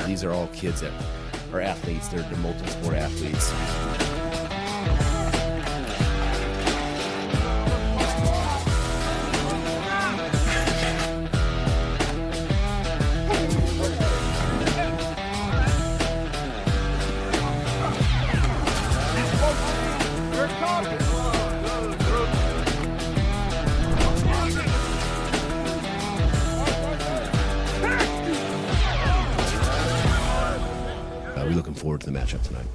These are all kids that are athletes. They're multi-sport athletes. We're looking forward to the matchup tonight.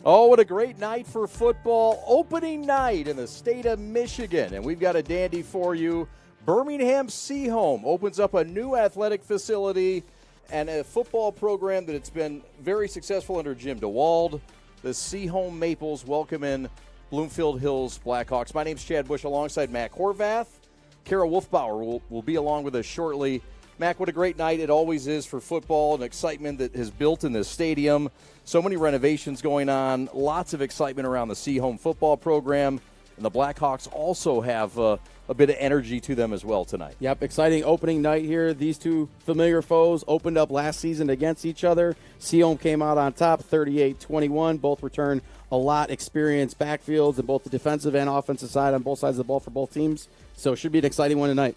Oh, what a great night for football. Opening night in the state of Michigan. And we've got a dandy for you. Birmingham Seaholm opens up a new athletic facility and a football program that it's been very successful under Jim DeWalt. The Seaholm Maples welcome in Bloomfield Hills Blackhawks. My name's Chad Bush alongside Mac Horvath. Kara Wolfbauer will be along with us shortly. Mac, what a great night it always is for football and excitement that has built in this stadium. So many renovations going on, lots of excitement around the Seaholm football program. And the Blackhawks also have a bit of energy to them as well tonight. Yep, exciting opening night here. These two familiar foes opened up last season against each other. Seaholm came out on top, 38-21. Both return a lot experienced backfields in both the defensive and offensive side on both sides of the ball for both teams. So it should be an exciting one tonight.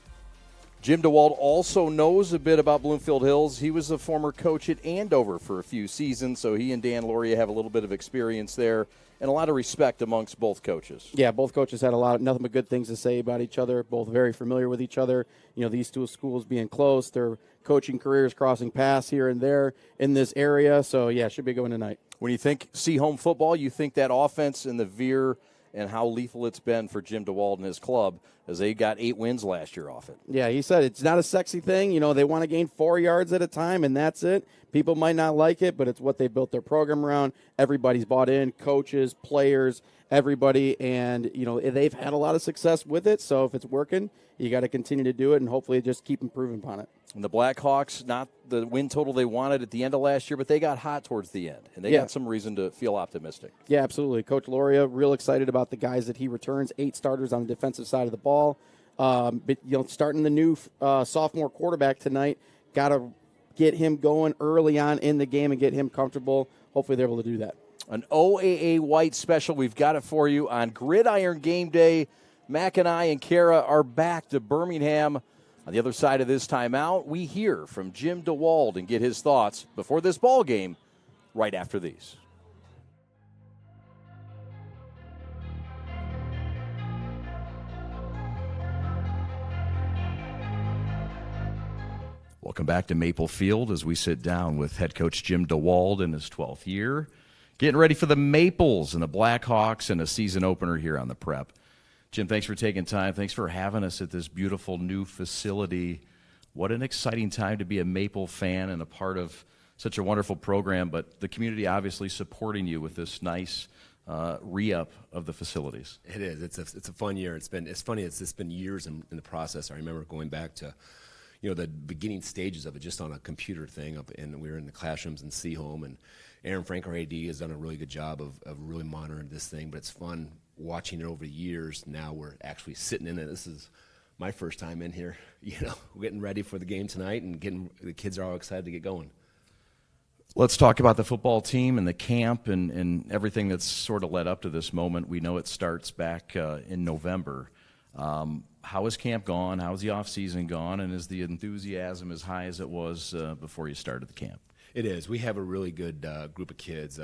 Jim DeWalt also knows a bit about Bloomfield Hills. He was a former coach at Andover for a few seasons, so he and Dan Loria have a little bit of experience there and a lot of respect amongst both coaches. Yeah, both coaches had nothing but good things to say about each other, both very familiar with each other. You know, these two schools being close, their coaching careers crossing paths here and there in this area. So, yeah, should be going tonight. When you think Seaholm football, you think that offense and the veer and how lethal it's been for Jim DeWalt and his club as they got 8 wins last year off it. Yeah, he said it's not a sexy thing. You know, they want to gain 4 yards at a time, and that's it. People might not like it, but it's what they built their program around. Everybody's bought in, coaches, players, everybody, and, you know, they've had a lot of success with it. So if it's working, you got to continue to do it and hopefully just keep improving upon it. And the Blackhawks, not the win total they wanted at the end of last year, but they got hot towards the end, and they got some reason to feel optimistic. Yeah, absolutely. Coach Loria, real excited about the guys that he returns, 8 starters on the defensive side of the ball. But, you know, starting the new sophomore quarterback tonight, got to get him going early on in the game and get him comfortable. Hopefully they're able to do that. An OAA White special. We've got it for you on Gridiron Game Day. Mac and I and Kara are back to Birmingham. On the other side of this timeout, we hear from Jim DeWalt and get his thoughts before this ball game right after these. Welcome back to Maple Field as we sit down with head coach Jim DeWalt in his 12th year. Getting ready for the Maples and the Blackhawks and a season opener here on the Prep. Jim, thanks for taking time. Thanks for having us at this beautiful new facility. What an exciting time to be a Maple fan and a part of such a wonderful program, but the community obviously supporting you with this nice re-up of the facilities. It is. It's a fun year. It's funny. It's been years in the process. I remember going back to, you know, the beginning stages of it just on a computer thing and we were in the classrooms in Seaholm, and Aaron Frank, our AD, has done a really good job of really monitoring this thing, but it's fun watching it over the years. Now we're actually sitting in it. This is my first time in here, you know, getting ready for the game tonight, and the kids are all excited to get going. Let's talk about the football team and the camp and everything that's sort of led up to this moment. We know it starts back in November. How has camp gone? How has the off-season gone? And is the enthusiasm as high as it was before you started the camp? It is. We have a really good group of kids,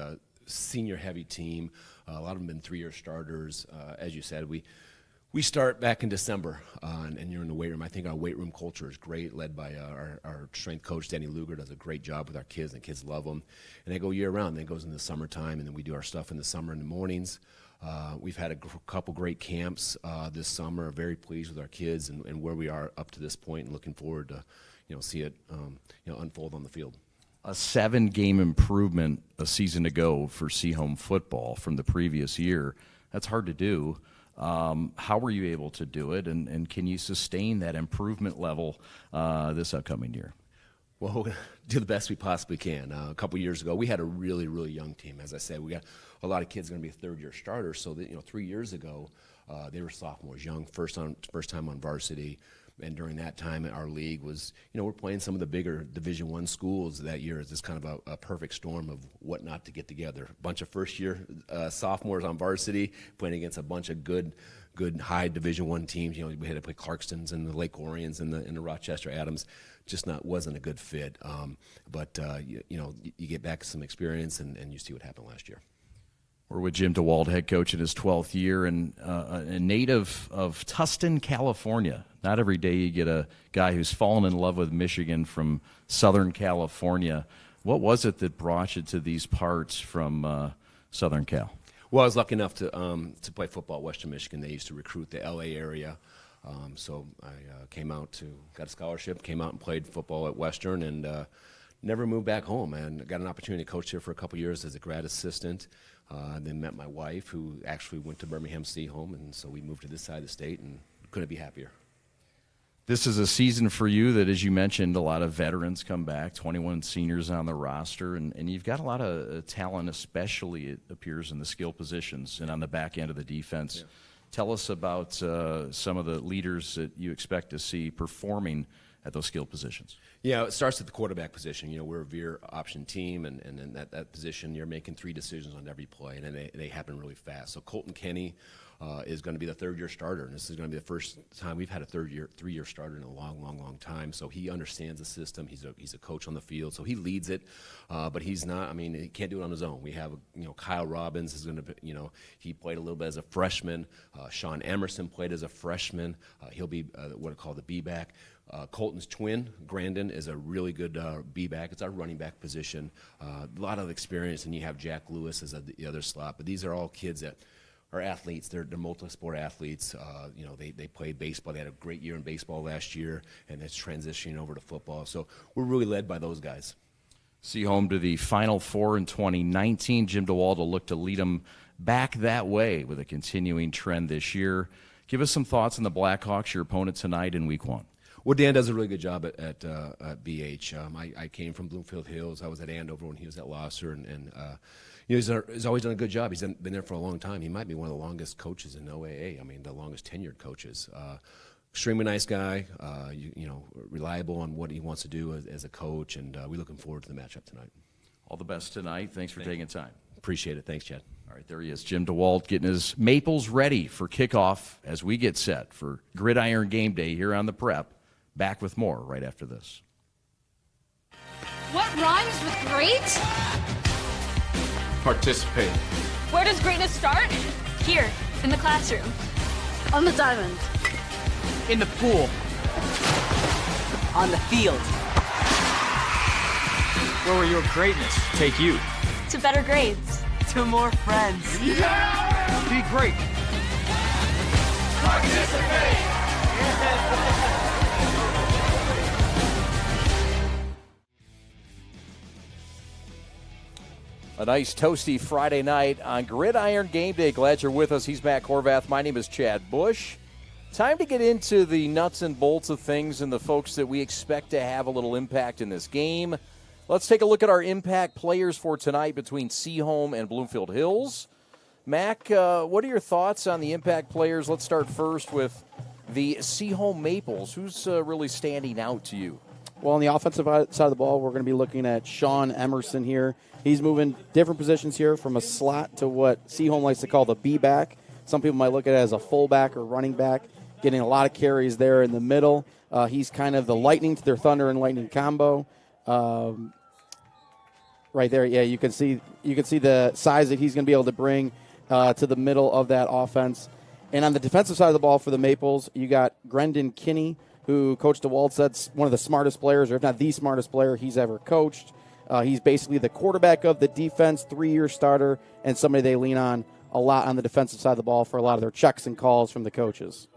senior-heavy team. A lot of them been 3-year starters. As you said, we start back in December, and you're in the weight room. I think our weight room culture is great, led by our strength coach, Danny Luger, does a great job with our kids, and the kids love them. And they go year-round. Then it goes in the summertime, and then we do our stuff in the summer in the mornings. We've had a couple great camps this summer. Very pleased with our kids and where we are up to this point, and looking forward to, you know, see it unfold on the field. A 7-game improvement a season ago for Seaholm football from the previous year. That's hard to do. How were you able to do it, and can you sustain that improvement level this upcoming year? Well, we're going to do the best we possibly can. A couple years ago, we had a really, really young team. As I said, we got a lot of kids going to be third-year starters. So that 3 years ago, they were sophomores, young, first time on varsity. And during that time, our league was, we're playing some of the bigger Division I schools that year. It's just kind of a perfect storm of what not to get together. A bunch of first-year sophomores on varsity playing against a bunch of good high Division I teams. We had to play Clarkstons and the Lake Orions and the Rochester Adams. Just wasn't a good fit. But you get back some experience and you see what happened last year. We're with Jim DeWalt, head coach in his 12th year, and a native of Tustin, California. Not every day you get a guy who's fallen in love with Michigan from Southern California. What was it that brought you to these parts from Southern Cal? Well, I was lucky enough to play football at Western Michigan. They used to recruit the L.A. area. So I got a scholarship, came out and played football at Western, and never moved back home. And got an opportunity to coach here for a couple years as a grad assistant. Then met my wife, who actually went to Birmingham Seaholm, and so we moved to this side of the state, and couldn't be happier. This is a season for you that, as you mentioned, a lot of veterans come back, 21 seniors on the roster, and you've got a lot of talent, especially it appears in the skill positions and on the back end of the defense. Yeah. Tell us about some of the leaders that you expect to see performing at those skill positions. Yeah, it starts at the quarterback position. We're a veer option team, and in that position, you're making 3 decisions on every play, and they happen really fast. So Colton Kenny is going to be the third-year starter, and this is going to be the first time we've had a 3-year starter in a long time. So he understands the system. He's a coach on the field, so he leads it, but he's not. He can't do it on his own. We have Kyle Robbins is going to, he played a little bit as a freshman. Sean Emerson played as a freshman. He'll be what I call the B-back. Colton's twin, Grandin, is a really good B-back. It's our running back position. A lot of experience, and you have Jack Lewis as the other slot. But these are all kids that are athletes. They're multi-sport athletes. They played baseball. They had a great year in baseball last year, and it's transitioning over to football. So we're really led by those guys. Seaholm to the Final Four in 2019. Jim DeWalt will look to lead them back that way with a continuing trend this year. Give us some thoughts on the Blackhawks, your opponent tonight in Week 1. Well, Dan does a really good job at BH. I came from Bloomfield Hills. I was at Andover when he was at Losser, and he's always done a good job. He's been there for a long time. He might be one of the longest coaches in OAA. The longest tenured coaches. Extremely nice guy. Reliable on what he wants to do as a coach, and we're looking forward to the matchup tonight. All the best tonight. Thanks for taking time. Appreciate it. Thanks, Chad. All right, there he is, Jim DeWalt, getting his Maples ready for kickoff as we get set for Gridiron Game Day here on the Prep. Back with more right after this. What rhymes with great? Participate. Where does greatness start? Here, in the classroom. On the diamond. In the pool. On the field. Where will your greatness take you? To better grades. To more friends. Yeah! Be great. Participate! A nice toasty Friday night on Gridiron Game Day. Glad you're with us. He's Matt Corvath. My name is Chad Bush. Time to get into the nuts and bolts of things and the folks that we expect to have a little impact in this game. Let's take a look at our impact players for tonight between Seaholm and Bloomfield Hills. Mac, what are your thoughts on the impact players? Let's start first with the Seaholm Maples. Who's really standing out to you? Well, on the offensive side of the ball, we're going to be looking at Sean Emerson here. He's moving different positions here from a slot to what Seaholm likes to call the B-back. Some people might look at it as a fullback or running back, getting a lot of carries there in the middle. He's kind of the lightning to their thunder and lightning combo. Right there, yeah, you can see the size that he's going to be able to bring to the middle of that offense. And on the defensive side of the ball for the Maples, you got Brendan Kinney, who Coach DeWalt said's one of the smartest players, or if not the smartest player he's ever coached. He's basically the quarterback of the defense, 3-year starter, and somebody they lean on a lot on the defensive side of the ball for a lot of their checks and calls from the coaches.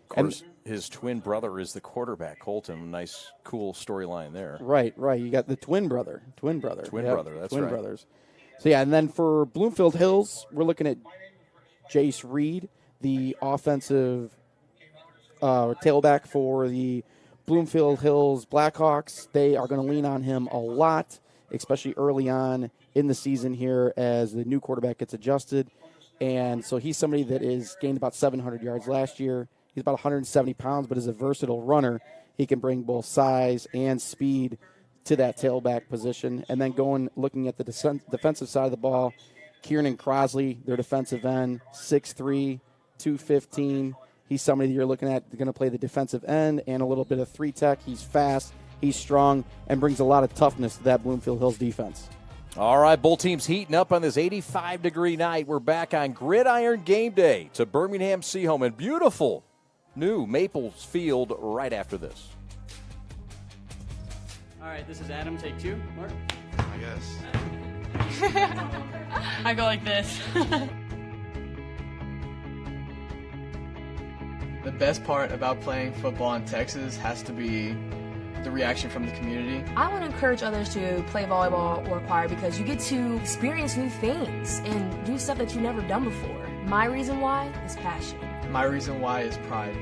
Of course, his twin brother is the quarterback, Colton. Nice, cool storyline there. Right. You got the twin brother. Twin brother, that's twin right. Brothers. So, yeah, and then for Bloomfield Hills, we're looking at Jace Reed, the offensive tailback for the Bloomfield Hills Blackhawks, they are going to lean on him a lot, especially early on in the season here as the new quarterback gets adjusted. And so he's somebody that is gained about 700 yards last year. He's about 170 pounds, but is a versatile runner. He can bring both size and speed to that tailback position. And then looking at the defensive side of the ball, Kieran Crosley, their defensive end, 6'3", 215. He's somebody that you're looking at going to play the defensive end and a little bit of 3-tech. He's fast, he's strong, and brings a lot of toughness to that Bloomfield Hills defense. All right, both teams heating up on this 85-degree night. We're back on Gridiron game day to Birmingham Seaholm in beautiful new Maples Field right after this. All right, this is Adam. Take 2. Mark? I guess. I go like this. The best part about playing football in Texas has to be the reaction from the community. I want to encourage others to play volleyball or choir because you get to experience new things and do stuff that you've never done before. My reason why is passion. My reason why is pride.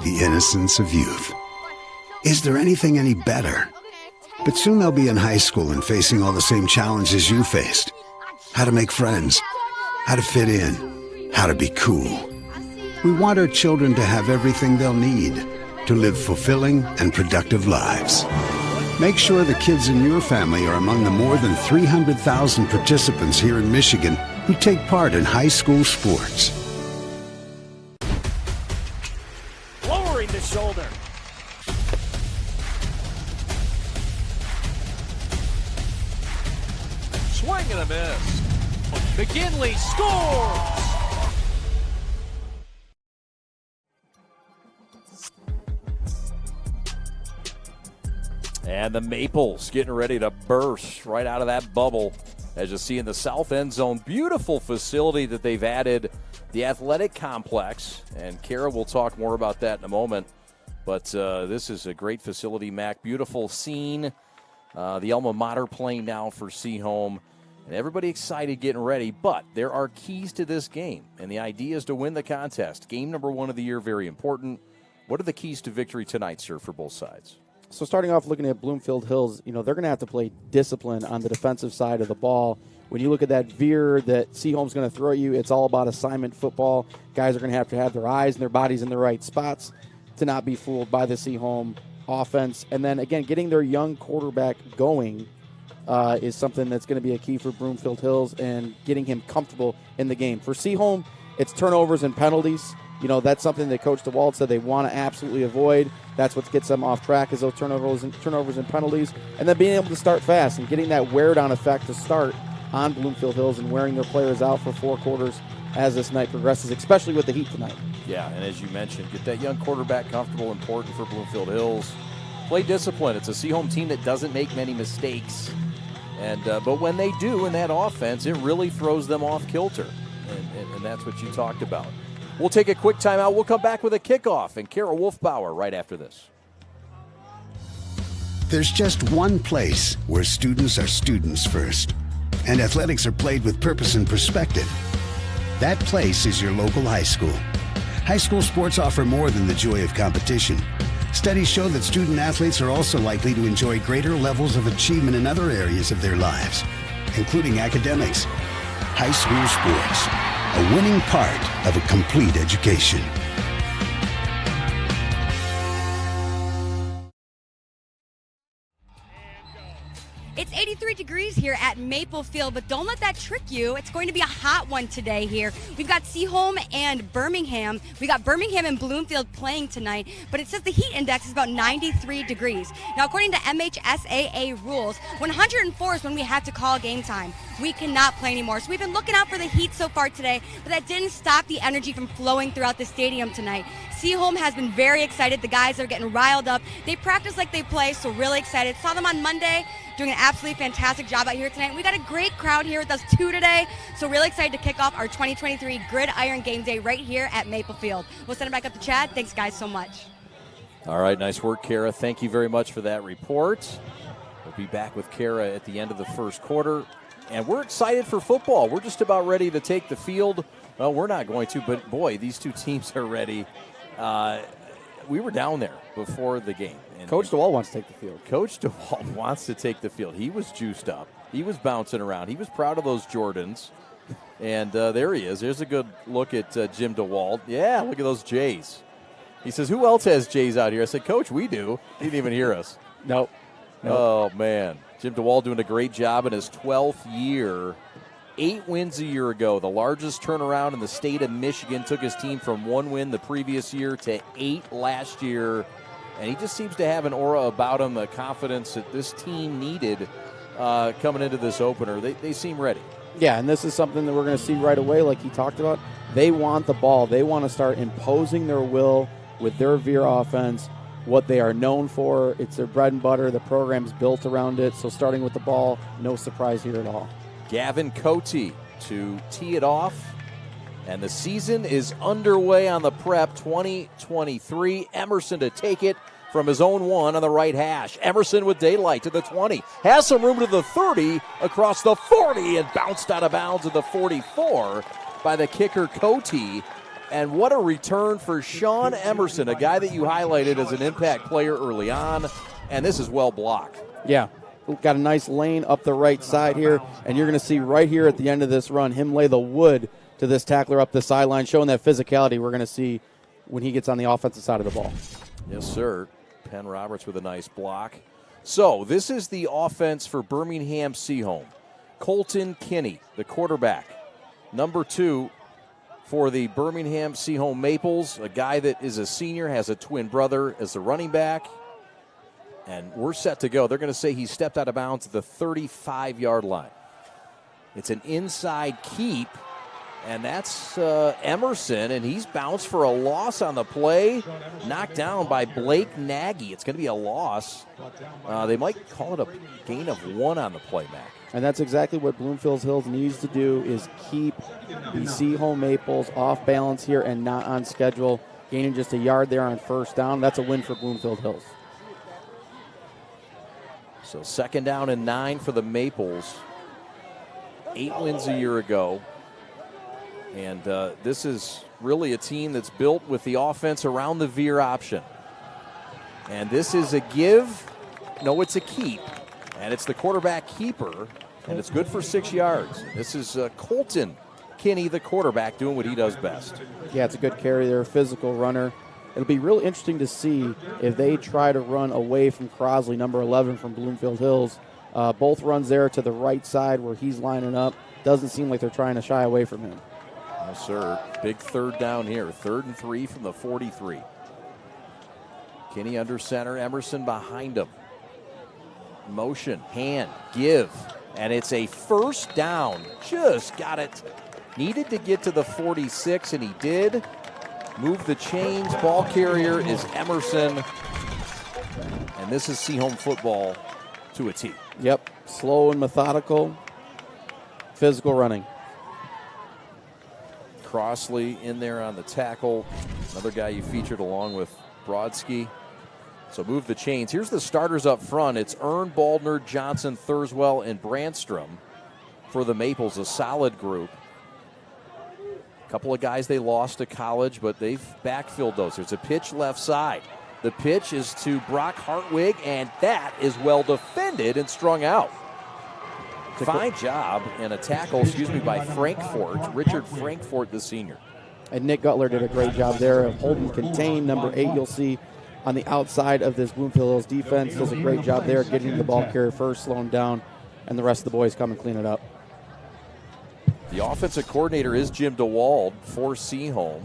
The innocence of youth. Is there anything any better? But soon they'll be in high school and facing all the same challenges you faced. How to make friends, how to fit in, how to be cool. We want our children to have everything they'll need to live fulfilling and productive lives. Make sure the kids in your family are among the more than 300,000 participants here in Michigan who take part in high school sports. Lowering the shoulder. Swing and a miss. McGinley scores! And the Maples getting ready to burst right out of that bubble. As you see in the south end zone, beautiful facility that they've added, the athletic complex. And Kara will talk more about that in a moment. But this is a great facility, Mac. Beautiful scene. The alma mater playing now for Seaholm. And everybody excited getting ready. But there are keys to this game. And the idea is to win the contest. Game number 1 of the year, very important. What are the keys to victory tonight, sir, for both sides? So starting off looking at Bloomfield Hills, they're going to have to play discipline on the defensive side of the ball. When you look at that veer that Seaholm's going to throw at you, it's all about assignment football. Guys are going to have their eyes and their bodies in the right spots to not be fooled by the Seaholm offense. And then, again, getting their young quarterback going is something that's going to be a key for Bloomfield Hills and getting him comfortable in the game. For Seaholm, it's turnovers and penalties. That's something that Coach DeWalt said they want to absolutely avoid. That's what gets them off track is those turnovers and penalties. And then being able to start fast and getting that wear-down effect to start on Bloomfield Hills and wearing their players out for 4 quarters as this night progresses, especially with the heat tonight. Yeah, and as you mentioned, get that young quarterback comfortable, important for Bloomfield Hills. Play discipline. It's a Seaholm team that doesn't make many mistakes. But when they do in that offense, it really throws them off kilter. And that's what you talked about. We'll take a quick timeout. We'll come back with a kickoff and Kara Wolfbauer right after this. There's just one place where students are students first, and athletics are played with purpose and perspective. That place is your local high school. High school sports offer more than the joy of competition. Studies show that student athletes are also likely to enjoy greater levels of achievement in other areas of their lives, including academics. High school sports, a winning part of a complete education. It's 83 degrees here at Maple Field, but don't let that trick you. It's going to be a hot one today here. We've got Seaholm and Birmingham. We got Birmingham and Bloomfield playing tonight, but it says the heat index is about 93 degrees. Now, according to MHSAA rules, 104 is when we have to call game time. We cannot play anymore. So we've been looking out for the heat so far today, but that didn't stop the energy from flowing throughout the stadium tonight. Seaholm has been very excited. The guys are getting riled up. They practice like they play, so really excited. Saw them on Monday doing an absolutely fantastic job out here tonight. We got a great crowd here with us too today, so really excited to kick off our 2023 Gridiron Game Day right here at Maple Field. We'll send it back up to Chad. Thanks, guys, so much. All right, nice work, Kara. Thank you very much for that report. We'll be back with Kara at the end of the first quarter. And we're excited for football. We're just about ready to take the field Well, we're not going to, but boy, these two teams are ready. We were down there before the game. And Coach DeWalt wants to take the field. Coach DeWalt wants to take the field. He was juiced up. He was bouncing around. He was proud of those Jordans. And there he is. There's a good look at Jim DeWalt. Yeah, look at those Jays. He says, who else has Jays out here? I said, Coach, we do. He didn't even hear us. Nope. Oh, man. Jim DeWalt doing a great job in his 12th year. 8 wins a year ago. The largest turnaround in the state of Michigan. Took his team from 1 win the previous year to 8 last year. And he just seems to have an aura about him, the confidence that this team needed coming into this opener. They seem ready. Yeah, and this is something that we're going to see right away, like he talked about. They want the ball. They want to start imposing their will with their veer offense, what they are known for. It's their bread and butter. The program's built around it. So starting with the ball, no surprise here at all. Gavin Cote to tee it off. And the season is underway on the prep 2023. Emerson to take it from his own 1 on the right hash. Emerson with daylight to the 20. Has some room to the 30, across the 40, and bounced out of bounds at the 44 by the kicker Cote. And what a return for Sean Emerson, a guy that you highlighted as an impact player early on. And this is well blocked. Yeah. Got a nice lane up the right side here, and you're going to see right here at the end of this run him lay the wood to this tackler up the sideline, showing that physicality we're going to see when he gets on the offensive side of the ball. Yes, sir. Penn Roberts with a nice block. So this is the offense for Birmingham Seaholm. Colton Kinney, the quarterback. Number 2 for the Birmingham Seaholm Maples, a guy that is a senior, has a twin brother as the running back. And we're set to go. They're going to say he stepped out of bounds at the 35-yard line. It's an inside keep, and that's Emerson, and he's bounced for a loss on the play, knocked down by Blake Nagy. It's going to be a loss. They might call it a gain of 1 on the play, Mac. And that's exactly what Bloomfield Hills needs to do, is keep the Seaholm Maples off balance here and not on schedule. Gaining just a yard there on first down. That's a win for Bloomfield Hills. So 2nd down and 9 for the Maples. 8 wins a year ago. And this is really a team that's built with the offense around the veer option. And this is a give. No, it's a keep. And it's the quarterback keeper. And it's good for 6 yards. This is Colton Kinney, the quarterback, doing what he does best. Yeah, it's a good carry there, physical runner. It'll be real interesting to see if they try to run away from Crosley, number 11 from Bloomfield Hills. Both runs there to the right side where he's lining up. Doesn't seem like they're trying to shy away from him. No, sir. Big 3rd down here. 3rd and 3 from the 43. Kinney under center. Emerson behind him. Motion, hand, give. And it's a 1st down. Just got it. Needed to get to the 46, and he did. Move the chains. Ball carrier is Emerson. And this is Seaholm football to a T. Yep. Slow and methodical. Physical running. Crossley in there on the tackle. Another guy you featured along with Brodsky. So move the chains. Here's the starters up front. It's Ern, Baldner, Johnson, Thurswell, and Brandstrom for the Maples, a solid group. Couple of guys they lost to college, but they've backfilled those. There's a pitch left side. The pitch is to Brock Hartwig, and that is well defended and strung out. Fine job and a tackle, by Frankfort, Richard Frankfort, the senior. And Nick Gutler did a great job there of holding contained. Number 8, you'll see on the outside of this Bloomfield Hills defense, does a great job there getting the ball carrier first, slow him down, and the rest of the boys come and clean it up. The offensive coordinator is Jim DeWalt for Seaholm.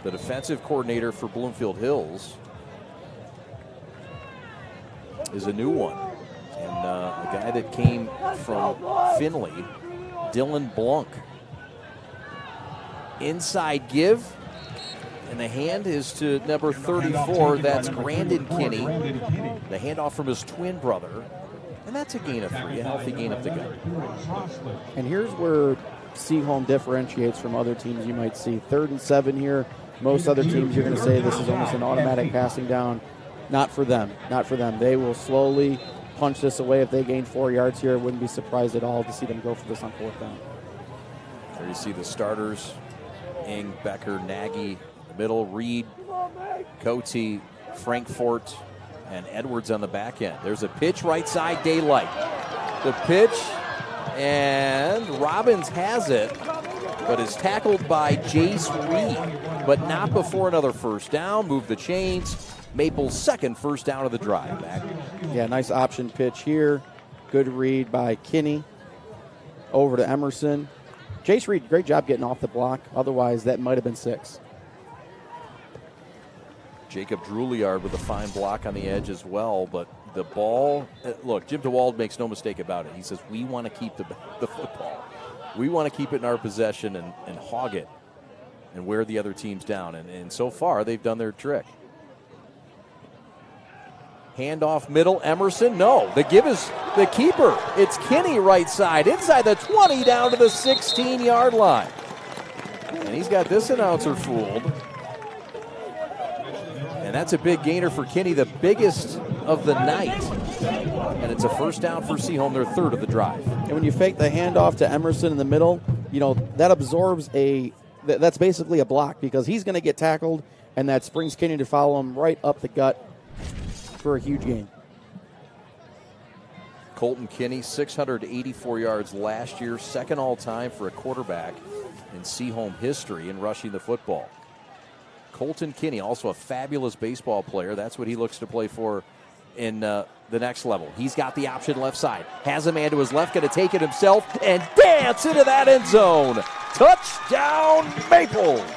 The defensive coordinator for Bloomfield Hills is a new one. And a guy that came from Finley, Dylan Blunk. Inside give. And the hand is to number 34. That's Grandin Kinney. The handoff from his twin brother. And that's a gain of 3, a healthy gain up the gut. And here's where Seaholm differentiates from other teams you might see. 3rd and 7 here. Most other teams you're going to say this is almost an automatic passing down. Not for them. Not for them. They will slowly punch this away. If they gain 4 yards here, wouldn't be surprised at all to see them go for this on 4th down. There you see the starters Ing, Becker, Nagy, the middle, Reed, Cote, Frankfort, and Edwards on the back end. There's a pitch right side, Daylight. The pitch, and Robbins has it, but is tackled by Jace Reed, but not before another first down. Move the chains. Maple's second first down of the drive. Back. Yeah, nice option pitch here. Good read by Kinney. Over to Emerson. Jace Reed, great job getting off the block. Otherwise, that might have been 6. Jacob Drouillard with a fine block on the edge as well, but the ball, look, Jim DeWalt makes no mistake about it. He says, we want to keep the football. We want to keep it in our possession and hog it and wear the other teams down. And so far, they've done their trick. Handoff middle, Emerson, no. The give is the keeper. It's Kinney right side, inside the 20, down to the 16-yard line. And he's got this announcer fooled. And that's a big gainer for Kinney, the biggest of the night. And it's a first down for Seaholm, their third of the drive. And when you fake the handoff to Emerson in the middle, that absorbs that's basically a block because he's going to get tackled, and that springs Kinney to follow him right up the gut for a huge gain. Colton Kinney, 684 yards last year, second all-time for a quarterback in Seaholm history in rushing the football. Colton Kinney, also a fabulous baseball player. That's what he looks to play for in the next level. He's got the option left side. Has a man to his left, going to take it himself and dance into that end zone. Touchdown, Maples!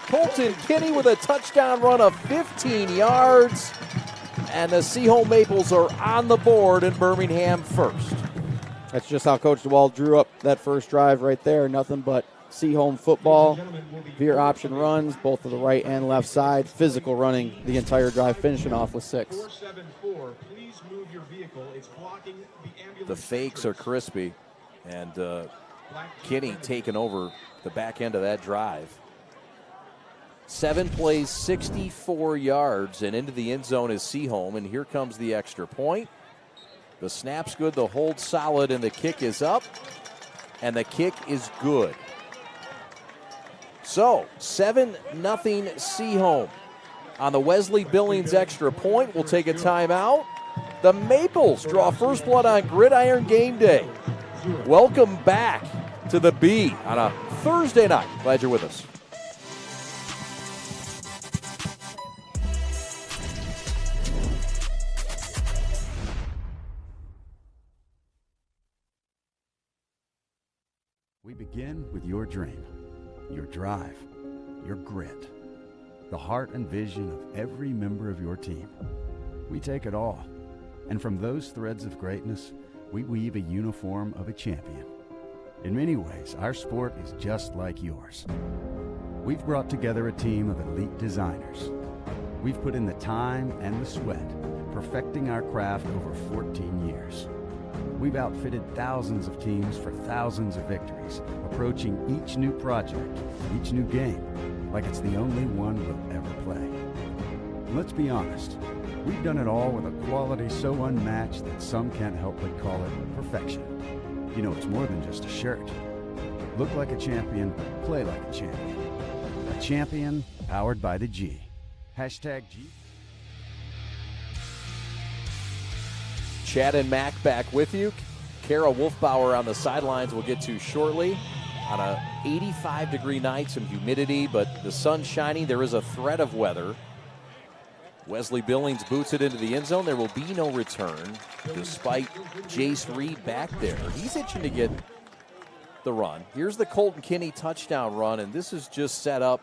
Colton Kinney with a touchdown run of 15 yards. And the Seaholm Maples are on the board in Birmingham first. That's just how Coach DeWalt drew up that first drive right there. Nothing but Seaholm football, veer option runs, both to the right and left side. Physical running the entire drive, finishing off with 6. The fakes are crispy, and Kinney taking over the back end of that drive. 7 plays, 64 yards, and into the end zone is Seaholm, and here comes the extra point. The snap's good, the hold's solid, and the kick is up, and the kick is good. So, 7-0 Seaholm. On the Wesley Billings extra point, we'll take a timeout. The Maples draw first blood on Gridiron game day. Welcome back to the B on a Thursday night. Glad you're with us. We begin with your dream, your drive, your grit, the heart and vision of every member of your team. We take it all, and from those threads of greatness, we weave a uniform of a champion. In many ways, our sport is just like yours. We've brought together a team of elite designers. We've put in the time and the sweat, perfecting our craft over 14 years. We've outfitted thousands of teams for thousands of victories, approaching each new project, each new game, like it's the only one we'll ever play. And let's be honest, we've done it all with a quality so unmatched that some can't help but call it perfection. You know, it's more than just a shirt. Look like a champion, play like a champion. A champion powered by the G. Hashtag G. Chad and Mac back with you. Kara Wolfbauer on the sidelines we'll get to shortly. On a 85-degree night, some humidity, but the sun's shining. There is a threat of weather. Wesley Billings boots it into the end zone. There will be no return, despite Jace Reed back there. He's itching to get the run. Here's the Colton Kinney touchdown run, and this is just set up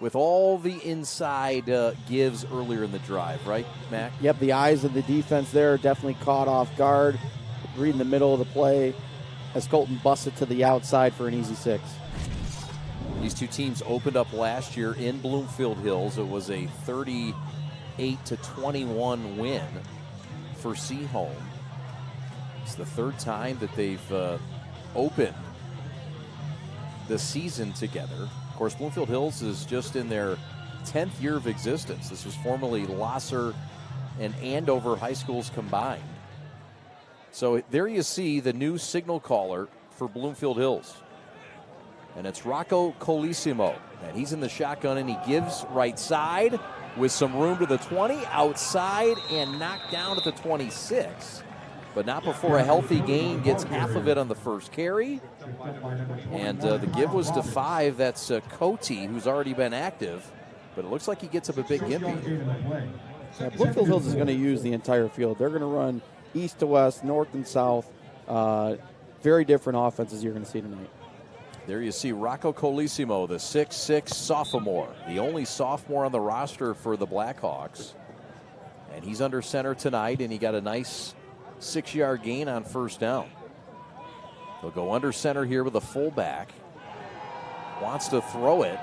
with all the inside gives earlier in the drive, right, Mac? Yep, the eyes of the defense there definitely caught off guard. Reed in the middle of the play as Colton busts it to the outside for an easy 6. These two teams opened up last year in Bloomfield Hills. It was a 38-21 win for Seaholm. It's the third time that they've opened the season together. Of course, Bloomfield Hills is just in their 10th year of existence. This was formerly Losser and Andover high schools combined. So there you see the new signal caller for Bloomfield Hills. And it's Rocco Colissimo. And he's in the shotgun, and he gives right side with some room to the 20, outside, and knocked down at the 26. But not before a healthy gain gets half of it on the first carry. And the give was to 5. That's Cote, who's already been active. But it looks like he gets up a big gimpy. Yeah, Bloomfield Hills is going to use the entire field. They're going to run east to west, north and south. Very different offenses you're going to see tonight. There you see Rocco Colissimo, the 6'6 sophomore, the only sophomore on the roster for the Blackhawks. And he's under center tonight, and he got a nice 6-yard gain on first down. They'll go under center here with a fullback. Wants to throw it.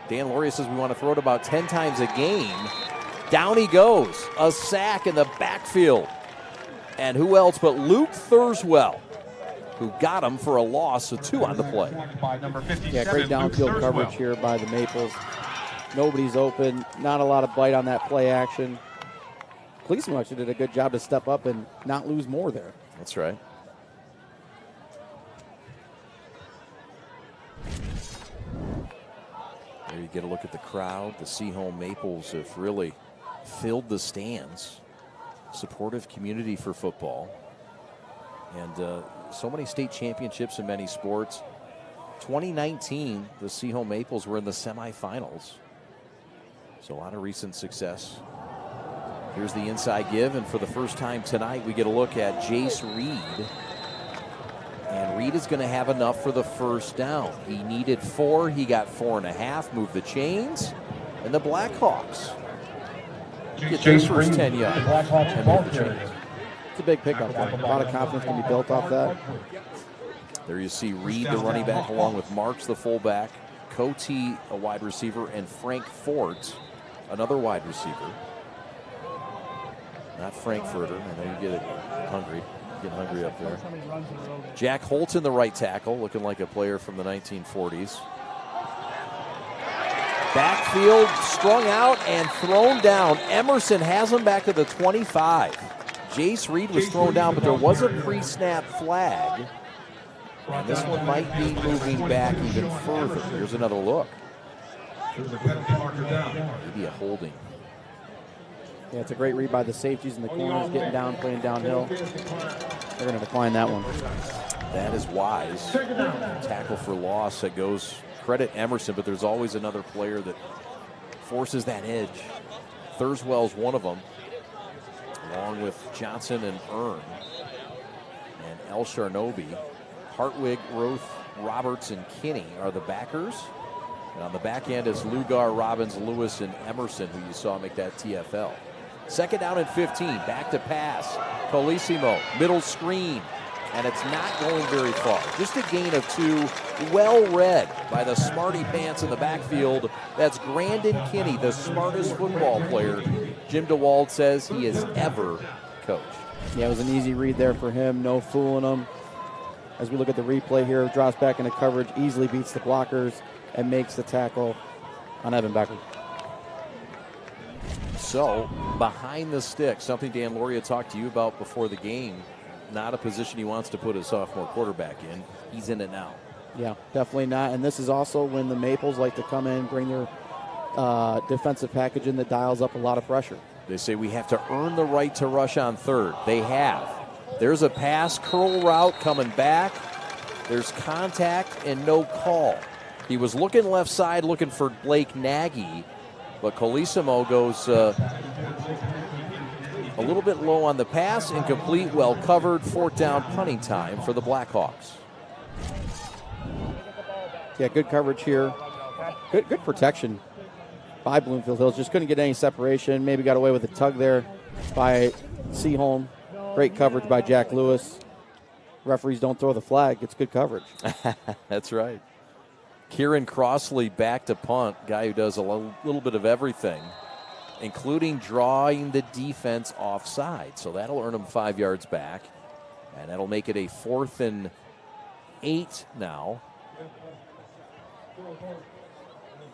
Dan Loria says we want to throw it about 10 times a game. Down he goes. A sack in the backfield. And who else but Luke Thurswell, who got him for a loss of 2 on the play. Yeah, great downfield coverage here by the Maples. Nobody's open. Not a lot of bite on that play action. Colissimo actually did a good job to step up and not lose more there. That's right. There you get a look at the crowd. The Seaholm Maples have really filled the stands. Supportive community for football. And so many state championships in many sports. 2019, the Seaholm Maples were in the semifinals. So a lot of recent success. Here's the inside give, and for the first time tonight, we get a look at Jace Reed. And Reed is going to have enough for the first down. He needed 4. He got 4.5. Move the chains. And the Blackhawks get their first 10 yards and move the chains. It's a big pickup. A lot of confidence can be built off that. There you see Reed, the running back, along with Marks, the fullback, Cote, a wide receiver, and Frank Fort, another wide receiver. Not Frankfurter. I know you get it hungry. Getting hungry up there. Jack Holton, the right tackle, looking like a player from the 1940s. Backfield, strung out and thrown down. Emerson has him back to the 25. Jace Reed was thrown down, but there was a pre-snap flag. And this one might be moving back even further. Here's another look. Maybe a holding. Yeah, it's a great read by the safeties in the corners, getting down, playing downhill. They're going to decline that one. That is wise. Tackle for loss that goes, credit Emerson, but there's always another player that forces that edge. Thurswell's one of them, along with Johnson and Earn. And El Sharnobi. Hartwig, Roth, Roberts, and Kinney are the backers. And on the back end is Lugar, Robbins, Lewis, and Emerson, who you saw make that TFL. Second down and 15, back to pass. Colissimo, middle screen, and it's not going very far. Just a gain of 2, well read by the smarty pants in the backfield. That's Grandin Kinney, the smartest football player Jim DeWalt says he has ever coached. Yeah, it was an easy read there for him, no fooling him. As we look at the replay here, drops back into coverage, easily beats the blockers, and makes the tackle on Evan Becker. So, behind the stick, something Dan Loria talked to you about before the game. Not a position he wants to put his sophomore quarterback in. He's in it now. Yeah, definitely not. And this is also when the Maples like to come in, bring their defensive package in that dials up a lot of pressure. They say we have to earn the right to rush on third. They have. There's a pass, curl route coming back. There's contact and no call. He was looking left side, looking for Blake Nagy, but Colissimo goes a little bit low on the pass, incomplete, well covered, 4th down punting time for the Blackhawks. Yeah, good coverage here. Good protection by Bloomfield Hills. Just couldn't get any separation. Maybe got away with a tug there by Seaholm. Great coverage by Jack Lewis. Referees don't throw the flag. It's good coverage. That's right. Kieran Crossley back to punt, guy who does a little bit of everything, including drawing the defense offside. So that'll earn him 5 yards back, and that'll make it a 4th and 8 now.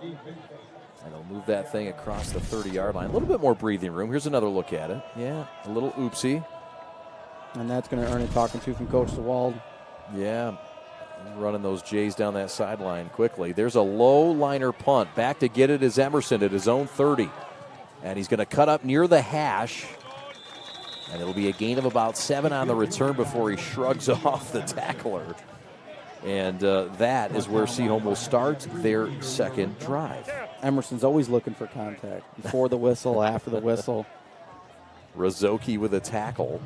And they'll move that thing across the 30-yard line. A little bit more breathing room. Here's another look at it. Yeah, a little oopsie. And that's going to earn a talking to from Coach DeWalt. Yeah. running those Jays down that sideline quickly. There's a low liner punt. Back to get it is Emerson at his own 30. And he's going to cut up near the hash. And it'll be a gain of about 7 on the return before he shrugs off the tackler. And that is where Seaholm will start their second drive. Emerson's always looking for contact. Before the whistle, after the whistle. Razoki with a tackle.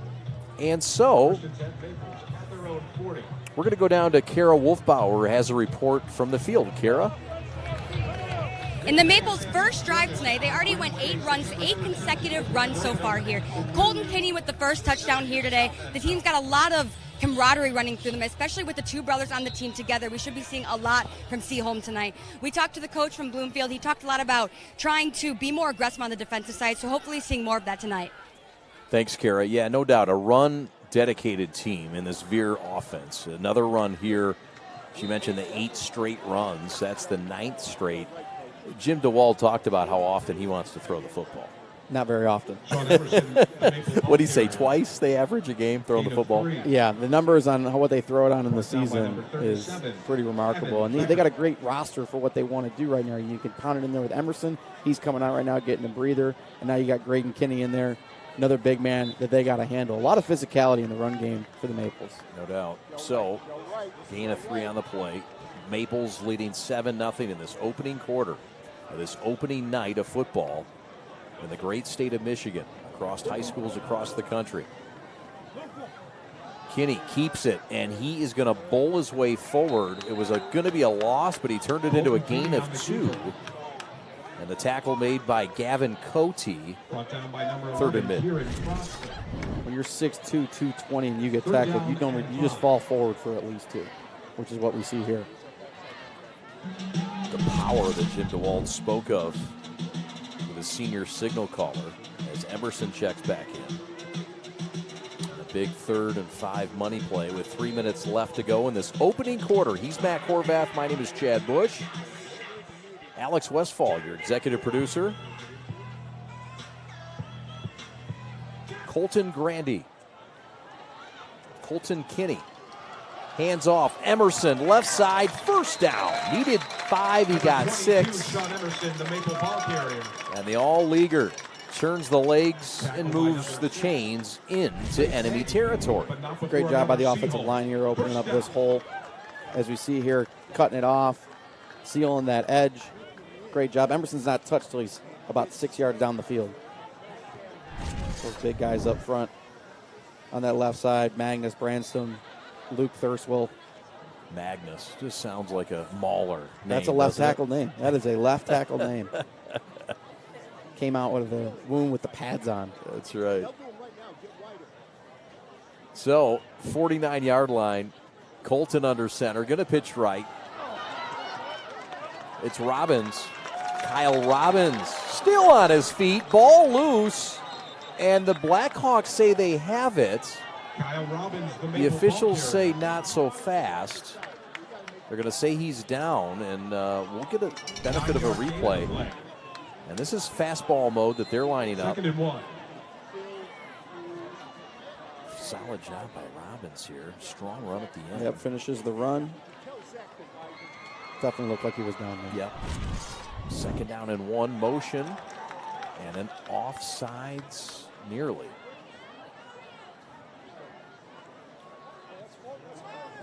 And so, we're going to go down to Kara Wolfbauer, who has a report from the field. Kara? In the Maples' first drive tonight, they already went 8 runs, 8 consecutive runs so far here. Colton Kinney with the first touchdown here today. The team's got a lot of camaraderie running through them, especially with the 2 brothers on the team together. We should be seeing a lot from Seaholm tonight. We talked to the coach from Bloomfield. He talked a lot about trying to be more aggressive on the defensive side, so hopefully seeing more of that tonight. Thanks, Kara. Yeah, no doubt. A run-dedicated team in this Veer offense. Another run here. She mentioned the 8 straight runs. That's the 9th straight. Jim DeWalt talked about how often he wants to throw the football. Not very often. What do you say, twice they average a game throwing the football? Yeah, the numbers on what they throw it on in the season is pretty remarkable. And they got a great roster for what they want to do right now. You can pound it in there with Emerson. He's coming out right now getting a breather. And now you got Graydon Kinney in there, another big man that they got to handle. A lot of physicality in the run game for the Maples. No doubt. So, gain of 3 on the play. Maples leading 7-0 in this opening quarter of this opening night of football in the great state of Michigan, across high schools across the country. Kinney keeps it, and he is going to bowl his way forward. It was going to be a loss, but he turned it into a gain of 2. And the tackle made by Gavin Cote, 3rd and mid. When you're 6'2", 220, and you get tackled, you just fall forward for at least 2, which is what we see here. The power that Jim DeWalt spoke of with his senior signal caller as Emerson checks back in. A big 3rd and 5 money play with 3 minutes left to go in this opening quarter. He's Matt Horvath. My name is Chad Bush. Alex Westfall, your executive producer. Colton Grandy. Colton Kinney. Hands off. Emerson, left side, first down. Needed 5, he got 6. And the all-leaguer turns the legs and moves the chains into enemy territory. Great job by the offensive line here, opening up this hole. As we see here, cutting it off, sealing that edge. Great job. Emerson's not touched till he's about 6 yards down the field. Those big guys up front on that left side, Magnus Branston, Luke Thurswell. Magnus just sounds like a mauler name. That's a left tackle name. That is a left tackle name. Came out with a wound with the pads on. That's right. So, 49-yard line. Colton under center. Going to pitch right. It's Robbins. Kyle Robbins still on his feet. Ball loose. And the Blackhawks say they have it. Kyle Robbins, the officials say not so fast. They're going to say he's down, and we'll get a benefit of a replay. And this is fastball mode that they're lining up. 2nd and 1. Solid job by Robbins here. Strong run at the end. Yep, finishes the run. Definitely looked like he was down there. Yep. 2nd down and 1 motion. And an offsides nearly.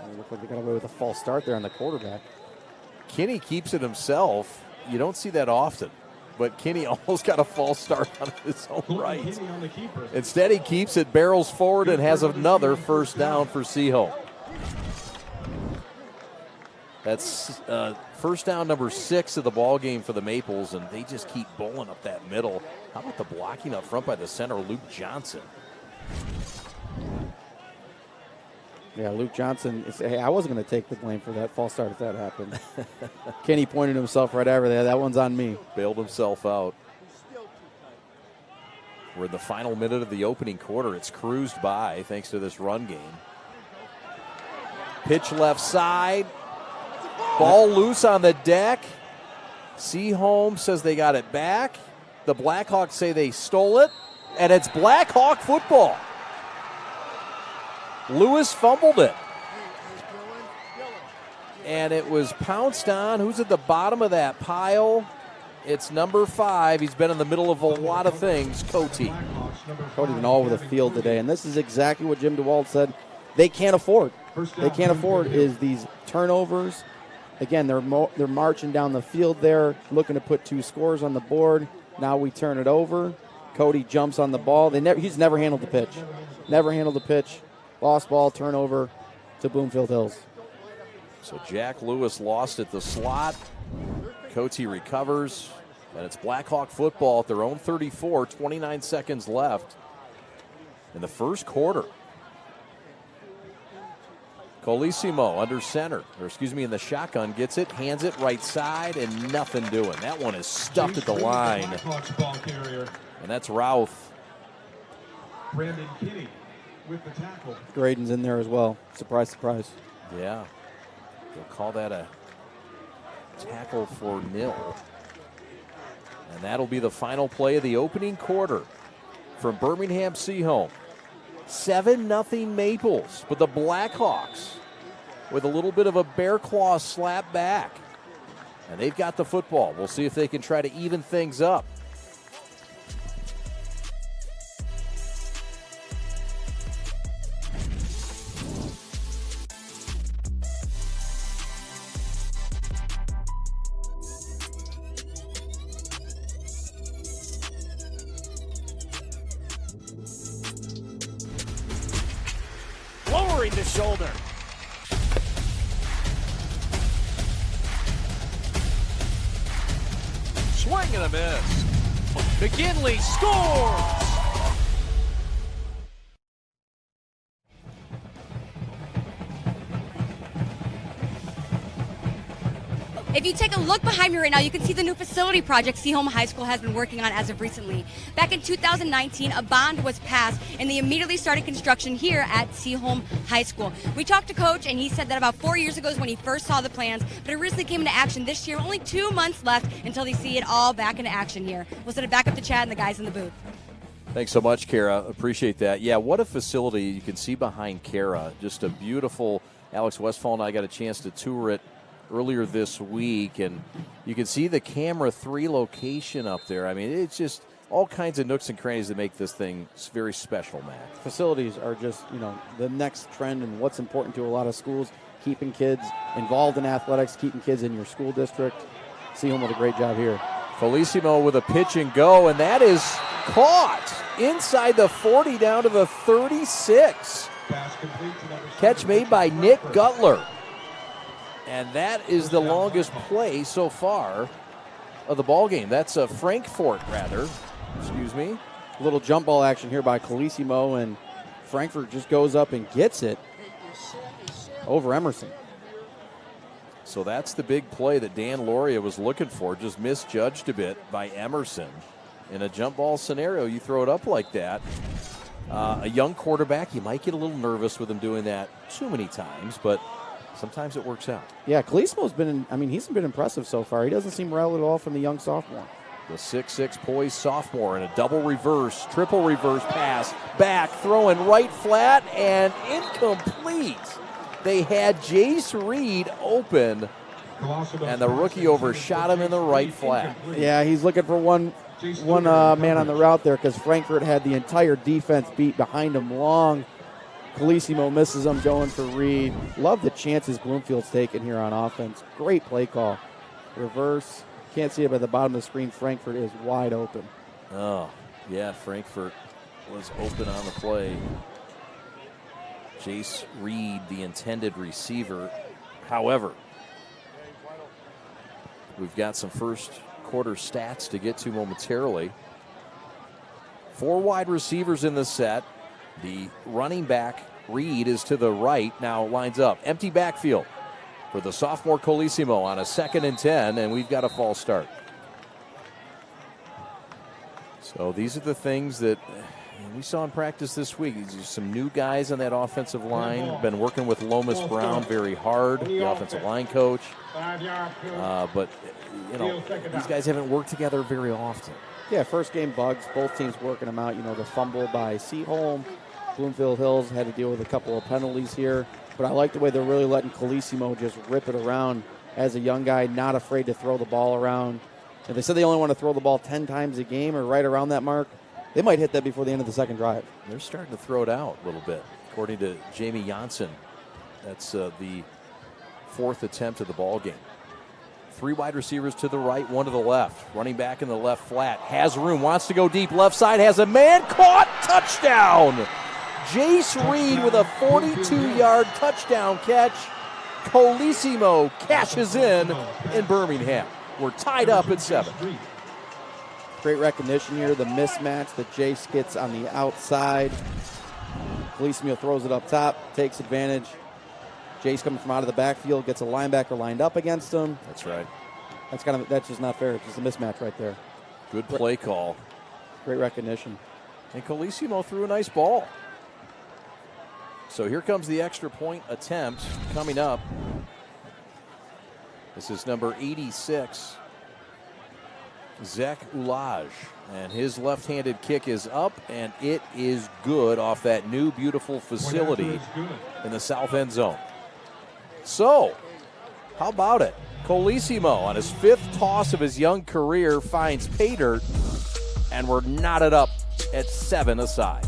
It looked like they got away with a false start there on the quarterback. Kinney keeps it himself. You don't see that often. But Kinney almost got a false start on his own right. Instead, he keeps it, barrels forward, and has another first down for Seaholm. That's first down number 6 of the ball game for the Maples, and they just keep bowling up that middle. How about the blocking up front by the center, Luke Johnson? Yeah, Luke Johnson. Hey, I wasn't going to take the blame for that false start if that happened. Kenny pointed himself right over there. That one's on me. Bailed himself out. We're in the final minute of the opening quarter. It's cruised by thanks to this run game. Pitch left side. Ball loose on the deck. Seaholm says they got it back. The Blackhawks say they stole it. And it's Blackhawk football. Lewis fumbled it. and it was pounced on. Who's at the bottom of that pile? It's number 5. He's been in the middle of a lot of things, Coty. Coty's been all over the field today, and this is exactly what Jim DeWalt said they can't afford. They can't afford is these turnovers. Again, they're marching down the field there, looking to put 2 scores on the board. Now we turn it over. Coty jumps on the ball. He's never handled the pitch. Never handled the pitch. Lost ball, turnover to Bloomfield Hills. So Jack Lewis lost at the slot. Coty recovers, and it's Blackhawk football at their own 34, 29 seconds left in the first quarter. Colissimo under center, in the shotgun, gets it, hands it right side, and nothing doing. That one is stuffed at the line. And that's Routh. Brandon Kinney with the tackle. Graydon's in there as well. Surprise, surprise. Yeah. They'll call that a tackle for nil. And that'll be the final play of the opening quarter from Birmingham Seaholm. 7-0 Maples, but the Blackhawks with a little bit of a bear claw slap back. And they've got the football. We'll see if they can try to even things up. Lowering the shoulder. Swing and a miss. McKinley scores! If you take a look behind me right now, you can see the new facility project Seaholm High School has been working on as of recently. Back in 2019, a bond was passed, and they immediately started construction here at Seaholm High School. We talked to Coach, and he said that about 4 years ago is when he first saw the plans, but it recently came into action this year. Only 2 months left until they see it all back into action here. We'll send it back up to Chad and the guys in the booth. Thanks so much, Kara. Appreciate that. Yeah, what a facility you can see behind Kara. Just a beautiful, Alex Westfall and I got a chance to tour it earlier this week, and you can see the camera 3 location up there. I mean, it's just all kinds of nooks and crannies that make this thing very special, Matt. Facilities are just, the next trend and what's important to a lot of schools, keeping kids involved in athletics, keeping kids in your school district. Seaholm did a great job here. Colissimo with a pitch and go, and that is caught inside the 40 down to the 36. Catch made by Nick Gutler. And that is the longest play so far of the ball game. That's a Frankfurt, rather. Excuse me. A little jump ball action here by Colissimo, and Frankfurt just goes up and gets it over Emerson. So that's the big play that Dan Loria was looking for. Just misjudged a bit by Emerson. In a jump ball scenario, you throw it up like that. A young quarterback, you might get a little nervous with him doing that too many times, but sometimes it works out. Yeah, Colissimo's he's been impressive so far. He doesn't seem rattled at all from the young sophomore. The 6'6" poised sophomore in a double reverse, triple reverse pass, back, throwing right flat, and incomplete. They had Jace Reed open, and the rookie overshot him in the right flat. Yeah, he's looking for one man on the route there because Frankfurt had the entire defense beat behind him long. Colissimo misses him going for Reed. Love the chances Bloomfield's taking here on offense. Great play call. Reverse. Can't see it by the bottom of the screen. Frankfurt is wide open. Oh, yeah, Frankfurt was open on the play. Jace Reed, the intended receiver. However, we've got some first quarter stats to get to momentarily. 4 wide receivers in the set. The running back, Reed, is to the right, now lines up. Empty backfield for the sophomore Colissimo on a 2nd and 10, and we've got a false start. So these are the things that we saw in practice this week. These are some new guys on that offensive line. Been working with Lomas Brown very hard, the offensive line coach. But, these guys haven't worked together very often. Yeah, first game bugs. Both teams working them out. The fumble by Seaholm Bloomfield Hills had to deal with a couple of penalties here, but I like the way they're really letting Colissimo just rip it around as a young guy, not afraid to throw the ball around. And they said they only want to throw the ball 10 times a game or right around that mark. They might hit that before the end of the second drive. They're starting to throw it out a little bit, according to Jamie Janssen. That's the 4th attempt of the ball game. 3 wide receivers to the right, 1 to the left. Running back in the left flat. Has room, wants to go deep. Left side has a man. Caught. Touchdown. Jace Reed with a 42-yard touchdown catch. Colissimo cashes in Birmingham. We're tied up at 7. Great recognition here. The mismatch that Jace gets on the outside. Colissimo throws it up top, takes advantage. Jace coming from out of the backfield, gets a linebacker lined up against him. That's right. That's just not fair. It's just a mismatch right there. Good play call. Great recognition. And Colissimo threw a nice ball. So here comes the extra point attempt coming up. This is number 86, Zach Ulaj. And his left-handed kick is up, and it is good off that new, beautiful facility in the south end zone. So, how about it? Colissimo, on his 5th toss of his young career, finds pay dirt, and we're knotted up at 7 aside.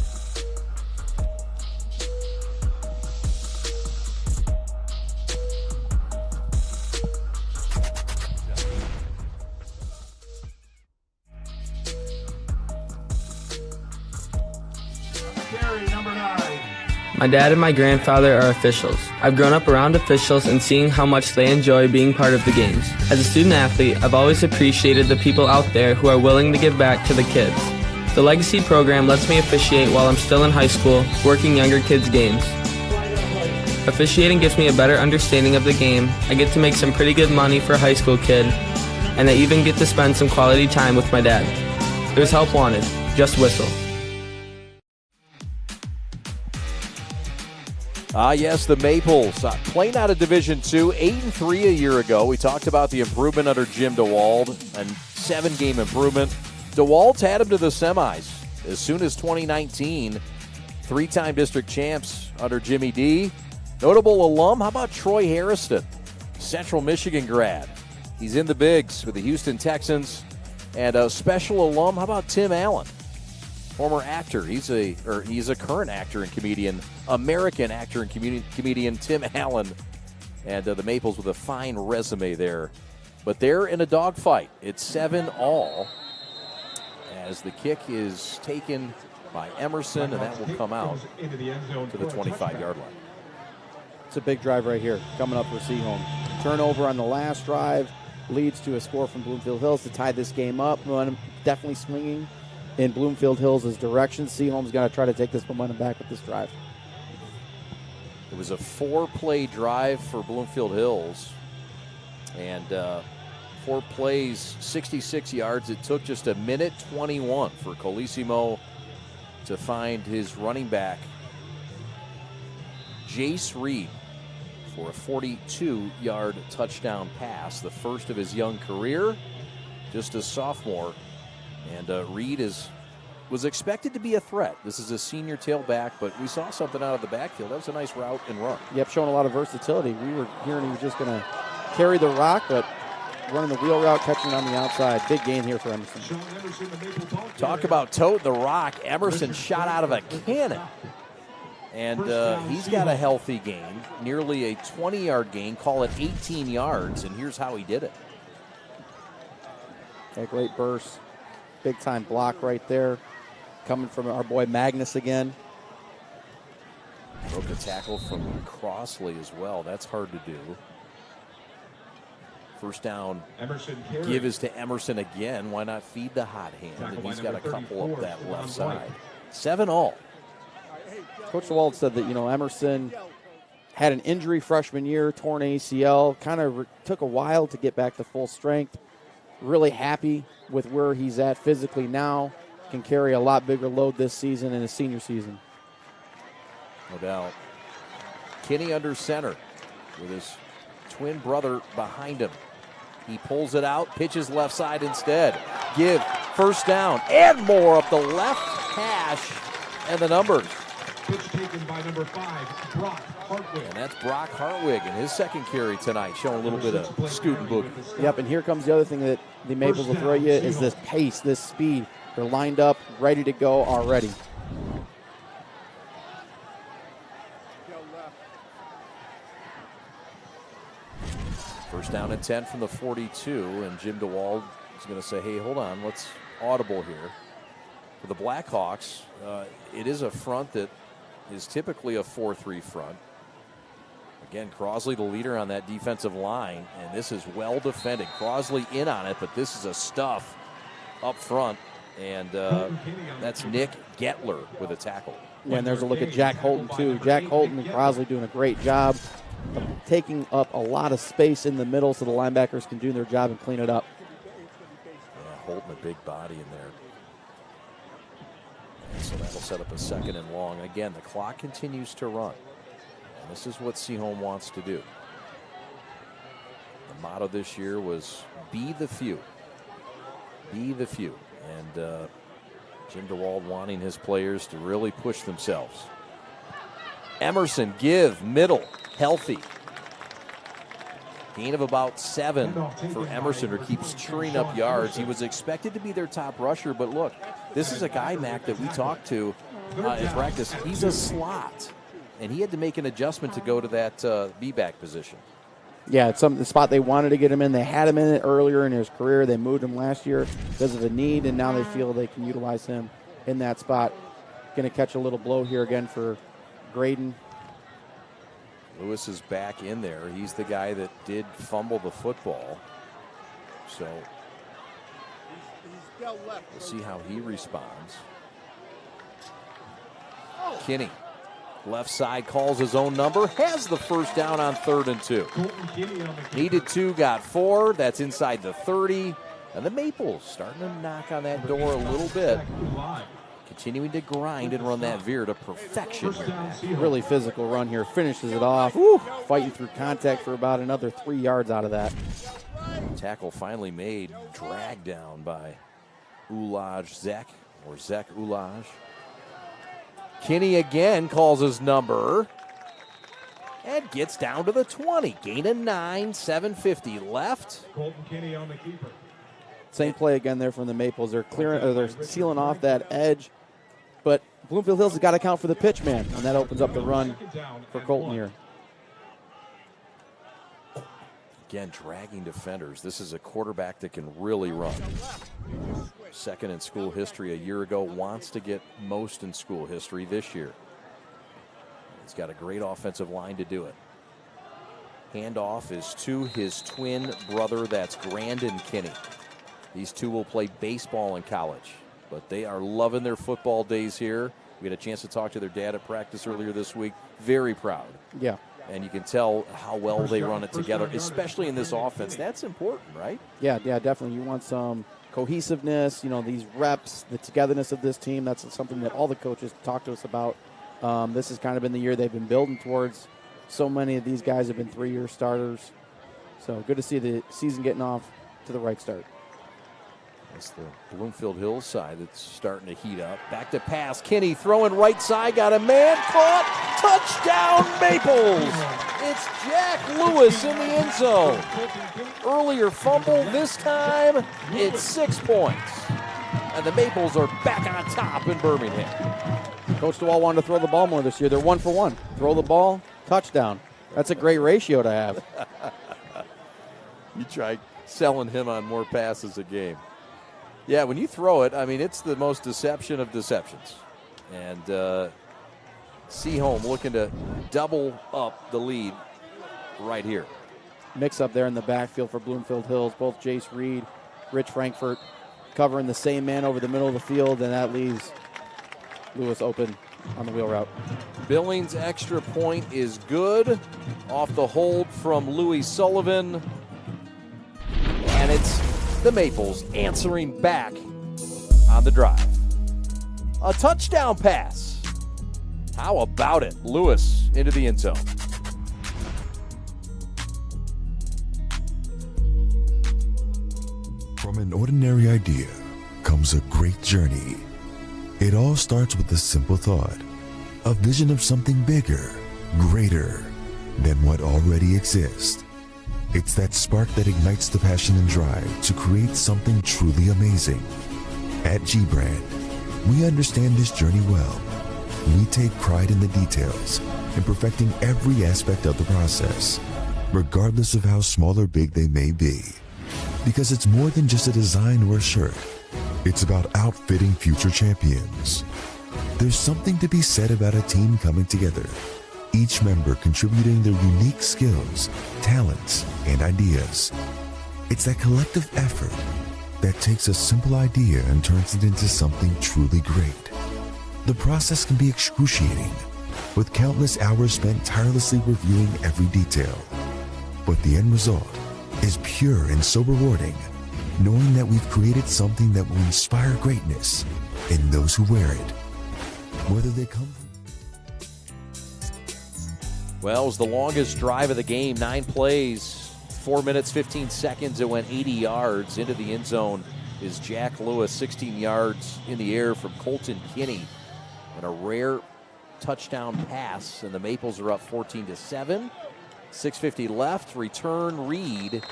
My dad and my grandfather are officials. I've grown up around officials and seeing how much they enjoy being part of the games. As a student athlete, I've always appreciated the people out there who are willing to give back to the kids. The Legacy program lets me officiate while I'm still in high school, working younger kids' games. Officiating gives me a better understanding of the game. I get to make some pretty good money for a high school kid, and I even get to spend some quality time with my dad. There's help wanted. Just whistle. Yes, the Maples playing out of Division II, 8-3 a year ago. We talked about the improvement under Jim DeWalt, and 7-game improvement. DeWalt had him to the semis as soon as 2019. 3-time district champs under Jimmy D. Notable alum, how about Troy Harrison, Central Michigan grad. He's in the bigs with the Houston Texans. And a special alum, how about Tim Allen? Former actor. He's a current actor and comedian, American actor and comedian Tim Allen. And the Maples with a fine resume there. But they're in a dogfight. It's 7-all as the kick is taken by Emerson, and that will come out to the 25-yard line. It's a big drive right here coming up for Seaholm. Turnover on the last drive leads to a score from Bloomfield Hills to tie this game up. Momentum definitely swinging in Bloomfield Hills' direction. Seaholm's got to try to take this momentum back with this drive. It was a 4-play drive for Bloomfield Hills. And 4 plays, 66 yards. It took just a minute 21 for Colissimo to find his running back, Jace Reed, for a 42-yard touchdown pass, the first of his young career, just a sophomore. And Reed was expected to be a threat. This is a senior tailback, but we saw something out of the backfield. That was a nice route and run. Yep, showing a lot of versatility. We were hearing he was just going to carry the rock, but running the wheel route, catching it on the outside. Big gain here for Emerson. Talk about tote the rock. Emerson shot out of a cannon. And he's got a healthy gain, nearly a 20-yard gain, call it 18 yards, and here's how he did it. Okay, great burst. Big-time block right there. Coming from our boy Magnus again. Broke a tackle from Crossley as well. That's hard to do. First down, give is to Emerson again. Why not feed the hot hand? And he's got a couple up that left side. 7-all. Coach DeWalt said that, Emerson had an injury freshman year, torn ACL, kind of took a while to get back to full strength. Really happy with where he's at physically now. Can carry a lot bigger load this season in his senior season. No doubt. Kinney under center with his twin brother behind him. He pulls it out, pitches left side instead. Give, first down, and more up the left hash, and the numbers. pitch taken by number 5, Brock Hartwig. And that's Brock Hartwig in his second carry tonight, showing a little bit of scoot and boogie. Yep, and here comes the other thing that the Maples will throw you is this pace, this speed. They're lined up, ready to go already. First down and 10 from the 42, and Jim DeWalt is going to say, hey, hold on, let's audible here. For the Blackhawks, it is a front that is typically a 4-3 front. Again, Crosley the leader on that defensive line, and this is well defended. Crosley in on it, but this is a stuff up front, and that's Nick Gettler with a tackle. Yeah, and there's a look at Jack Holton, too. Jack Holton and Crosley doing a great job of taking up a lot of space in the middle so the linebackers can do their job and clean it up. Yeah, Holton a big body in there. And so that'll set up a second and long. Again, the clock continues to run. And this is what Seaholm wants to do. The motto this year was be the few. Be the few. And Jim DeWalt wanting his players to really push themselves. Emerson, give, middle, healthy. Gain of about 7 for Emerson, who keeps churning up yards. He was expected to be their top rusher, but look, this is a guy, Mac, that we talked to in practice. He's a slot, and he had to make an adjustment to go to that B-back position. Yeah, it's the spot they wanted to get him in. They had him in it earlier in his career. They moved him last year because of a need, and now they feel they can utilize him in that spot. Going to catch a little blow here again for Graydon. Lewis is back in there. He's the guy that did fumble the football. So we'll see how he responds. Kinney, left side, calls his own number, has the first down on 3rd and 2. Needed 2, got 4. That's inside the 30. And the Maples starting to knock on that door a little bit. Continuing to grind and run that veer to perfection here. Really physical run here. Finishes it off. Woo. Fighting through contact for about another 3 yards out of that. Tackle finally made. Dragged down by Zek Ulaj. Kinney again calls his number. And gets down to the 20. Gain of 9, 7:50 left. Colton Kinney on the keeper. Same play again there from the Maples. They're clearing, they're sealing off that edge, but Bloomfield Hills has got to account for the pitch man, and that opens up the run for Colton here. Again, dragging defenders. This is a quarterback that can really run. Second in school history a year ago, wants to get most in school history this year. He's got a great offensive line to do it. Handoff is to his twin brother, that's Grandin Kinney. These two will play baseball in college, but they are loving their football days here. We had a chance to talk to their dad at practice earlier this week. Very proud. Yeah. And you can tell how well they run it together, especially in this offense. That's important, right? Yeah, definitely. You want some cohesiveness, these reps, the togetherness of this team. That's something that all the coaches talk to us about. This has kind of been the year they've been building towards. So many of these guys have been 3-year starters. So good to see the season getting off to the right start. That's the Bloomfield Hills side that's starting to heat up. Back to pass. Kinney throwing right side. Got a man caught. Touchdown Maples. It's Jack Lewis in the end zone. Earlier fumble. This time it's 6 points. And the Maples are back on top in Birmingham. Coach DeWalt wanted to throw the ball more this year. They're 1 for 1. Throw the ball, touchdown. That's a great ratio to have. You try selling him on more passes a game. Yeah, when you throw it, it's the most deception of deceptions. And Seaholm looking to double up the lead right here. Mix up there in the backfield for Bloomfield Hills. Both Jace Reed, Rich Frankfurt covering the same man over the middle of the field, and that leaves Lewis open on the wheel route. Billings' extra point is good. Off the hold from Louis Sullivan. And it's the Maples answering back on the drive. A touchdown pass. How about it? Lewis into the end zone. From an ordinary idea comes a great journey. It all starts with a simple thought. a vision of something bigger, greater than what already exists. It's that spark that ignites the passion and drive to create something truly amazing. At G-Brand, we understand this journey well. We take pride in the details and perfecting every aspect of the process, regardless of how small or big they may be. Because it's more than just a design or a shirt. It's about outfitting future champions. There's something to be said about a team coming together, each member contributing their unique skills, talents, and ideas. It's that collective effort that takes a simple idea and turns it into something truly great. The process can be excruciating, with countless hours spent tirelessly reviewing every detail. But the end result is pure and so rewarding, knowing that we've created something that will inspire greatness in those who wear it, whether they come from... Well, it was the longest drive of the game, 9 plays, 4 minutes, 15 seconds. It went 80 yards into the end zone. Is Jack Lewis, 16 yards in the air from Colton Kinney, and a rare touchdown pass, and the Maples are up 14-7. 6:50 left, return Reed,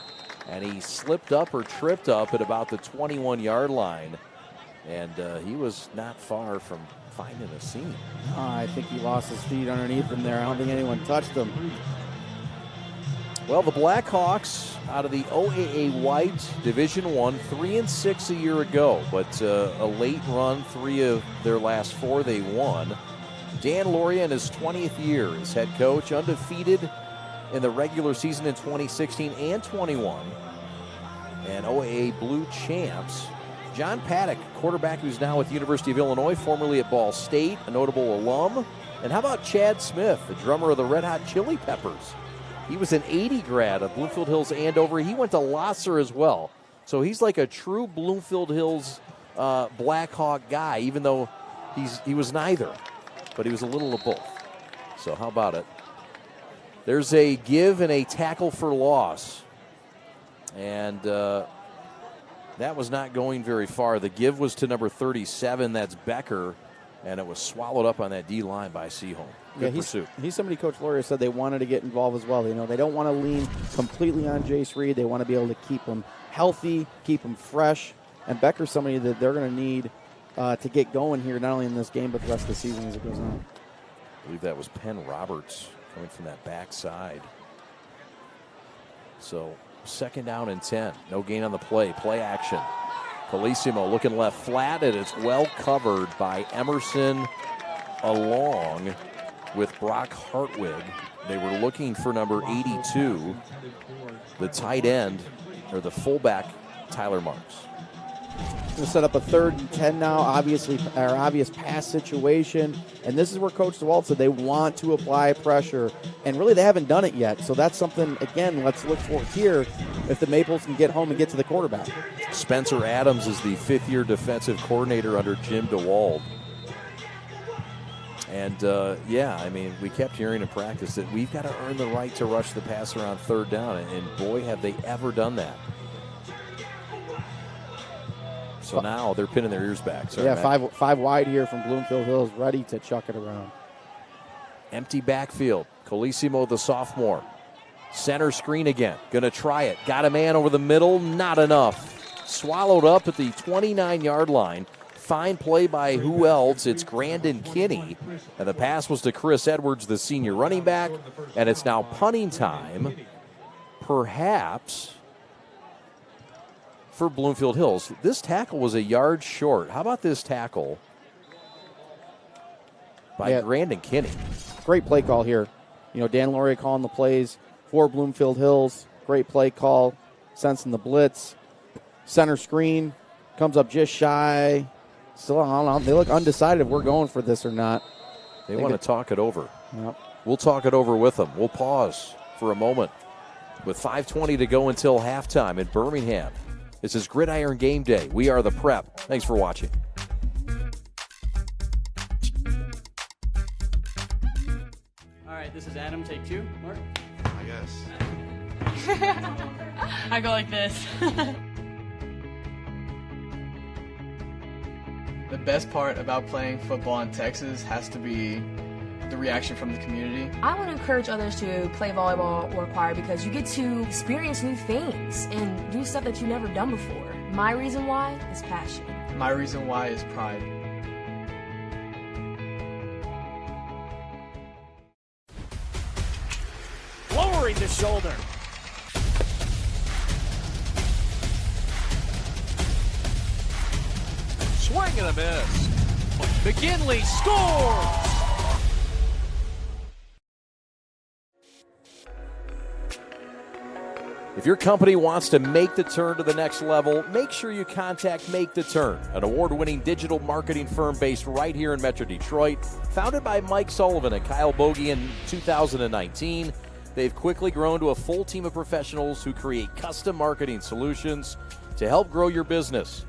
and he slipped up or tripped up at about the 21-yard line, and he was not far from finding a seam. I think he lost his feet underneath him there. I don't think anyone touched him. Well, the Blackhawks out of the OAA White Division I, 3-6 a year ago, but a late run, 3 of their last 4 they won. Dan Lauria in his 20th year as head coach, undefeated in the regular season in 2016 and 21, and OAA Blue champs. John Paddock, quarterback who's now with the University of Illinois, formerly at Ball State, a notable alum. And how about Chad Smith, the drummer of the Red Hot Chili Peppers? He was an 80 grad of Bloomfield Hills Andover. He went to Lasser as well. So he's like a true Bloomfield Hills Blackhawk guy, even though he was neither. But he was a little of both. So how about it? There's a give and a tackle for loss. And that was not going very far. The give was to number 37. That's Becker. And it was swallowed up on that D-line by Seaholm. Good pursuit. He's somebody Coach Lauria said they wanted to get involved as well. You know, they don't want to lean completely on Jace Reed. They want to be able to keep him healthy, keep him fresh. And Becker's somebody that they're going to need to get going here, not only in this game, but the rest of the season as it goes on. I believe that was Penn Roberts coming from that backside. So 2nd down and 10. No gain on the play. Play action. Colissimo looking left flat, and it's well covered by Emerson along with Brock Hartwig. They were looking for number 82, the tight end, or the fullback, Tyler Marks. Going to set up a 3rd and 10 now, obvious pass situation. And this is where Coach DeWalt said they want to apply pressure. And really, they haven't done it yet. So that's something, again, let's look for here if the Maples can get home and get to the quarterback. Spencer Adams is the 5th-year defensive coordinator under Jim DeWalt. And, I mean, we kept hearing in practice that we've got to earn the right to rush the passer on 3rd down. And boy, have they ever done that. So now they're pinning their ears back. Sorry, five wide here from Bloomfield Hills, ready to chuck it around. Empty backfield. Colissimo, the sophomore. Center screen again. Going to try it. Got a man over the middle. Not enough. Swallowed up at the 29-yard line. Fine play by who else? It's Grandin Kinney. And the pass was to Chris Edwards, the senior running back. And it's now punting time. Perhaps for Bloomfield Hills. This tackle was a yard short. How about this tackle by Grandin Kinney? Great play call here. You know, Dan Lauria calling the plays for Bloomfield Hills. Great play call, sensing the blitz. Center screen comes up just shy. Still, I don't know. They look undecided if we're going for this or not. They want to talk it over. Yep. We'll talk it over with them. We'll pause for a moment with 5:20 to go until halftime in Birmingham. This is Gridiron Game Day. We are the Prep. Thanks for watching. All right, this is Adam. Take 2. Mark? I guess. I go like this. The best part about playing football in Texas has to be the reaction from the community. I want to encourage others to play volleyball or choir because you get to experience new things and do stuff that you've never done before. My reason why is passion. My reason why is pride. Lowering the shoulder. Swing and a miss. McKinley scores! If your company wants to make the turn to the next level, make sure you contact Make the Turn, an award-winning digital marketing firm based right here in Metro Detroit. Founded by Mike Sullivan and Kyle Bogie in 2019, they've quickly grown to a full team of professionals who create custom marketing solutions to help grow your business.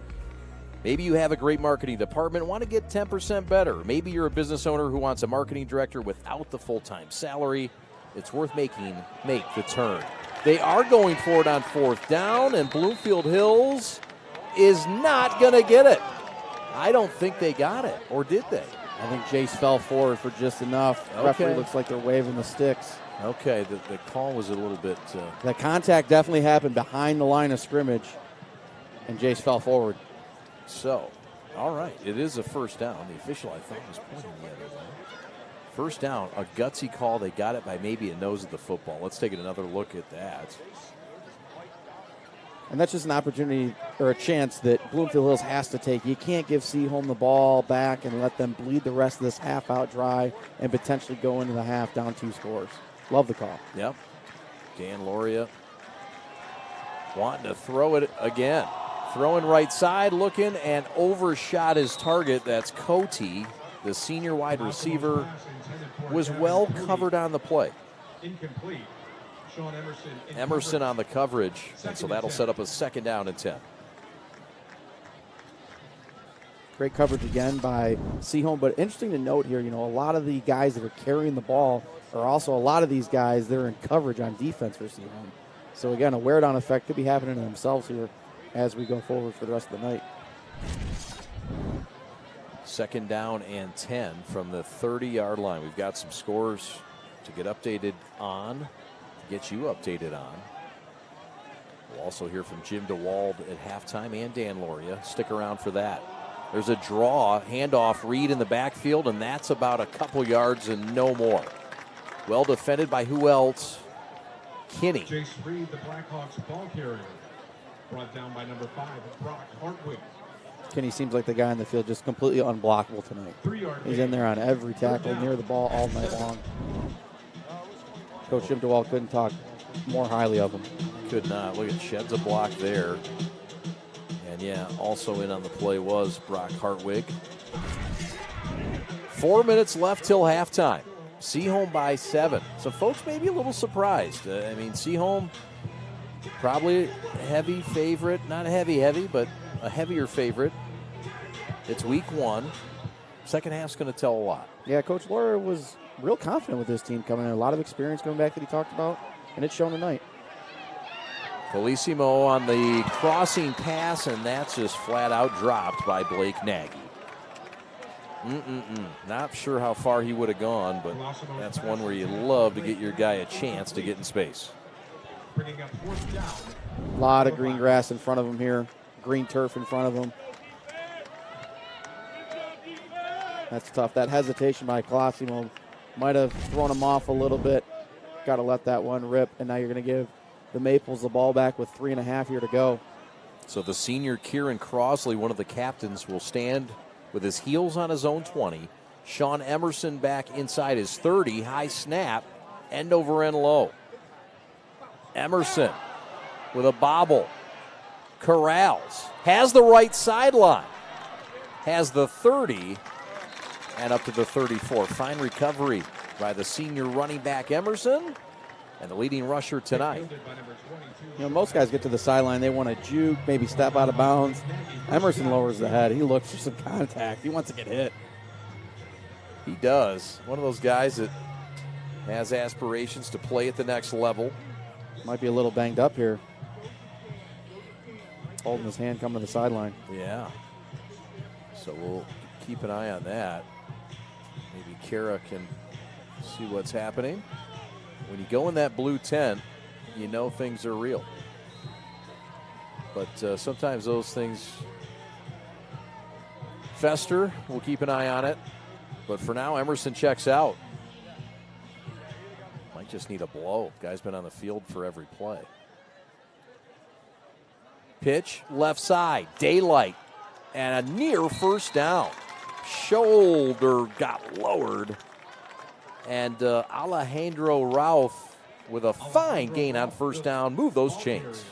Maybe you have a great marketing department and want to get 10% better. Maybe you're a business owner who wants a marketing director without the full-time salary. It's worth making Make the Turn. They are going for it on 4th down, and Bloomfield Hills is not going to get it. I don't think they got it, or did they? I think Jace fell forward for just enough. Okay. Referee looks like they're waving the sticks. Okay, the call was a little bit... The contact definitely happened behind the line of scrimmage, and Jace fell forward. So, all right, it is a 1st down. The official, I thought, was pointing the other way. 1st down, a gutsy call. They got it by maybe a nose of the football. Let's take another look at that. And that's just an opportunity or a chance that Bloomfield Hills has to take. You can't give Seaholm the ball back and let them bleed the rest of this half out dry and potentially go into the half down 2 scores. Love the call. Yep. Dan Loria wanting to throw it again. Throwing right side, looking, and overshot his target. That's Cote, the senior wide receiver, was well covered on the play. Incomplete. Sean Emerson. Emerson on the coverage, and so that'll set up a 2nd down and 10. Great coverage again by Seaholm, but interesting to note here, a lot of the guys that are carrying the ball are also a lot of these guys that are in coverage on defense for Seaholm. So again, a wear-down effect could be happening to themselves here as we go forward for the rest of the night. 2nd down and 10 from the 30-yard line. We've got some scores to get updated on, to get you updated on. We'll also hear from Jim DeWalt at halftime and Dan Loria. Stick around for that. There's a draw, handoff, Reed in the backfield, and that's about a couple yards and no more. Well defended by who else? Kinney. Jace Reed, the Blackhawks ball carrier. Brought down by number 5, Brock Hartwig. Kinney seems like the guy in the field, just completely unblockable tonight. 3-yard He's in there on every tackle, near the ball all night long. Coach Jim DeWalt couldn't talk more highly of him. Could not. Look at sheds a block there. And yeah, also in on the play was Brock Hartwig. 4 minutes left till halftime. Seaholm by 7. So folks may be a little surprised. Seaholm probably a heavy favorite. Not a heavy, but a heavier favorite. It's week 1. 2nd half's going to tell a lot. Yeah, Coach Laura was real confident with this team coming in. A lot of experience coming back that he talked about, and it's shown tonight. Felissimo on the crossing pass, and that's just flat out dropped by Blake Nagy. Not sure how far he would have gone, but that's one where you love to get your guy a chance to get in space. Bringing up 4th down. A lot of green grass in front of him here. Green turf in front of him. That's tough. That hesitation by Colosimo might have thrown him off a little bit. Got to let that one rip, and now you're going to give the Maples the ball back with 3.5 here to go. So the senior Kieran Crosley, one of the captains, will stand with his heels on his own 20. Sean Emerson back inside his 30. High snap, end over end low. Emerson with a bobble. Corrals. Has the right sideline. Has the 30 and up to the 34. Fine recovery by the senior running back Emerson and the leading rusher tonight. Most guys get to the sideline. They want to juke, maybe step out of bounds. Emerson lowers the head. He looks for some contact. He wants to get hit. He does. One of those guys that has aspirations to play at the next level. Might be a little banged up here. Holding his hand coming to the sideline. Yeah. So we'll keep an eye on that. Maybe Kara can See what's happening. When you go in that blue tent, you know things are real. But sometimes those things fester. We'll keep an eye on it. But for now, Emerson checks out. Might just need a blow. Guy's been on the field for every play. Pitch, left side, daylight, and a near first down. Shoulder got lowered. And Alejandro Rauth with a fine gain on first down. Move those chains.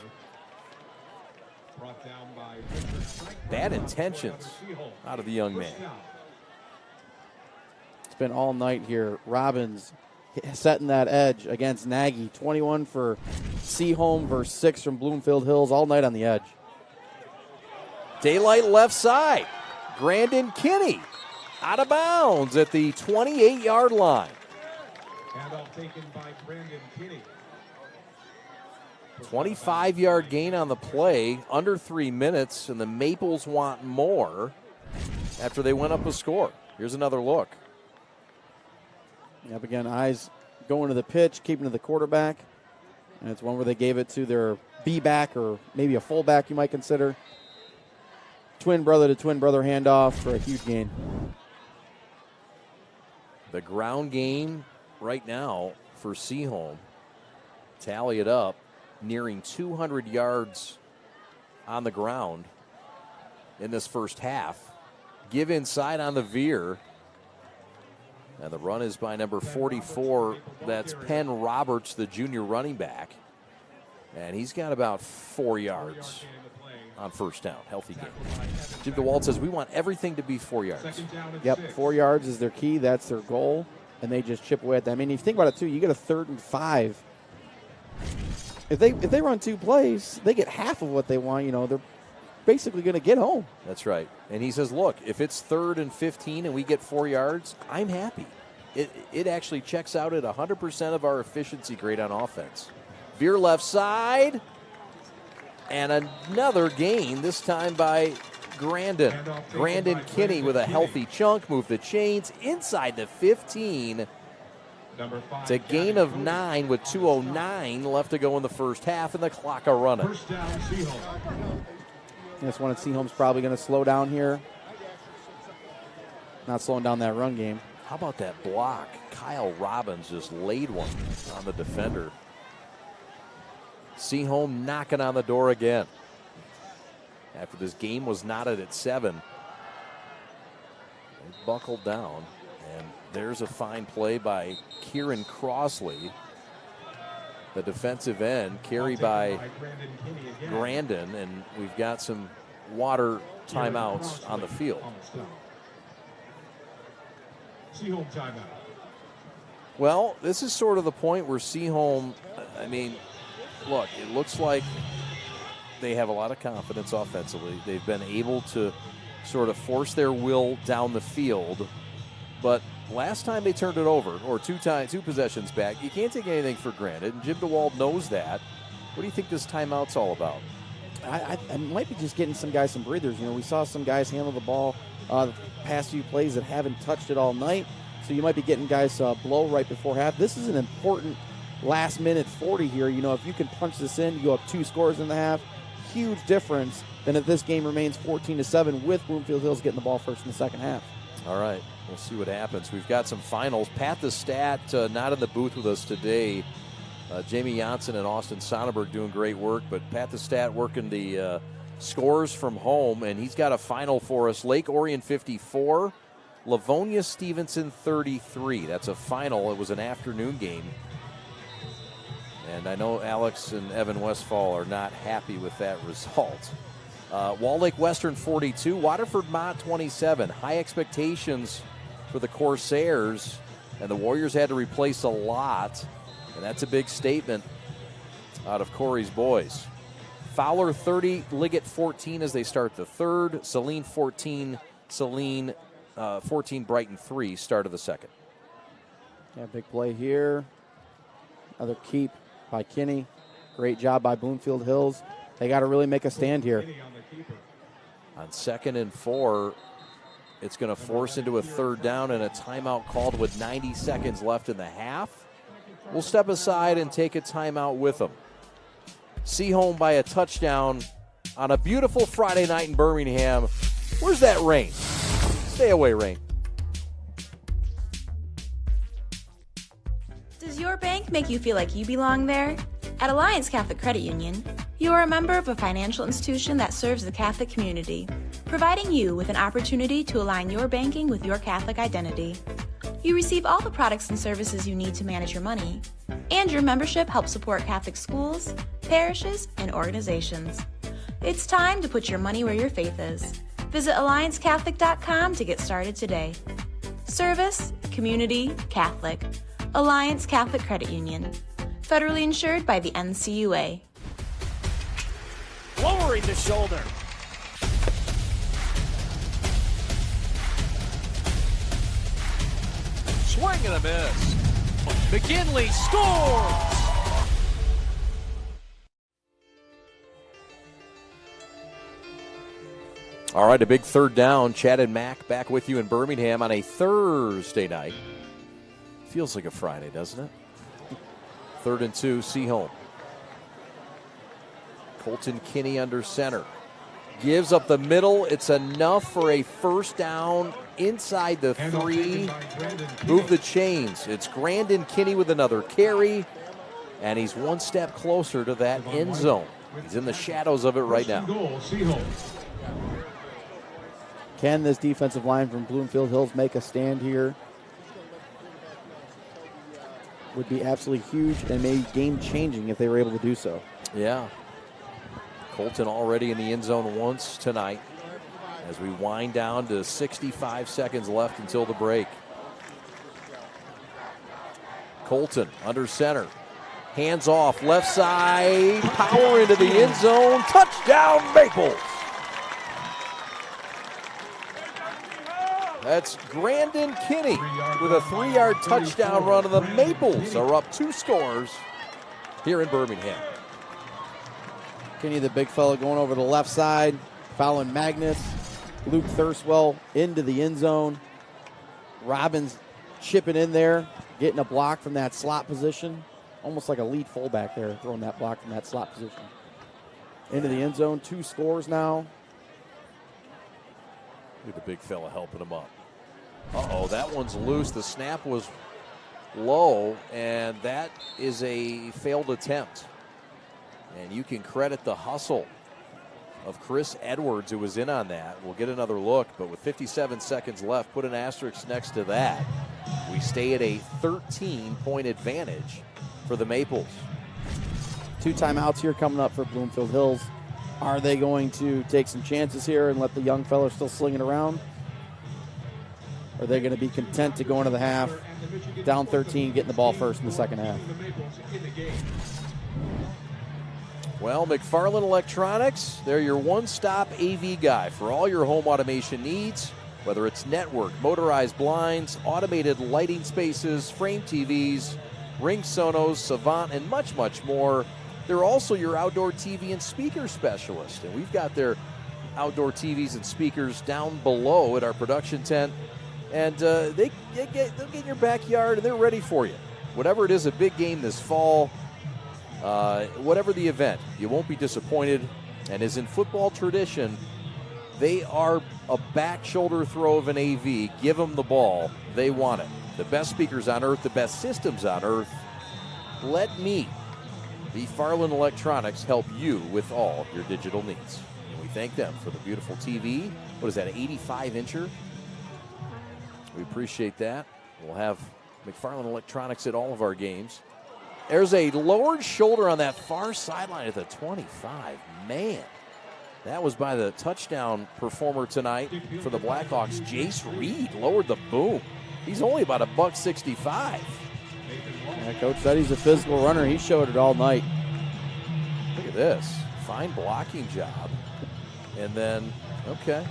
Bad intentions out of the young man. It's been all night here. Robbins setting that edge against Nagy. 21 for Seaholm versus 6 from Bloomfield Hills all night on the edge. Daylight left side. Grandin Kinney out of bounds at the 28-yard line. Handoff taken by Brandon Kinney. 25-yard gain on the play, under 3 minutes, and the Maples want more after they went up a score. Here's another look. Yep, again, eyes going to the pitch, keeping to the quarterback. And it's one where they gave it to their B-back or maybe a fullback you might consider. Twin brother to twin brother handoff for a huge gain. The ground game right now for Seaholm, tally it up, nearing 200 yards on the ground in this first half. Give inside on the veer. And the run is by number 44. That's Penn Roberts, the junior running back. And he's got about 4 yards on first down. Healthy game. Jim DeWalt says we want everything to be 4 yards. Yep, 4 yards is their key. That's their goal. And they just chip away at that. I mean, if you think about it, too, you get a 3rd and 5. If they run 2 plays, they get half of what they want. You know, they're basically going to get home. That's right. And he says, look, if it's 3rd and 15 and we get 4 yards, I'm happy. It actually checks out at 100% of our efficiency grade on offense. Veer left side. And another gain, this time by Grandin. Grandin Kinney with a healthy chunk. Move the chains inside the 15. It's a gain of 9 with 2:09 left to go in the first half, and the clock a running. First down, Seaholm. This one at Seaholm's probably going to slow down here. Not slowing down that run game. How about that block? Kyle Robbins just laid one on the defender. Seaholm knocking on the door again. After this game was knotted at 7. They buckled down. And there's a fine play by Kieran Crossley. The defensive end, carried by Grandin, and we've got some water timeouts on the field. Seaholm timeout. Well, this is sort of the point where Seaholm, I mean, look, it looks like they have a lot of confidence offensively. They've been able to sort of force their will down the field. But last time they turned it over, or two possessions back, you can't take anything for granted, and Jim DeWalt knows that. What do you think this timeout's all about? I might be just getting some guys some breathers. You know, we saw some guys handle the ball the past few plays that haven't touched it all night, so you might be getting guys blow right before half. This is an important last-minute 40 here. You know, if you can punch this in, you go up 2 scores in the half, huge difference than if this game remains 14-7 with Bloomfield Hills getting the ball first in the second half. All right, we'll see what happens. We've got some finals. Pat the Stat not in the booth with us today. Jamie Janssen and Austin Sonnenberg doing great work, but Pat the Stat working the scores from home, and he's got a final for us. Lake Orion 54, Livonia Stevenson 33. That's a final. It was an afternoon game. And I know Alex and Evan Westfall are not happy with that result. Wall Lake Western 42, Waterford Mott 27. High expectations for the Corsairs, and the Warriors had to replace a lot, and that's a big statement out of Corey's boys. Fowler 30, Liggett 14 as they start the third. Saline 14, 14, Brighton 3, start of the second. Yeah, big play here. Another keep by Kinney. Great job by Bloomfield Hills. They got to really make a stand here. On 2nd and 4, it's going to force into a third down and a timeout called with 90 seconds left in the half. We'll step aside and take a timeout with them. Seaholm by a touchdown on a beautiful Friday night in Birmingham. Where's that rain? Stay away, rain. Does your bank make you feel like you belong there? At Alliance Catholic Credit Union, you are a member of a financial institution that serves the Catholic community, providing you with an opportunity to align your banking with your Catholic identity. You receive all the products and services you need to manage your money, and your membership helps support Catholic schools, parishes, and organizations. It's time to put your money where your faith is. Visit AllianceCatholic.com to get started today. Service, community, Catholic. Alliance Catholic Credit Union. Federally insured by the NCUA. Lowering the shoulder. Swing and a miss. McKinley scores! All right, a big third down. Chad and Mac back with you in Birmingham on a Thursday night. Feels like a Friday, doesn't it? 3rd and 2, Seaholm. Colton Kinney under center. Gives up the middle. It's enough for a first down inside the 3. Move the chains. It's Grandin Kinney with another carry, and he's one step closer to that end zone. He's in the shadows of it right now. Can this defensive line from Bloomfield Hills make a stand here? Would be absolutely huge and maybe game-changing if they were able to do so. Yeah. Colton already in the end zone once tonight as we wind down to 65 seconds left until the break. Colton under center. Hands off, left side, power into the end zone. Touchdown, Maples! That's Grandin Kinney with a 3-yard touchdown run, and the Maples are up 2 scores here in Birmingham. Kinney, the big fella, going over the left side, following Magnus. Luke Thurswell into the end zone. Robbins chipping in there, getting a block from that slot position. Almost like a lead fullback there, throwing that block from that slot position. Into the end zone, 2 scores now. Look at the big fella helping him up. Uh-oh, that one's loose. The snap was low, and that is a failed attempt. And you can credit the hustle of Chris Edwards, who was in on that. We'll get another look, but with 57 seconds left, put an asterisk next to that. We stay at a 13-point advantage for the Maples. 2 timeouts here coming up for Bloomfield Hills. Are they going to take some chances here and let the young fella still sling it around? Or are they going to be content to go into the half, down 13, getting the ball first in the second half? Well, McFarland Electronics, they're your one-stop AV guy for all your home automation needs, whether it's network, motorized blinds, automated lighting spaces, frame TVs, Ring Sonos, Savant, and much, much more. They're also your outdoor TV and speaker specialist, and we've got their outdoor TVs and speakers down below at our production tent, and they'll get in your backyard, and they're ready for you. Whatever it is, a big game this fall, whatever the event, you won't be disappointed, and as in football tradition, they are a back shoulder throw of an AV. Give them the ball. They want it. The best speakers on earth, the best systems on earth. Let me, McFarland Electronics, help you with all your digital needs. And we thank them for the beautiful TV. What is that, an 85-incher? We appreciate that. We'll have McFarland Electronics at all of our games. There's a lowered shoulder on that far sideline at the 25. Man, that was by the touchdown performer tonight for the Blackhawks, Jace Reed. Lowered the boom. He's only about $165. Yeah, Coach said he's a physical runner. He showed it all night. Look at this. Fine blocking job. And then, okay.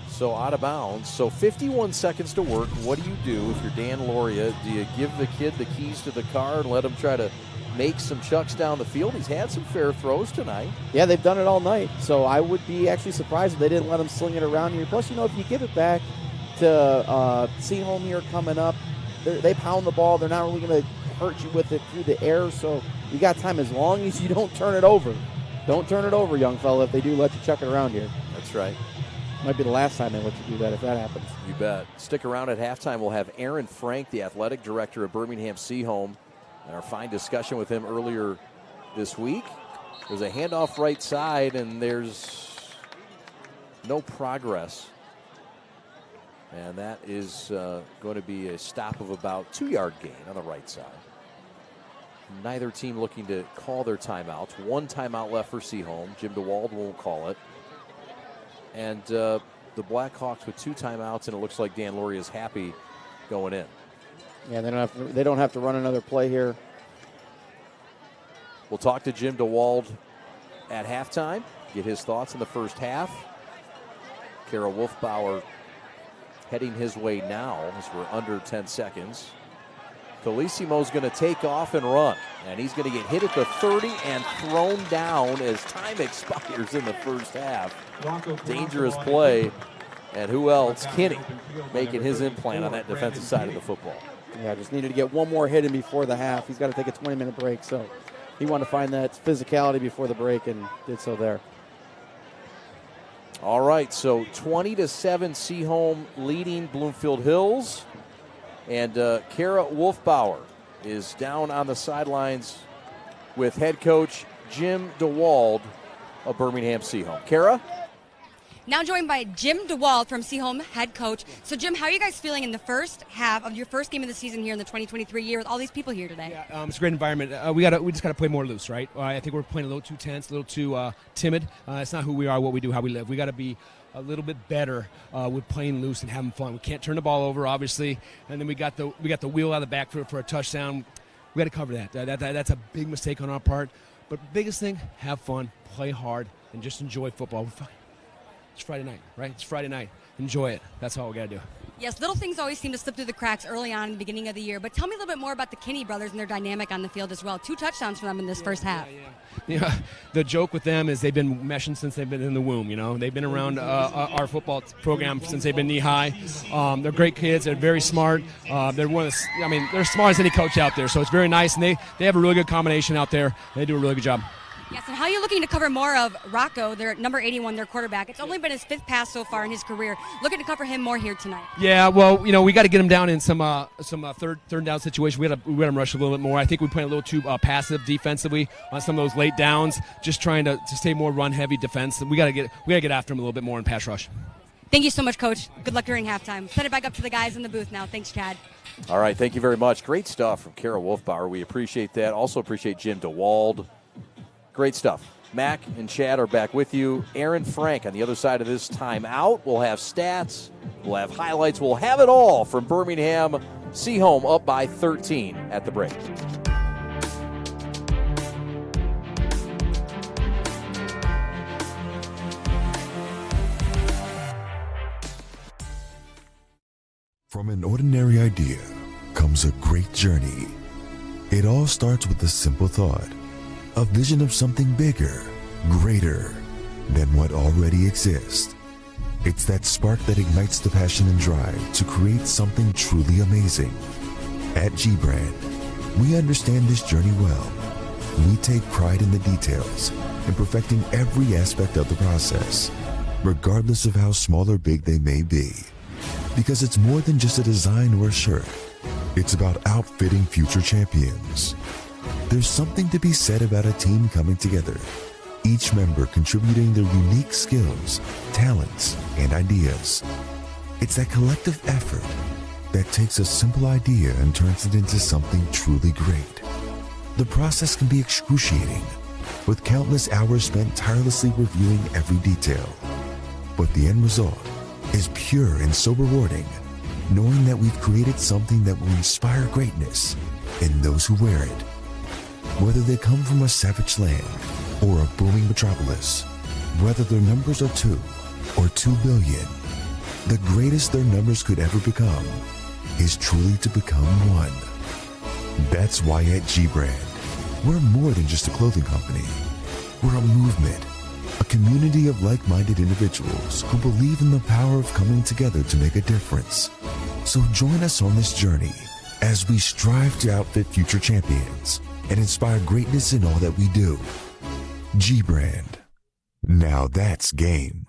So out of bounds. So 51 seconds to work. What do you do if you're Dan Loria? Do you give the kid the keys to the car and let him try to make some chucks down the field. He's had some fair throws tonight. Yeah, they've done it all night. So I would be actually surprised if they didn't let him sling it around here. Plus, if you give it back to Seaholm here coming up, they pound the ball. They're not really going to hurt you with it through the air. So you got time as long as you don't turn it over. Don't turn it over, young fella, if they do let you chuck it around here. That's right. Might be the last time they let you do that if that happens. You bet. Stick around at halftime. We'll have Aaron Frank, the athletic director of Birmingham Seaholm, and our fine discussion with him earlier this week. There's a handoff right side, and there's no progress. And that is going to be a stop of about 2-yard gain on the right side. Neither team looking to call their timeouts. One timeout left for Seaholm. Jim DeWalt won't call it. And the Blackhawks with 2 timeouts, and it looks like Dan Laurie is happy going in. Yeah, they don't have to run another play here. We'll talk to Jim DeWalt at halftime, get his thoughts in the first half. Kara Wolfbauer heading his way now as we're under 10 seconds. Calissimo's going to take off and run, and he's going to get hit at the 30 and thrown down as time expires in the first half. Dangerous play, and who else? Kinney making his implant on that defensive side of the football. Yeah, just needed to get one more hit in before the half. He's got to take a 20-minute break, so he wanted to find that physicality before the break and did so there. All right, so 20-7 Seaholm leading Bloomfield Hills. And Kara Wolfbauer is down on the sidelines with head coach Jim DeWalt of Birmingham Seaholm. Kara? Now joined by Jim DeWalt from Seaholm, head coach. So, Jim, how are you guys feeling in the first half of your first game of the season here in the 2023 year with all these people here today? Yeah, it's a great environment. We just got to play more loose, right? I think we're playing a little too tense, a little too timid. It's not who we are, what we do, how we live. We got to be a little bit better with playing loose and having fun. We can't turn the ball over, obviously, and then we got the wheel out of the back for a touchdown. We got to cover that. That's a big mistake on our part. But biggest thing, have fun, play hard, and just enjoy football. It's Friday night, right? It's Friday night. Enjoy it. That's all we got to do. Yes, little things always seem to slip through the cracks early on in the beginning of the year. But tell me a little bit more about the Kinney brothers and their dynamic on the field as well. 2 touchdowns for them in this first half. Yeah, the joke with them is they've been meshing since they've been in the womb. They've been around our football program since they've been knee high. They're great kids. They're very smart. They're smart as any coach out there. So it's very nice, and they have a really good combination out there. They do a really good job. Yes, and how are you looking to cover more of Rocco, their number 81, their quarterback? It's only been his 5th pass so far in his career. Looking to cover him more here tonight. Yeah, well, we got to get him down in some third down situation. We got to rush a little bit more. I think we played a little too passive defensively on some of those late downs. Just trying to stay more run heavy defense. We got to get after him a little bit more in pass rush. Thank you so much, Coach. Good luck during halftime. Send it back up to the guys in the booth now. Thanks, Chad. All right, thank you very much. Great stuff from Kara Wolfbauer. We appreciate that. Also appreciate Jim DeWalt. Great stuff. Mac and Chad are back with you. Aaron Frank on the other side of this timeout. We'll have stats. We'll have highlights. We'll have it all from Birmingham. Seaholm up by 13 at the break. From an ordinary idea comes a great journey. It all starts with a simple thought. A vision of something bigger, greater than what already exists. It's that spark that ignites the passion and drive to create something truly amazing. At G-Brand, we understand this journey well. We take pride in the details and perfecting every aspect of the process, regardless of how small or big they may be. Because it's more than just a design or a shirt. It's about outfitting future champions. There's something to be said about a team coming together, each member contributing their unique skills, talents, and ideas. It's that collective effort that takes a simple idea and turns it into something truly great. The process can be excruciating, with countless hours spent tirelessly reviewing every detail. But the end result is pure and so rewarding, knowing that we've created something that will inspire greatness in those who wear it. Whether they come from a savage land or a booming metropolis, whether their numbers are 2 or 2 billion, the greatest their numbers could ever become is truly to become one. That's why at G-Brand, We're more than just a clothing company. We're a movement, a community of like-minded individuals who believe in the power of coming together to make a difference. So join us on this journey as we strive to outfit future champions and inspire greatness in all that we do. G-Brand. Now that's game.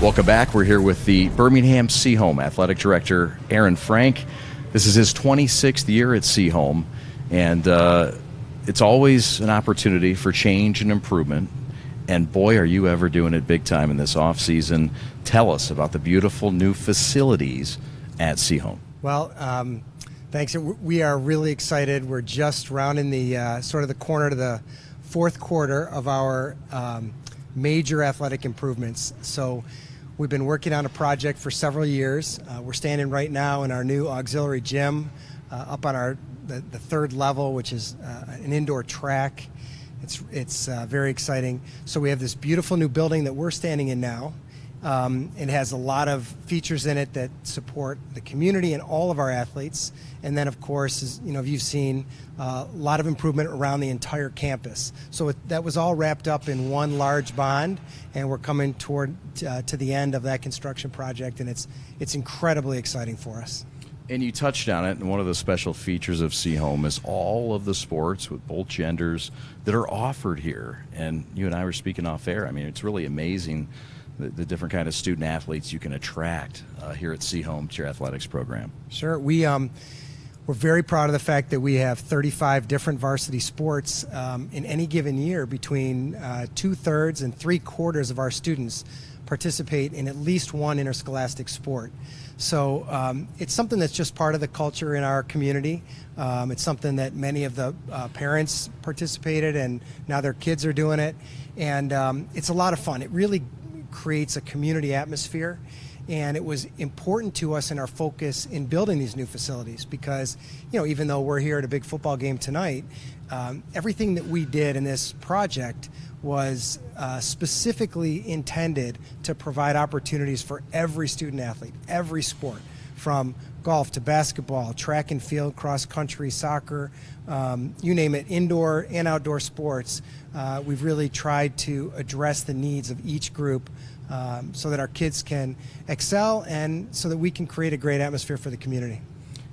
Welcome back. We're here with the Birmingham Seaholm Athletic Director, Aaron Frank. This is his 26th year at Seaholm, and it's always an opportunity for change and improvement. And boy, are you ever doing it big time in this off-season. Tell us about the beautiful new facilities at Seaholm. Well, thanks. We are really excited. We're just rounding the sort of the corner to the fourth quarter of our major athletic improvements. So we've been working on a project for several years. We're standing right now in our new auxiliary gym up on the third level, which is an indoor track. It's very exciting. So we have this beautiful new building that we're standing in now. It has a lot of features in it that support the community and all of our athletes. And then, of course, as you've seen, a lot of improvement around the entire campus. So that was all wrapped up in one large bond, and we're coming toward to the end of that construction project, and it's incredibly exciting for us. And you touched on it, and one of the special features of Seaholm is all of the sports with both genders that are offered here. And you and I were speaking off air. I mean, it's really amazing the different kind of student athletes you can attract here at Seaholm to your athletics program. Sure. We're very proud of the fact that we have 35 different varsity sports in any given year. Between 2/3 and 3/4 of our students participate in at least one interscholastic sport. So it's something that's just part of the culture in our community. It's something that many of the parents participated, and now their kids are doing it. And it's a lot of fun. It really creates a community atmosphere. And it was important to us in our focus in building these new facilities because, even though we're here at a big football game tonight, everything that we did in this project was specifically intended to provide opportunities for every student athlete, every sport, from golf to basketball, track and field, cross country, soccer, you name it, indoor and outdoor sports. We've really tried to address the needs of each group so that our kids can excel and so that we can create a great atmosphere for the community.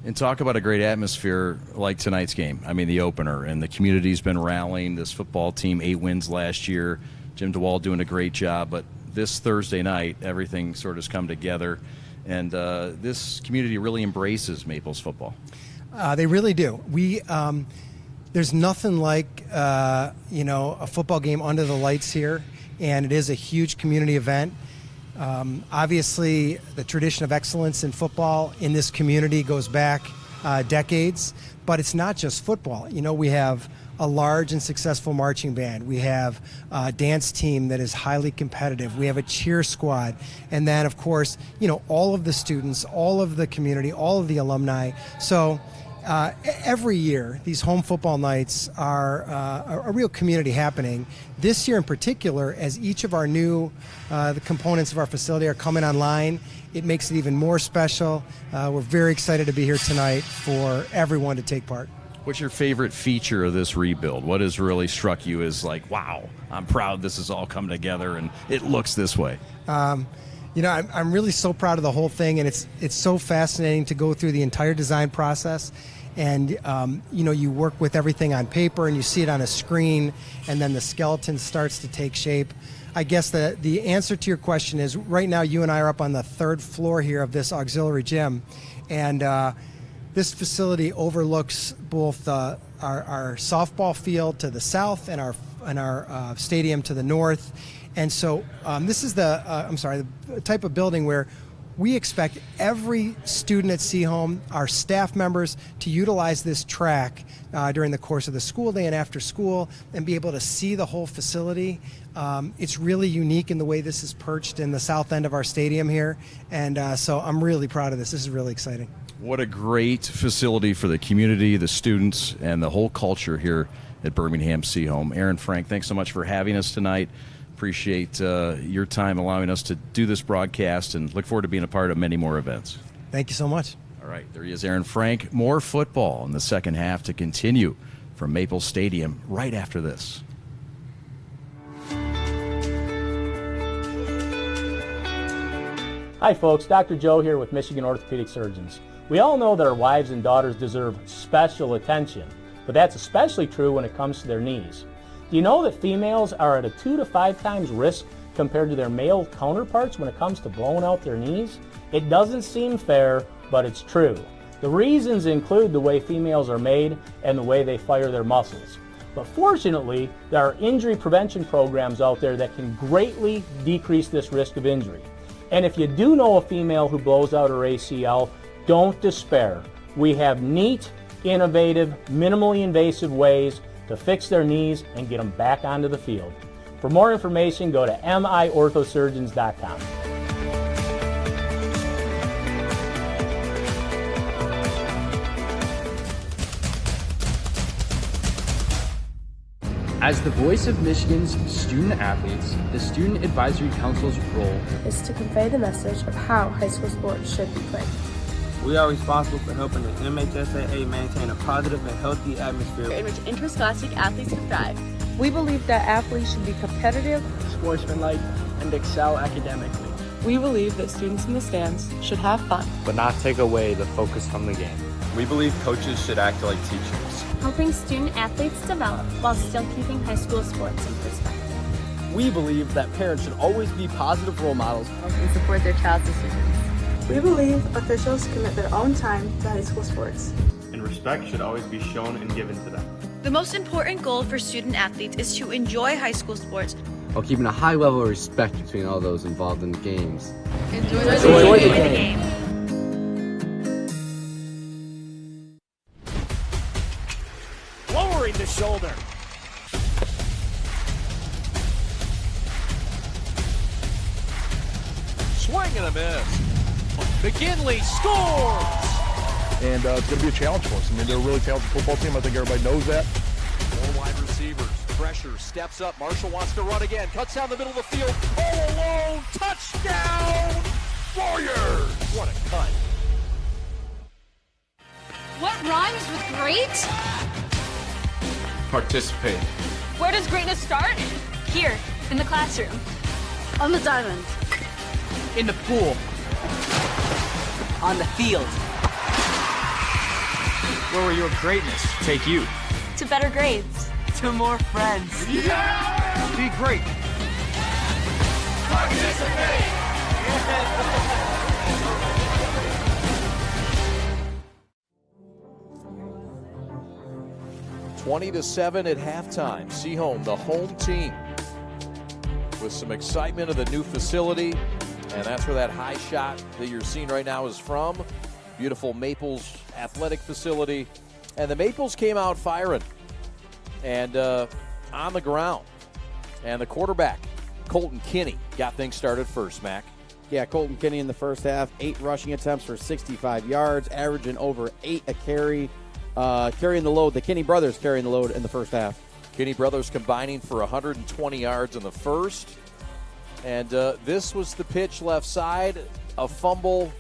And talk about a great atmosphere like tonight's game. I mean, the opener, and the community's been rallying. This football team, 8 wins last year. Jim DeWalt doing a great job. But this Thursday night, everything sort of has come together. And this community really embraces Maples football. They really do. There's nothing like, a football game under the lights here. And it is a huge community event. Obviously, the tradition of excellence in football in this community goes back decades, but it's not just football. We have a large and successful marching band. We have a dance team that is highly competitive. We have a cheer squad. And then, of course, all of the students, all of the community, all of the alumni. So every year, these home football nights are a real community happening. This year in particular, as each of our new the components of our facility are coming online, it makes it even more special. We're very excited to be here tonight for everyone to take part. What's your favorite feature of this rebuild? What has really struck you as like, wow, I'm proud this has all come together and it looks this way? I'm really so proud of the whole thing, and it's so fascinating to go through the entire design process. And, you work with everything on paper and you see it on a screen, and then the skeleton starts to take shape. I guess the answer to your question is right now you and I are up on the third floor here of this auxiliary gym. And this facility overlooks both our softball field to the south and our stadium to the north. And so this is the type of building where we expect every student at Seaholm, our staff members, to utilize this track during the course of the school day and after school and be able to see the whole facility. It's really unique in the way this is perched in the south end of our stadium here. And so I'm really proud of this. This is really exciting. What a great facility for the community, the students, and the whole culture here at Birmingham Seaholm. Aaron Frank, thanks so much for having us tonight. Appreciate your time allowing us to do this broadcast, and look forward to being a part of many more events. Thank you so much. All right, there he is, Aaron Frank. More football in the second half to continue from Maple Stadium right after this. Hi folks, Dr. Joe here with Michigan Orthopedic Surgeons. We all know that our wives and daughters deserve special attention, but that's especially true when it comes to their knees. Do you know that females are at a 2 to 5 times risk compared to their male counterparts when it comes to blowing out their knees? It doesn't seem fair, but it's true. The reasons include the way females are made and the way they fire their muscles. But fortunately, there are injury prevention programs out there that can greatly decrease this risk of injury. And if you do know a female who blows out her ACL, don't despair. We have neat, innovative, minimally invasive ways to fix their knees and get them back onto the field. For more information, go to miorthosurgeons.com. As the voice of Michigan's student athletes, the Student Advisory Council's role is to convey the message of how high school sports should be played. We are responsible for helping the MHSAA maintain a positive and healthy atmosphere in which interscholastic athletes can thrive. We believe that athletes should be competitive, sportsmanlike, and excel academically. We believe that students in the stands should have fun, but not take away the focus from the game. We believe coaches should act like teachers, helping student athletes develop while still keeping high school sports in perspective. We believe that parents should always be positive role models and support their child's decisions. We believe officials commit their own time to high school sports, and respect should always be shown and given to them. The most important goal for student athletes is to enjoy high school sports while keeping a high level of respect between all those involved in the games. Enjoy the game. Lowering the shoulder. Swing and a miss. McGinley scores! And it's going to be a challenge for us. I mean, they're a really talented football team. I think everybody knows that. 4 wide receivers. Pressure. Steps up. Marshall wants to run again. Cuts down the middle of the field. All alone. Touchdown! Warriors! What a cut. What rhymes with great? Participate. Where does greatness start? Here, in the classroom. On the diamond. In the pool. On the field. Where will your greatness take you? To better grades. To more friends. Yeah! Be great. Participate! 20-7 at halftime. Seaholm, the home team, with some excitement of the new facility, and that's where that high shot that you're seeing right now is from. Beautiful Maples athletic facility, and the Maples came out firing and on the ground, and the quarterback Colton Kinney got things started first. Mac. Yeah, Colton Kinney in the first half, 8 rushing attempts for 65 yards, averaging over 8 a carry. Carrying the load. The Kinney brothers carrying the load in the first half. Kinney brothers combining for 120 yards in the first. And this was the pitch left side. A fumble.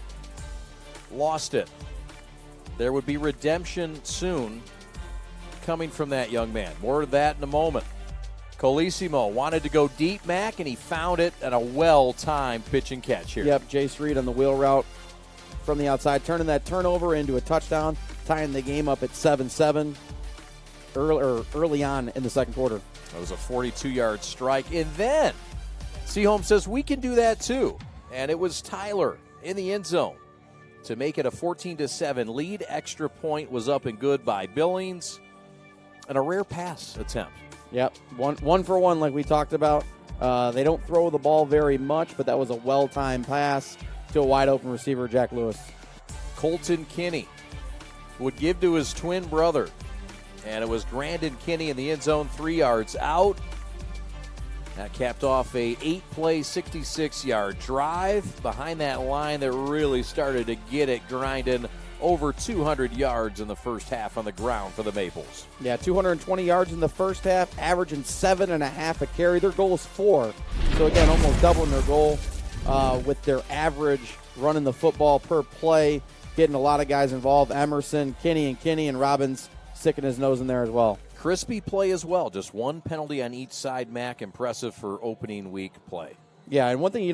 Lost it. There would be redemption soon coming from that young man. More of that in a moment. Colissimo wanted to go deep, Mac, and he found it at a well-timed pitch and catch here. Yep, Jace Reed on the wheel route from the outside, turning that turnover into a touchdown, tying the game up at 7-7 early on in the second quarter. That was a 42-yard strike. And then Seaholm says, we can do that too. And it was Tyler in the end zone to make it a 14-7 lead. Extra point was up and good by Billings. And a rare pass attempt. Yep, one for one like we talked about. They don't throw the ball very much, but that was a well-timed pass to a wide-open receiver, Jack Lewis. Colton Kinney would give to his twin brother, and it was Grandin Kinney in the end zone, 3 yards out. That capped off a 8-play, 66-yard drive behind that line that really started to get it grinding. Over 200 yards in the first half on the ground for the Maples. Yeah, 220 yards in the first half, averaging 7.5 a carry. Their goal is 4. So, again, almost doubling their goal with their average running the football per play, getting a lot of guys involved. Emerson, Kinney, and Robbins sticking his nose in there as well. Crispy play as well. Just one penalty on each side, Mac. Impressive for opening week play. Yeah, and one thing,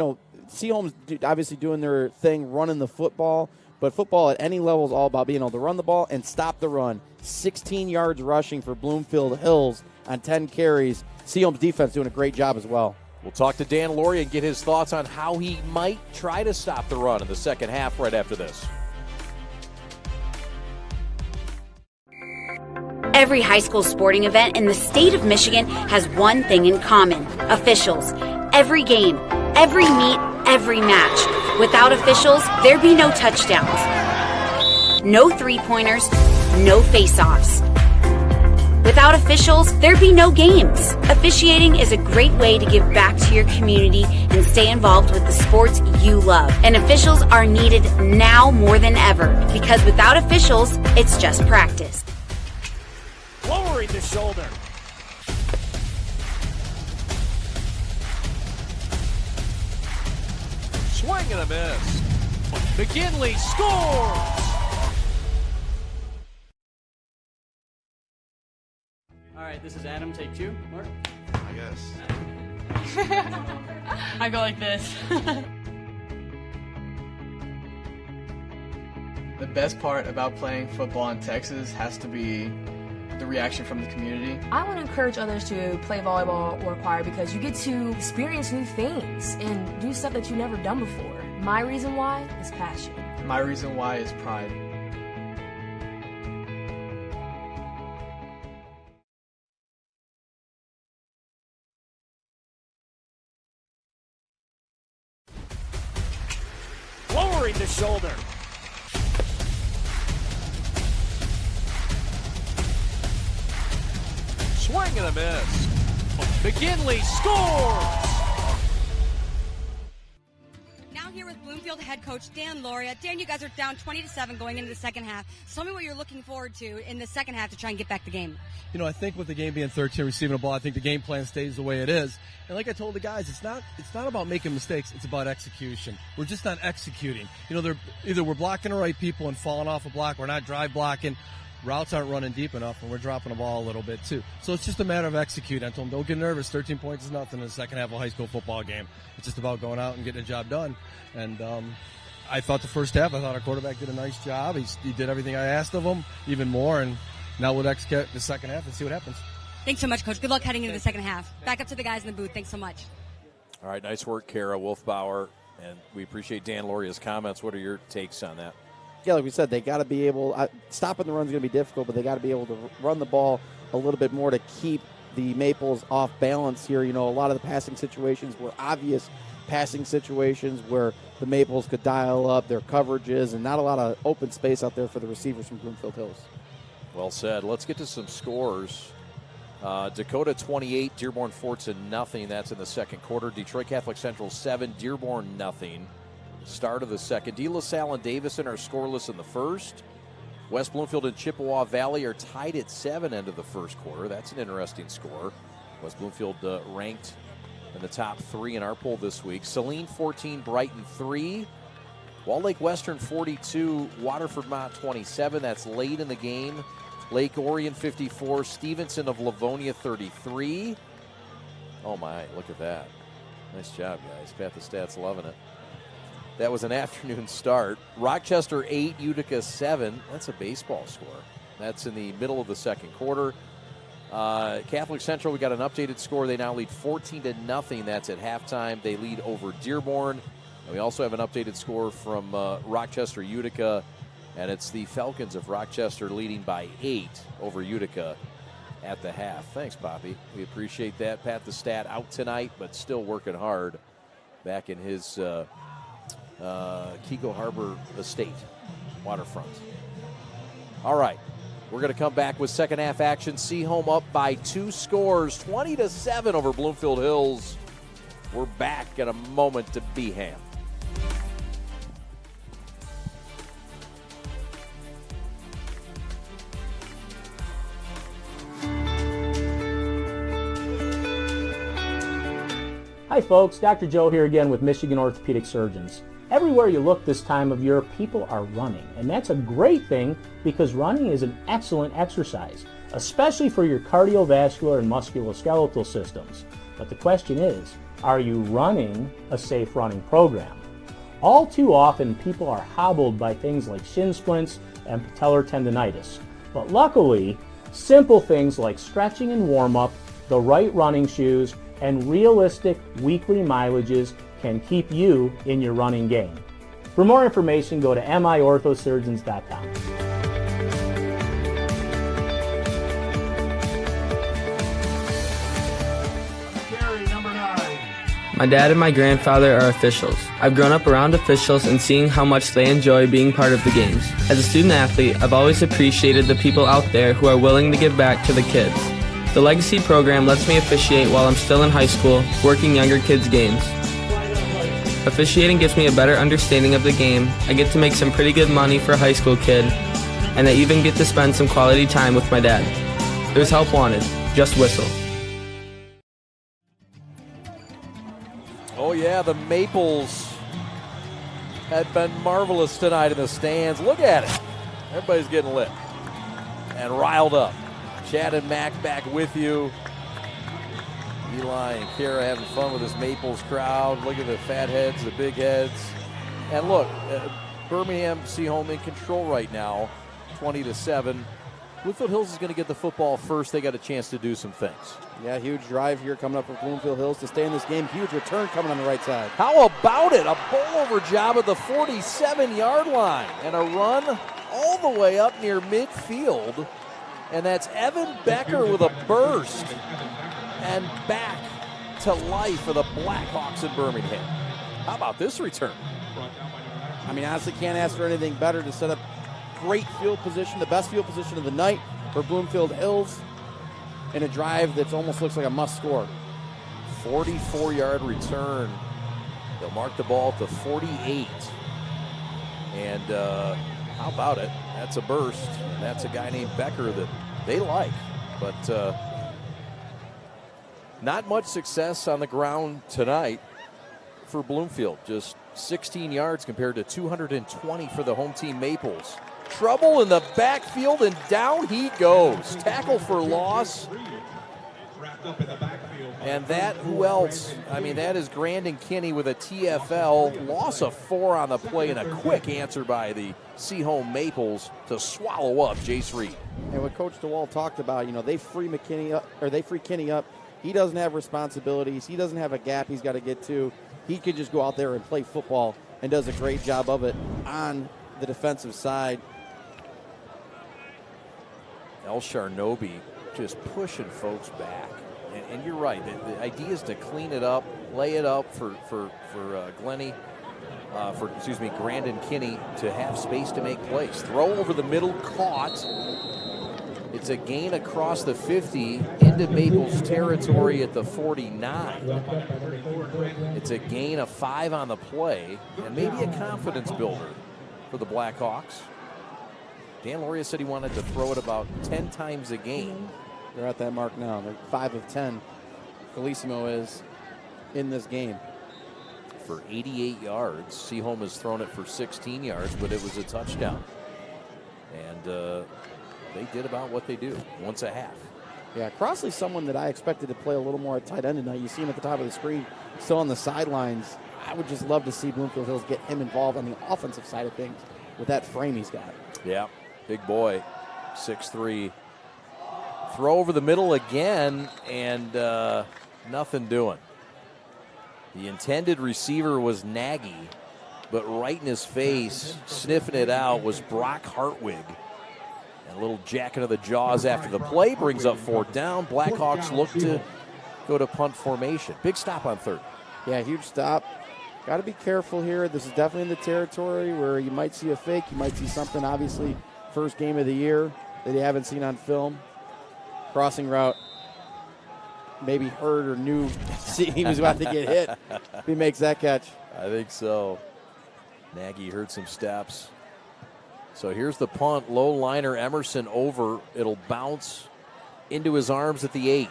Seaholm's obviously doing their thing, running the football, but football at any level is all about being able to run the ball and stop the run. 16 yards rushing for Bloomfield Hills on 10 carries. Seaholm's defense doing a great job as well. We'll talk to Dan Lauria and get his thoughts on how he might try to stop the run in the second half right after this. Every high school sporting event in the state of Michigan has one thing in common: officials. Every game, every meet, every match. Without officials, there'd be no touchdowns, no three-pointers, no face-offs. Without officials, there'd be no games. Officiating is a great way to give back to your community and stay involved with the sports you love. And officials are needed now more than ever, because without officials, it's just practice. Lowering the shoulder. Swing and a miss. McKinley scores! All right, this is Adam. Take 2. Mark? I guess. I go like this. The best part about playing football in Texas has to be the reaction from the community. I want to encourage others to play volleyball or choir because you get to experience new things and do stuff that you've never done before. My reason why is passion. My reason why is pride. Lowering the shoulder. Swing and a miss. McKinley scores! Now here with Bloomfield head coach Dan Lauria. Dan, you guys are down 20-7 going into the second half. Tell me what you're looking forward to in the second half to try and get back the game. I think with the game being 13 receiving the ball, I think the game plan stays the way it is. And like I told the guys, it's not about making mistakes, it's about execution. We're just not executing. They're either we're blocking the right people and falling off a block, we're not drive blocking, routes aren't running deep enough, and we're dropping the ball a little bit too. So it's just a matter of executing. I told them, don't get nervous. 13 points is nothing in the second half of a high school football game. It's just about going out and getting the job done. And I thought the first half, our quarterback did a nice job. He did everything I asked of him, even more. And now we'll execute the second half and see what happens. Thanks so much, Coach. Good luck heading into the second half. Back up to the guys in the booth. Thanks so much. All right, nice work, Kara Wolfbauer. And we appreciate Dan Lauria's comments. What are your takes on that? Yeah, like we said, they got to be able stopping the run is going to be difficult, but they got to be able to run the ball a little bit more to keep the Maples off balance here. A lot of the passing situations were obvious passing situations where the Maples could dial up their coverages and not a lot of open space out there for the receivers from Bloomfield Hills. Well said. Let's get to some scores. Dakota 28, Dearborn Fortson nothing. That's in the second quarter. Detroit Catholic Central 7, Dearborn nothing. Start of the second. De La Salle and Davison are scoreless in the first. West Bloomfield and Chippewa Valley are tied at 7 end of the first quarter. That's an interesting score. West Bloomfield ranked in the top 3 in our poll this week. Saline 14, Brighton 3. Wall Lake Western 42, Waterford Mott 27. That's late in the game. Lake Orion 54, Stevenson of Livonia 33. Oh my, look at that. Nice job, guys. Pat the Stats loving it. That was an afternoon start. Rochester 8, Utica 7. That's a baseball score. That's in the middle of the second quarter. Catholic Central, we got an updated score. They now lead 14-0. That's at halftime. They lead over Dearborn. And we also have an updated score from Rochester Utica, and it's the Falcons of Rochester leading by 8 over Utica at the half. Thanks, Poppy. We appreciate that. Pat the Stat out tonight, but still working hard back in his Keiko Harbor estate, waterfront. All right, we're going to come back with second half action. Seaholm up by 2 scores, 20-7 over Bloomfield Hills. We're back in a moment to Beeham. Hi folks, Dr. Joe here again with Michigan Orthopedic Surgeons. Everywhere you look this time of year, people are running, and that's a great thing because running is an excellent exercise. especially for your cardiovascular and musculoskeletal systems. But the question is, are you running a safe running program? All too often, people are hobbled by things like shin splints and patellar tendonitis. But luckily, simple things like stretching and warm-up, the right running shoes, and realistic weekly mileages can keep you in your running game. For more information, go to miorthosurgeons.com. My dad and my grandfather are officials. I've grown up around officials and seeing how much they enjoy being part of the games. As a student athlete, I've always appreciated the people out there who are willing to give back to the kids. The Legacy program lets me officiate while I'm still in high school, working younger kids' games. Officiating gives me a better understanding of the game. I get to make some pretty good money for a high school kid, and I even get to spend some quality time with my dad. There's help wanted. Just whistle. Oh, yeah, the Maples had been marvelous tonight in the stands. Look at it. Everybody's getting lit and riled up. Chad and Mac back with you. Eli and Kara having fun with this Maples crowd. Look at the fat heads, the big heads. And look, Birmingham, Seaholm in control right now, 20-7. Bloomfield Hills is going to get the football first. They got a chance to do some things. Yeah, huge drive here coming up for Bloomfield Hills to stay in this game. Huge return coming on the right side. How about it? A bowl-over job at the 47-yard line and a run all the way up near midfield. And that's Evan Becker with a burst and back to life for the Blackhawks in Birmingham. How about this return? I mean, honestly, can't ask for anything better to set up great field position, the best field position of the night for Bloomfield Hills in a drive that almost looks like a must score. 44-yard return. They'll mark the ball at the 48. And how about it? That's a burst. And that's a guy named Becker that they like. But not much success on the ground tonight for Bloomfield. Just 16 yards compared to 220 for the home team Maples. Trouble in the backfield, and down he goes. Tackle for loss. And that, who else? I mean, that is Grandin Kinney with a TFL. Loss of 4 on the play, and a quick answer by the Seaholm Maples to swallow up Jace Reed. And what Coach DeWalt talked about, they free McKinney up, or they free Kinney up. He doesn't have responsibilities. He doesn't have a gap he's got to get to. He can just go out there and play football, and does a great job of it on the defensive side. El Sharnobi just pushing folks back. And you're right. The idea is to clean it up, lay it up for Grandin Kinney to have space to make plays. Throw over the middle, caught. It's a gain across the 50 into Maples territory at the 49. It's a gain of 5 on the play, and maybe a confidence builder for the Blackhawks. Dan Loria said he wanted to throw it about 10 times a game. They're at that mark now. They're 5 of 10. Felissimo is in this game. For 88 yards. Seaholm has thrown it for 16 yards, but it was a touchdown. And they did about what they do, once a half. Yeah, Crossley's someone that I expected to play a little more at tight end tonight. You see him at the top of the screen, still on the sidelines. I would just love to see Bloomfield Hills get him involved on the offensive side of things with that frame he's got. Yeah, big boy, 6'3". Throw over the middle again, and nothing doing. The intended receiver was Nagy, but right in his face, sniffing it out, was Brock Hartwig. And a little jack into the jaws after the play brings up 4th down. Blackhawks look to go to punt formation. Big stop on 3rd. Yeah, huge stop. Got to be careful here. This is definitely in the territory where you might see a fake. You might see something, obviously, first game of the year that you haven't seen on film. Crossing route, maybe heard or knew he was about to get hit if he makes that catch. I think so. Nagy heard some steps. So here's the punt. Low liner Emerson over. It'll bounce into his arms at the 8.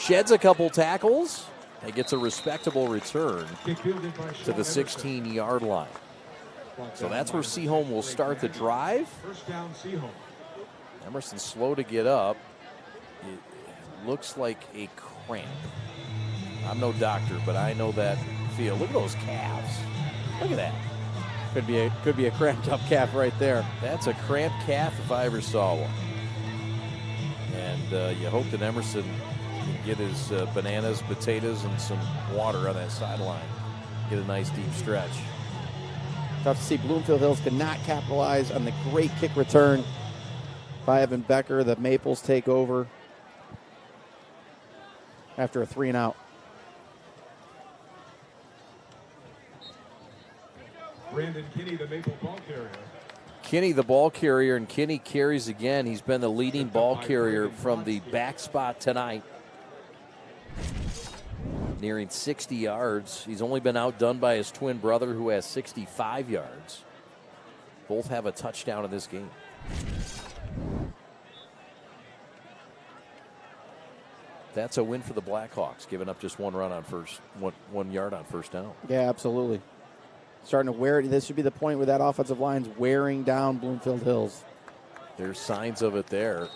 Sheds a couple tackles and gets a respectable return to the 16-yard line. So that's where Seaholm will start the drive. Emerson slow to get up. It looks like a cramp. I'm no doctor, but I know that feel. Look at those calves. Look at that. Could be a cramped up calf right there. That's a cramped calf if I ever saw one. And you hope that Emerson can get his bananas, potatoes, and some water on that sideline. Get a nice deep stretch. Tough to see. Bloomfield Hills could not capitalize on the great kick return by Evan Becker. The Maples take over after a 3-and-out. Brandon Kinney, the Maple ball carrier. Kinney, the ball carrier, and Kinney carries again. He's been the leading ball carrier from the back spot tonight. Nearing 60 yards. He's only been outdone by his twin brother, who has 65 yards. Both have a touchdown in this game. That's a win for the Blackhawks, giving up just one yard on first down. Yeah, absolutely. Starting to wear it. This should be the point where that offensive line's wearing down Bloomfield Hills. There's signs of it there.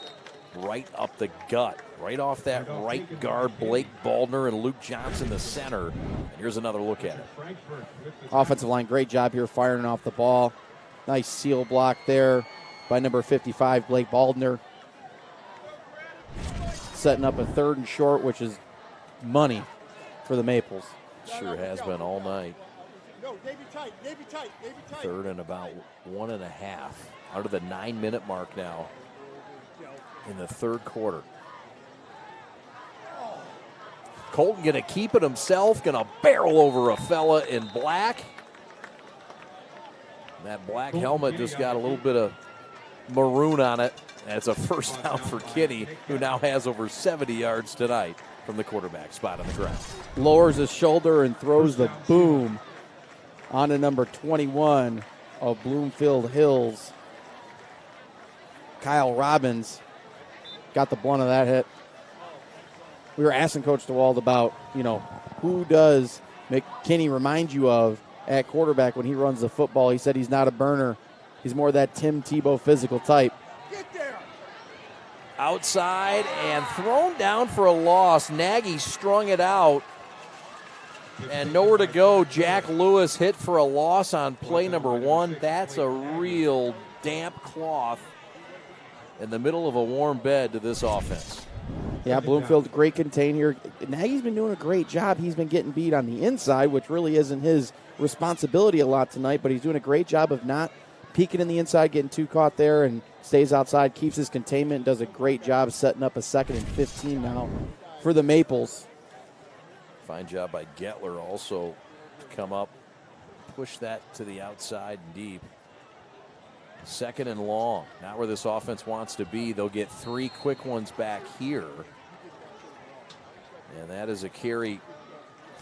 Right up the gut. Right off that right guard, Blake Baldner and Luke Johnson, the center. And here's another look at it. Offensive line, great job here firing off the ball. Nice seal block there by number 55, Blake Baldner. Setting up a 3rd and short, which is money for the Maples. Sure has been all night. Navy tight. 3rd and about 1.5. Under the 9-minute mark now in the 3rd quarter. Colton going to keep it himself, going to barrel over a fella in black. That black helmet just got a little bit of maroon on it. And it's a first down for Kinney, who now has over 70 yards tonight from the quarterback spot on the ground. Lowers his shoulder and throws the boom onto number 21 of Bloomfield Hills. Kyle Robbins got the blunt of that hit. We were asking Coach DeWalt about, who does McKinney remind you of at quarterback when he runs the football. He said he's not a burner. He's more that Tim Tebow physical type. Outside and thrown down for a loss. Nagy strung it out. And nowhere to go. Jack Lewis hit for a loss on play number 1. That's a real damp cloth in the middle of a warm bed to this offense. Yeah, Bloomfield, great contain here. Nagy's been doing a great job. He's been getting beat on the inside, which really isn't his responsibility a lot tonight, but he's doing a great job of not peeking in the inside, getting too caught there, and stays outside, keeps his containment, does a great job setting up a 2nd and 15 now for the Maples. Fine job by Gettler also to come up, push that to the outside and deep. 2nd and long, not where this offense wants to be. They'll get 3 quick ones back here. And that is a carry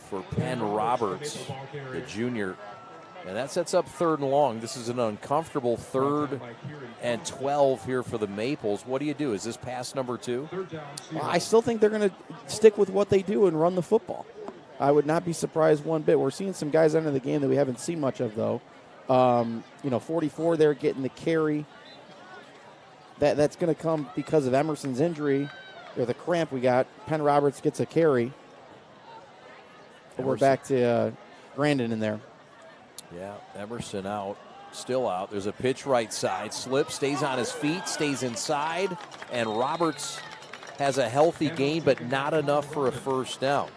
for Penn Roberts, the junior. And that sets up 3rd and long. This is an uncomfortable 3rd and 12 here for the Maples. What do you do? Is this pass number 2? Well, I still think they're going to stick with what they do and run the football. I would not be surprised one bit. We're seeing some guys enter the game that we haven't seen much of, though. 44 there getting the carry. That's going to come because of Emerson's injury or the cramp we got. Penn Roberts gets a carry. We're back to Grandin in there. Yeah, Emerson out, still out. There's a pitch right side, slip, stays on his feet, stays inside, and Roberts has a healthy gain, but not enough for a first down.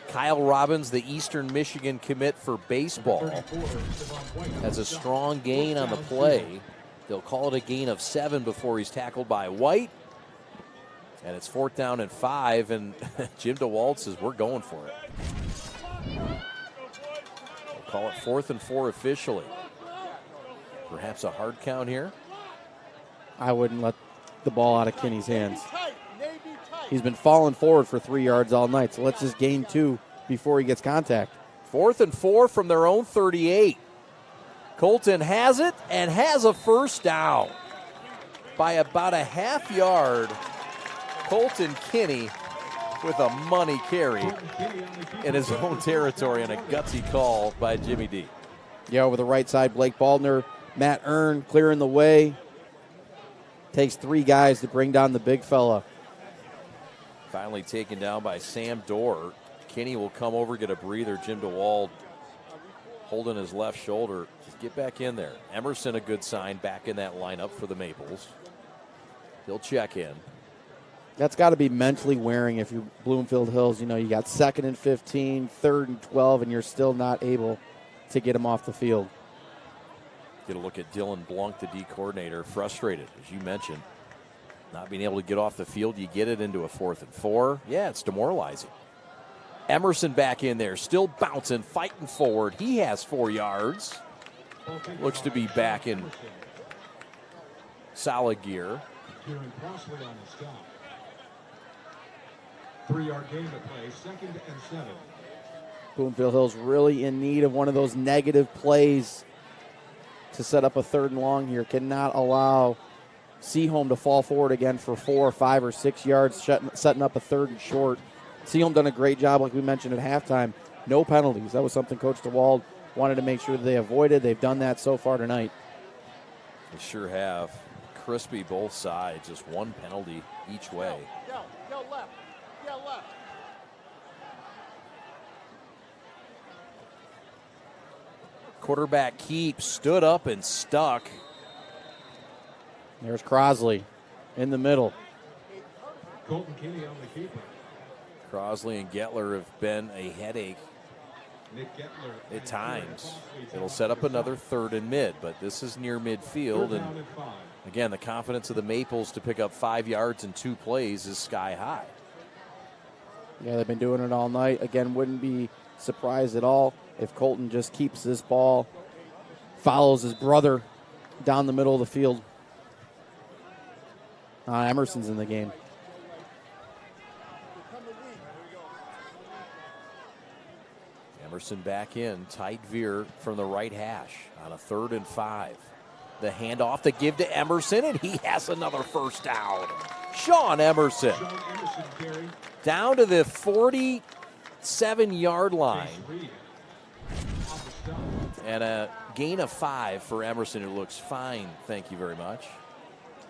Kyle Robbins, the Eastern Michigan commit for baseball, has a strong gain on the play. They'll call it a gain of 7 before he's tackled by White. And it's 4th down and 5, and Jim DeWalt says, we're going for it. Call it 4th and 4 officially. Perhaps a hard count here. I wouldn't let the ball out of Kinney's hands. He's been falling forward for 3 yards all night, so let's just gain 2 before he gets contact. 4th and 4 from their own 38. Colton has it and has a first down. By about a half yard, Colton Kinney with a money carry in his own territory and a gutsy call by Jimmy D. Yeah, over the right side, Blake Baldner, Matt Earn clearing the way. Takes 3 guys to bring down the big fella. Finally taken down by Sam Dorr. Kinney will come over, get a breather. Jim DeWalt holding his left shoulder. Just get back in there. Emerson, a good sign, back in that lineup for the Maples. He'll check in. That's got to be mentally wearing if you're Bloomfield Hills. You know, you got 2nd and 15, 3rd and 12, and you're still not able to get him off the field. Get a look at Dylan Blanc, the D coordinator, frustrated, as you mentioned. Not being able to get off the field, you get it into a 4th and 4. Yeah, it's demoralizing. Emerson back in there, still bouncing, fighting forward. He has 4 yards. Looks to be back in solid gear. Kieran Crossley on the stop. 3-yard gain to play, 2nd and 7. Bloomfield Hills really in need of one of those negative plays to set up a 3rd and long here. Cannot allow Seaholm to fall forward again for 4, 5, or 6 yards, setting up a 3rd and short. Seaholm done a great job, like we mentioned at halftime. No penalties. That was something Coach DeWalt wanted to make sure that they avoided. They've done that so far tonight. They sure have. Crispy both sides, just 1 penalty each way. Go left. Go left. Quarterback keep, stood up and stuck. There's Crosley in the middle. Colton Kinney on the keeper. Crosley and Gettler have been a headache at times. It'll set up another 3rd and mid, but this is near midfield. And again, the confidence of the Maples to pick up 5 yards in 2 plays is sky high. Yeah, they've been doing it all night. Again, wouldn't be surprised at all if Colton just keeps this ball, follows his brother down the middle of the field. Emerson's in the game. Emerson back in, tight veer from the right hash on a 3rd and 5. The handoff to give to Emerson, and he has another 1st down. Sean Emerson down to the 47-yard line. And a gain of 5 for Emerson, who looks fine, thank you very much.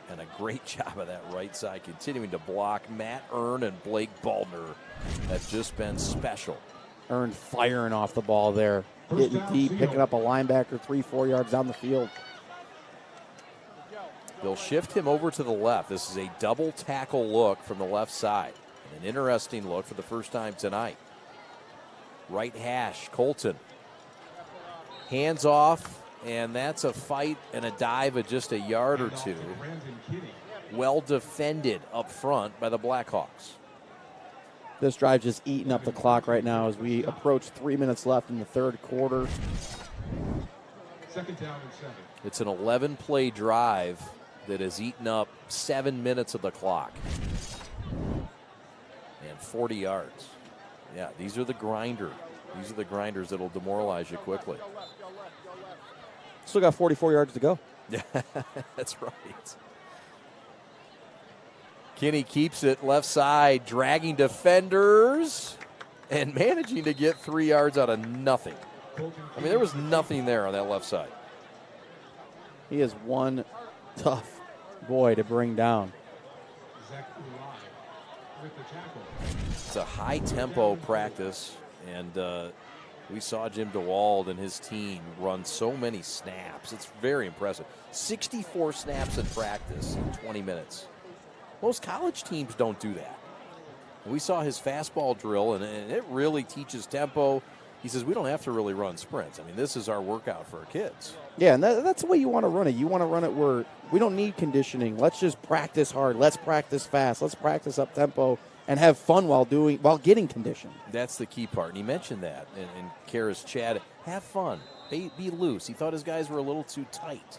And a great job of that right side, continuing to block. Matt Earn and Blake Baldner have just been special. Earn firing off the ball there. Getting deep, picking up a linebacker 3-4 yards down the field. They'll shift him over to the left. This is a double tackle look from the left side. An interesting look for the first time tonight. Right hash, Colton. Hands off, and that's a fight and a dive of just a yard or 2. Well defended up front by the Blackhawks. This drive just eating up the clock right now as we approach 3 minutes left in the 3rd quarter. 2nd down and 7. It's an 11-play drive that has eaten up 7 minutes of the clock. And 40 yards. Yeah, these are the grinders that'll demoralize you quickly. Still got 44 yards to go. Yeah, that's right. Kinney keeps it left side, dragging defenders and managing to get 3 yards out of nothing. I mean, there was nothing there on that left side. He is one tough boy to bring down. It's a high-tempo practice, and we saw Jim DeWalt and his team run so many snaps. It's very impressive. 64 snaps in practice in 20 minutes. Most college teams don't do that. We saw his fastball drill, and it really teaches tempo. He says, we don't have to really run sprints. I mean, this is our workout for our kids. Yeah, and that's the way you want to run it. You want to run it where we don't need conditioning. Let's just practice hard. Let's practice fast. Let's practice up tempo and have fun while getting conditioned. That's the key part. And he mentioned that in Kara's chat. Have fun. Be loose. He thought his guys were a little too tight.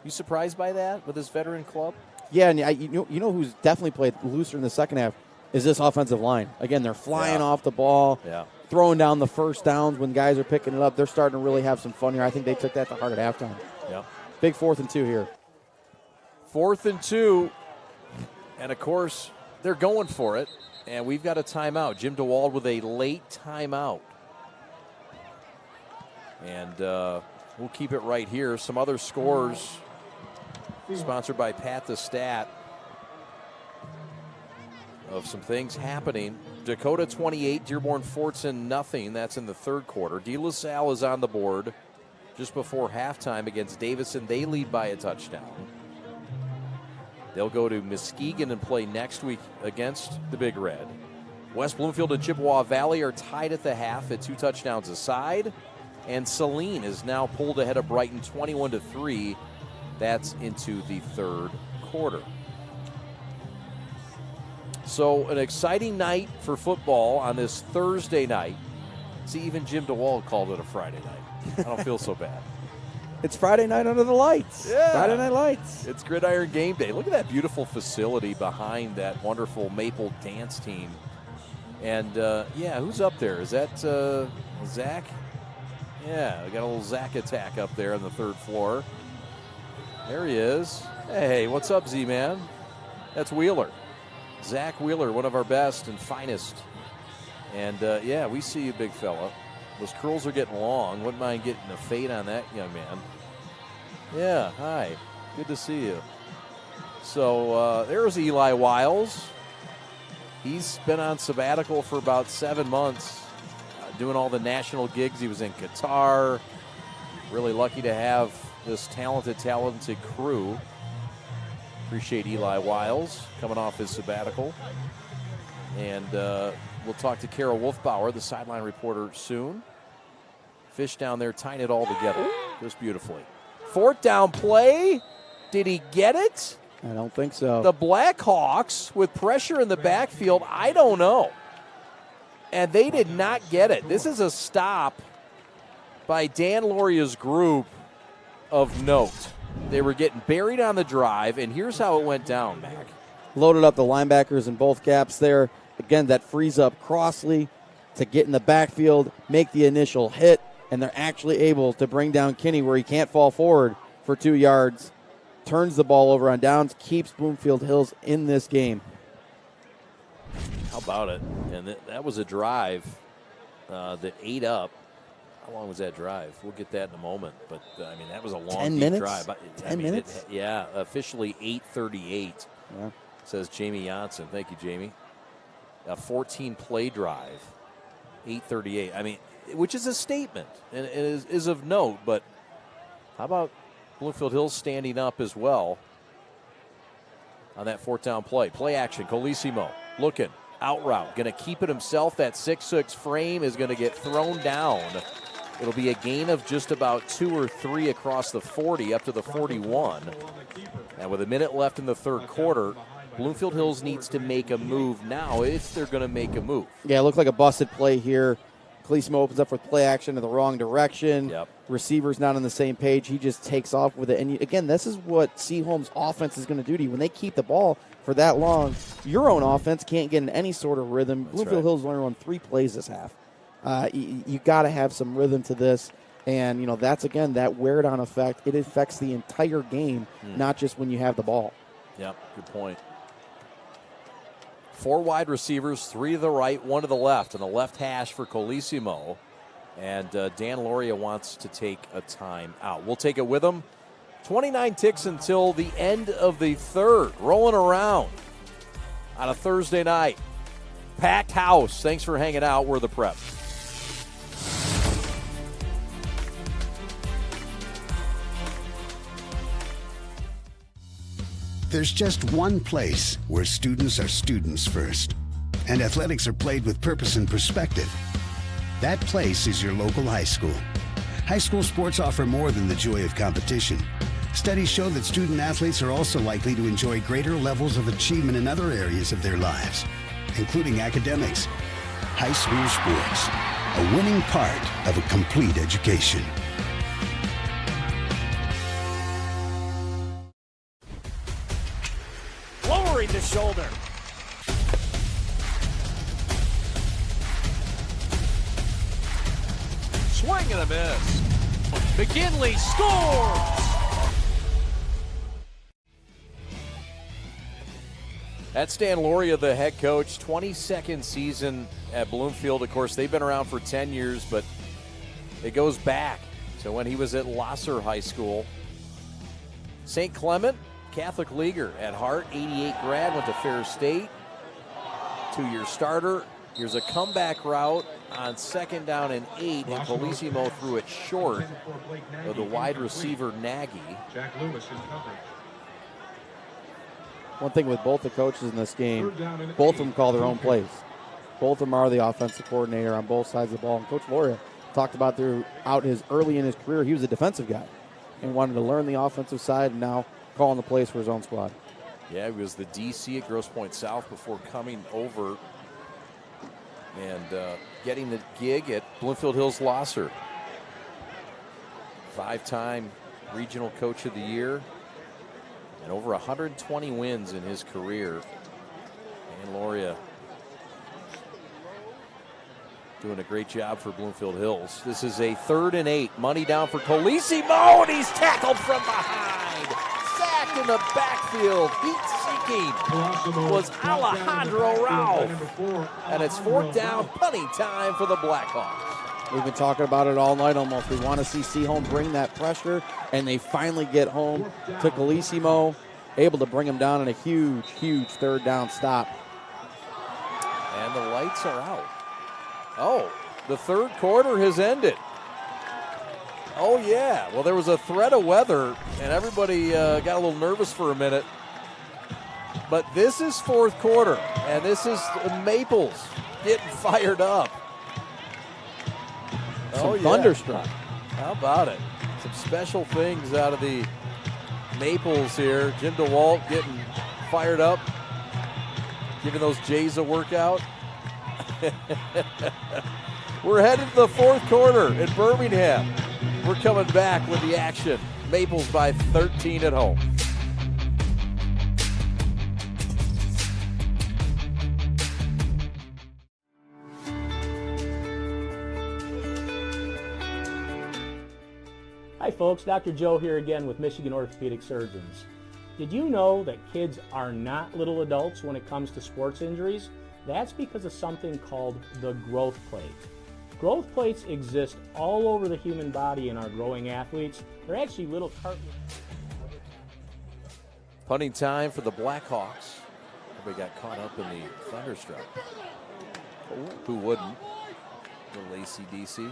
You surprised by that with his veteran club? Yeah, and you know who's definitely played looser in the second half is this offensive line. Again, they're flying off the ball, throwing down the 1st downs when guys are picking it up. They're starting to really have some fun here. I think they took that to heart at halftime. Yeah. Big 4th and 2 here. 4th and 2, and of course, they're going for it, and we've got a timeout. Jim DeWalt with a late timeout. And we'll keep it right here. Some other scores sponsored by Pat the Stat. of some things happening. Dakota 28, Dearborn Fortson nothing. That's in the third quarter. De La Salle is on the board just before halftime against Davison. They lead by a touchdown. They'll go to Muskegon and play next week against the Big Red. West Bloomfield and Chippewa Valley are tied at the half at 2 touchdowns aside. And Saline is now pulled ahead of Brighton 21-3. That's into the third quarter. So an exciting night for football on this Thursday night. See, even Jim DeWalt called it a Friday night. I don't feel so bad. It's Friday night under the lights. Yeah. Friday night lights. It's Gridiron game day. Look at that beautiful facility behind that wonderful Maple dance team. And, who's up there? Is that Zach? Yeah, we got a little Zach attack up there on the third floor. There he is. Hey, what's up, Z-Man? That's Wheeler. Zach Wheeler, one of our best and finest. And, we see you, big fella. Those curls are getting long. Wouldn't mind getting a fade on that young man. Yeah, hi. Good to see you. So there's Eli Wiles. He's been on sabbatical for about 7 months, doing all the national gigs. He was in Qatar. Really lucky to have this talented crew. Appreciate Eli Wiles coming off his sabbatical. And we'll talk to Kara Wolfbauer, the sideline reporter, soon. Fish down there tying it all together just beautifully. Fourth down play. Did he get it? I don't think so. The Blackhawks with pressure in the backfield, I don't know. And they did not get it. This is a stop by Dan Loria's group of note. They were getting buried on the drive, and here's how it went down, Mac. Loaded up the linebackers in both gaps there. Again, that frees up Crossley to get in the backfield, make the initial hit, and they're actually able to bring down Kinney where he can't fall forward for 2 yards. Turns the ball over on downs, keeps Bloomfield Hills in this game. How about it? And that was a drive that ate up. How long was that drive? We'll get that in a moment. But, that was a long, 10 deep minutes? drive. 10 minutes? Officially 8:38, says Jamie Janssen. Thank you, Jamie. A 14-play drive, 8:38. Which is a statement and is of note. But how about Bloomfield Hills standing up as well on that fourth down play? Play action, Colissimo looking, out route, going to keep it himself. That 6'6" frame is going to get thrown down. It'll be a gain of just about 2 or 3 across the 40 up to the 41. And with a minute left in the third quarter, Bloomfield Hills needs to make a move now if they're going to make a move. Yeah, it looked like a busted play here. Colissimo opens up with play action in the wrong direction. Yep. Receiver's not on the same page. He just takes off with it. And again, this is what Seaholm's offense is going to do to you. When they keep the ball for that long, your own offense can't get in any sort of rhythm. Bloomfield Hills only run 3 plays this half. You got to have some rhythm to this. And, that's, again, that wear-down effect. It affects the entire game, not just when you have the ball. Yep, good point. 4 wide receivers, 3 to the right, 1 to the left, and the left hash for Colissimo. And Dan Loria wants to take a time out. We'll take it with him. 29 ticks until the end of the third. Rolling around on a Thursday night. Packed house. Thanks for hanging out. We're the Prep. There's just one place where students are students first, and athletics are played with purpose and perspective. That place is your local high school. High school sports offer more than the joy of competition. Studies show that student athletes are also likely to enjoy greater levels of achievement in other areas of their lives, including academics. High school sports, a winning part of a complete education. Lowering the shoulder. Swing and a miss. McKinley scores! That's Dan Loria, the head coach, 22nd season at Bloomfield. Of course, they've been around for 10 years, but it goes back to when he was at Lasser High School. St. Clement, Catholic leaguer at heart, 88 grad, went to Fair State. two-year starter. Here's a comeback route on 2nd down and 8, and Colissimo threw it short of the wide receiver, Nagy. Jack Lewis in coverage. One thing with both the coaches in this game, both of them call their own plays. Both of them are the offensive coordinator on both sides of the ball. And Coach Loria talked about early in his career, he was a defensive guy and wanted to learn the offensive side, and now calling the plays for his own squad. Yeah, he was the DC at Grosse Pointe South before coming over and getting the gig at Bloomfield Hills Losser. 5-time regional coach of the year and over 120 wins in his career. And Loria doing a great job for Bloomfield Hills. This is a 3rd and 8. Money down for Colissimo, and he's tackled from behind. Sacked in the backfield. Heat-seeking was Alejandro Ralph. And it's 4th down, punting time for the Blackhawks. We've been talking about it all night almost. We want to see Seaholm bring that pressure, and they finally get home to Colissimo, able to bring him down in a huge, huge 3rd down stop. And the lights are out. Oh, the 3rd quarter has ended. Oh, yeah. Well, there was a threat of weather, and everybody got a little nervous for a minute. But this is 4th quarter, and this is Maples getting fired up. Some thunderstruck. How about it? Some special things out of the Maples here. Jim DeWalt getting fired up, giving those Jays a workout. We're headed to the 4th quarter in Birmingham. We're coming back with the action. Maples by 13 at home. Hi folks, Dr. Joe here again with Michigan Orthopedic Surgeons. Did you know that kids are not little adults when it comes to sports injuries? That's because of something called the growth plate. Growth plates exist all over the human body in our growing athletes. They're actually little cartilage. Punting time for the Blackhawks. Everybody got caught up in the thunderstruck. Who wouldn't? Little ACDC.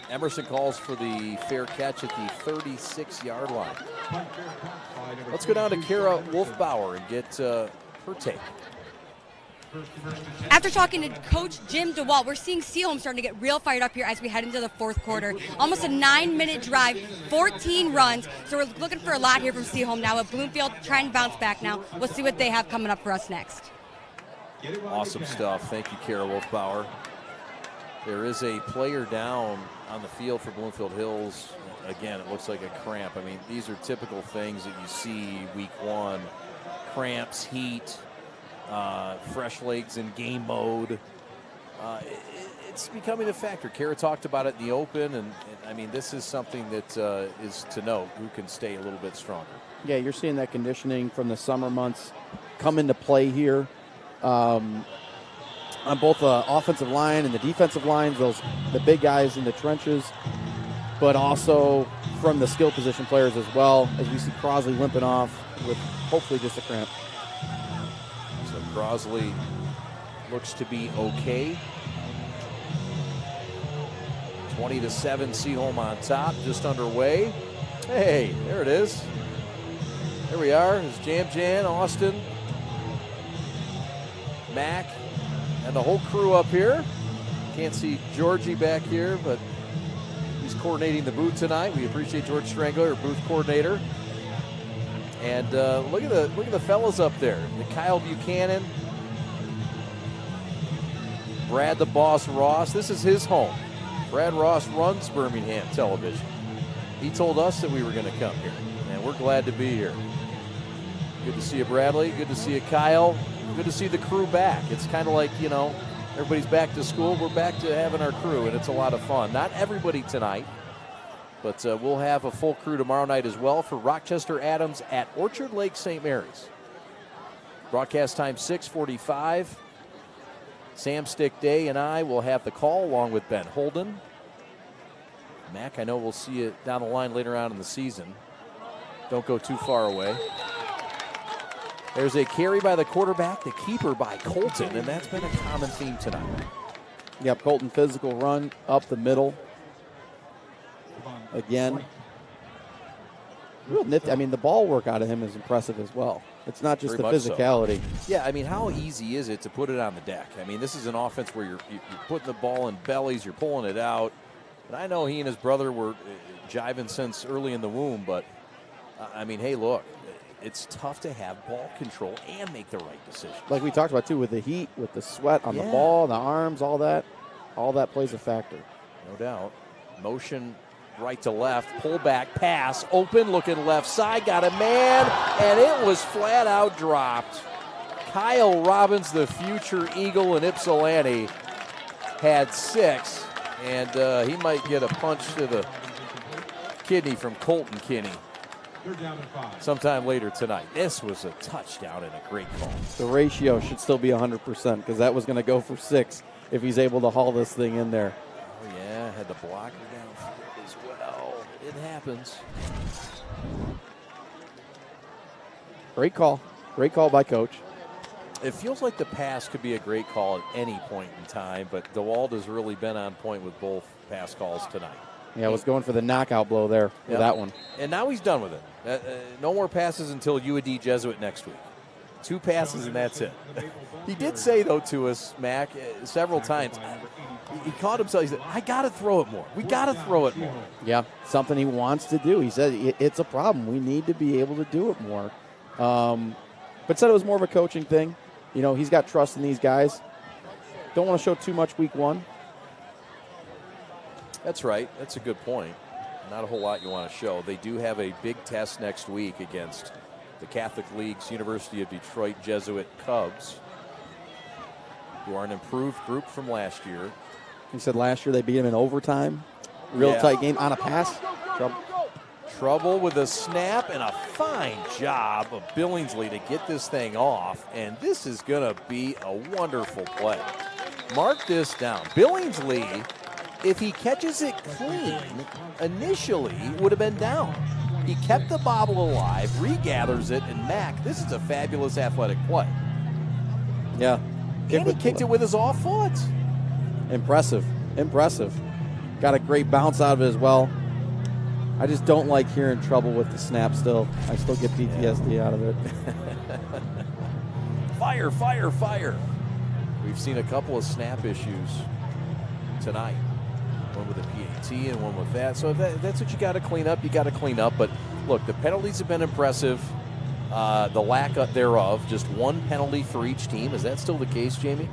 Emerson calls for the fair catch at the 36-yard line. Let's go down to Kara Wolfbauer and get her take. After talking to Coach Jim DeWalt, we're seeing Seaholm starting to get real fired up here as we head into the 4th quarter. Almost a 9-minute drive, 14 runs. So we're looking for a lot here from Seaholm now. With Bloomfield trying to bounce back now. We'll see what they have coming up for us next. Awesome stuff. Thank you, Kara Wolfbauer. There is a player down on the field for Bloomfield Hills. Again, it looks like a cramp. I mean, these are typical things that you see week 1. Cramps, heat, fresh legs in game mode. It's becoming a factor. Kara talked about it in the open, and I mean, this is something that is to note, who can stay a little bit stronger. Yeah, you're seeing that conditioning from the summer months come into play here. On both the offensive line and the defensive lines, the big guys in the trenches, but also from the skill position players as well, as we see Crosley limping off with hopefully just a cramp. So Crosley looks to be okay. 20-7, Seaholm on top, just underway. Hey, there it is. There we are. It's Jan, Austin, Mac, and the whole crew up here. Can't see Georgie back here, but he's coordinating the booth tonight. We appreciate George Strangler, our booth coordinator. And look at the fellas up there. Kyle Buchanan, Brad the Boss Ross. This is his home. Brad Ross runs Birmingham Television. He told us that we were going to come here, and we're glad to be here. Good to see you, Bradley. Good to see you, Kyle. Good to see the crew back. It's kind of like, you know, everybody's back to school. We're back to having our crew, and it's a lot of fun. Not everybody tonight, but we'll have a full crew tomorrow night as well for Rochester Adams at Orchard Lake St. Mary's. Broadcast time 6:45. Sam Stick Day and I will have the call along with Ben Holden. Mac, I know we'll see you down the line later on in the season. Don't go too far away. There's a carry by the quarterback, the keeper by Colton, and that's been a common theme tonight. Yep, Colton physical run up the middle. Again. Real nifty. I mean, the ball work out of him is impressive as well. It's not just Very the much so. physicality. Yeah, I mean, how easy is it to put it on the deck? I mean, this is an offense where you're putting the ball in bellies, you're pulling it out. And I know he and his brother were jiving since early in the womb, but, I mean, hey, look, it's tough to have ball control and make the right decision. Like we talked about, too, with the heat, with the sweat on the ball, the arms, all that plays a factor. No doubt. Motion right to left, pull back, pass, open, looking left side, got a man, and it was flat out dropped. Kyle Robbins, the future Eagle in Ypsilanti, had 6, and he might get a punch to the kidney from Colton Kinney sometime later tonight. This was a touchdown and a great call. The ratio should still be 100% because that was going to go for 6 if he's able to haul this thing in there. Oh, yeah, had the blocker downfield as well. It happens. Great call. Great call by Coach. It feels like the pass could be a great call at any point in time, but DeWalt has really been on point with both pass calls tonight. Yeah, I was going for the knockout blow there with that one. And now he's done with it. No more passes until UAD Jesuit next week. 2 passes and that's it. He did say, though, to us, Mac, several times, he caught himself. He said, I got to throw it more. We got to throw it more. Yeah, something he wants to do. He said it's a problem. We need to be able to do it more. But said it was more of a coaching thing. You know, he's got trust in these guys. Don't want to show too much week 1. That's right. That's a good point. Not a whole lot you want to show. They do have a big test next week against the Catholic League's University of Detroit Jesuit Cubs, who are an improved group from last year. He said last year they beat him in overtime. Real tight game on a pass. Trouble with a snap and a fine job of Billingsley to get this thing off. And this is going to be a wonderful play. Mark this down. Billingsley, if he catches it clean, initially would have been down. He kept the bobble alive, regathers it, and Mac, this is a fabulous athletic play. Yeah. And he kicked it with his off foot. Impressive. Got a great bounce out of it as well. I just don't like hearing trouble with the snap still. I still get PTSD out of it. Fire. We've seen a couple of snap issues tonight. One with a PAT and one with that. So that's what you got to clean up. But look, the penalties have been impressive. The lack thereof, just 1 penalty for each team. Is that still the case, Jamie?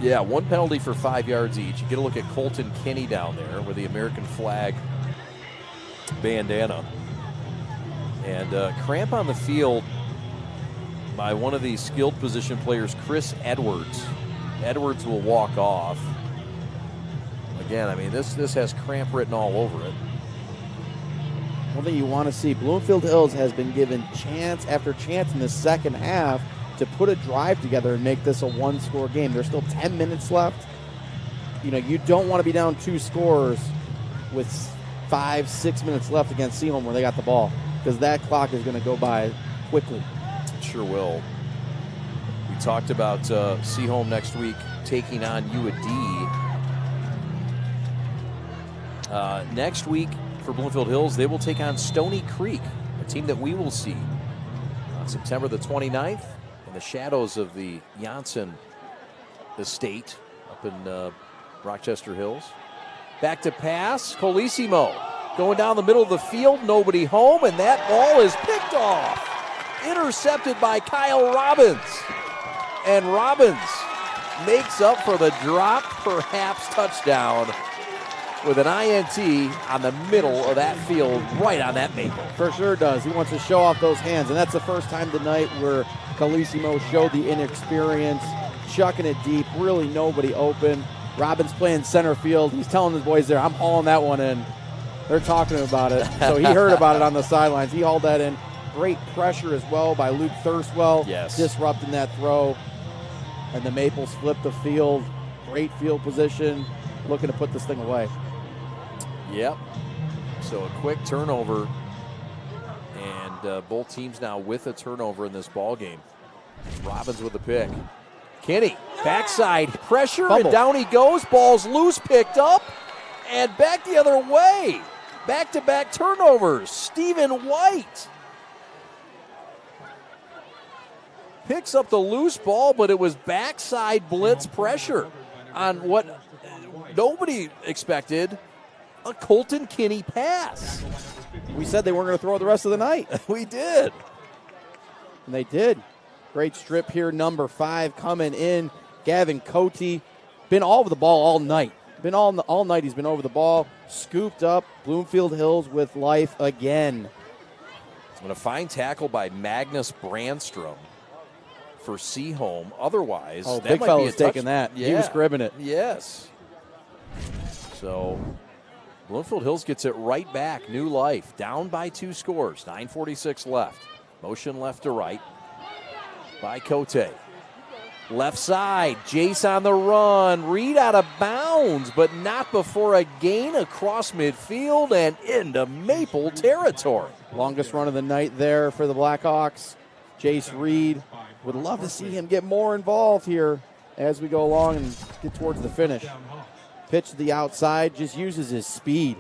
Yeah, 1 penalty for 5 yards each. You get a look at Colton Kinney down there with the American flag bandana. And cramp on the field by one of these skilled position players, Chris Edwards. Edwards will walk off. Again, I mean, this has cramp written all over it. One thing you want to see, Bloomfield Hills has been given chance after chance in the second half to put a drive together and make this a 1-score game. There's still 10 minutes left. You know, you don't want to be down 2 scores with 5-6 minutes left against Seaholm where they got the ball, because that clock is going to go by quickly. It sure will. We talked about Seaholm next week taking on UAD. Next week for Bloomfield Hills, they will take on Stony Creek, a team that we will see on September the 29th in the shadows of the Janssen estate up in Rochester Hills. Back to pass, Colissimo going down the middle of the field, nobody home, and that ball is picked off. Intercepted by Kyle Robbins. And Robbins makes up for the drop, perhaps touchdown, with an INT on the middle of that field, right on that maple. For sure does. He wants to show off those hands, and that's the first time tonight where Colissimo showed the inexperience, chucking it deep, really nobody open. Robbins playing center field. He's telling his boys there, I'm hauling that one in. They're talking about it. So he heard about it on the sidelines. He hauled that in. Great pressure as well by Luke Thirstwell, disrupting that throw. And the Maples flip the field. Great field position, looking to put this thing away. Yep. So a quick turnover, and And both teams now with a turnover in this ball game. Robbins with the pick. Kinney, backside pressure, Fumble. and down he goes. Ball's loose, picked up, and back the other way. Back-to-back turnovers. Stephen White picks up the loose ball, but it was backside blitz pressure on what nobody expected, a Colton Kinney pass. We said they weren't going to throw it the rest of the night. We did. And they did. Great strip here, number 5 coming in. Gavin Cote, been all over the ball all night. Been all night he's been over the ball. Scooped up. Bloomfield Hills with life again. And a fine tackle by Magnus Brandstrom for Seaholm. Otherwise, Oh, that big might fella's be a taking that. Yeah. He was scribbing it. Yes. So Bloomfield Hills gets it right back. New life. Down by 2 scores. 9:46 left. Motion left to right by Cote. Left side. Jace on the run. Reed out of bounds, but not before a gain across midfield and into Maple territory. Longest run of the night there for the Blackhawks. Jace Reed. Would love to see him get more involved here as we go along and get towards the finish. Pitch to the outside, just uses his speed.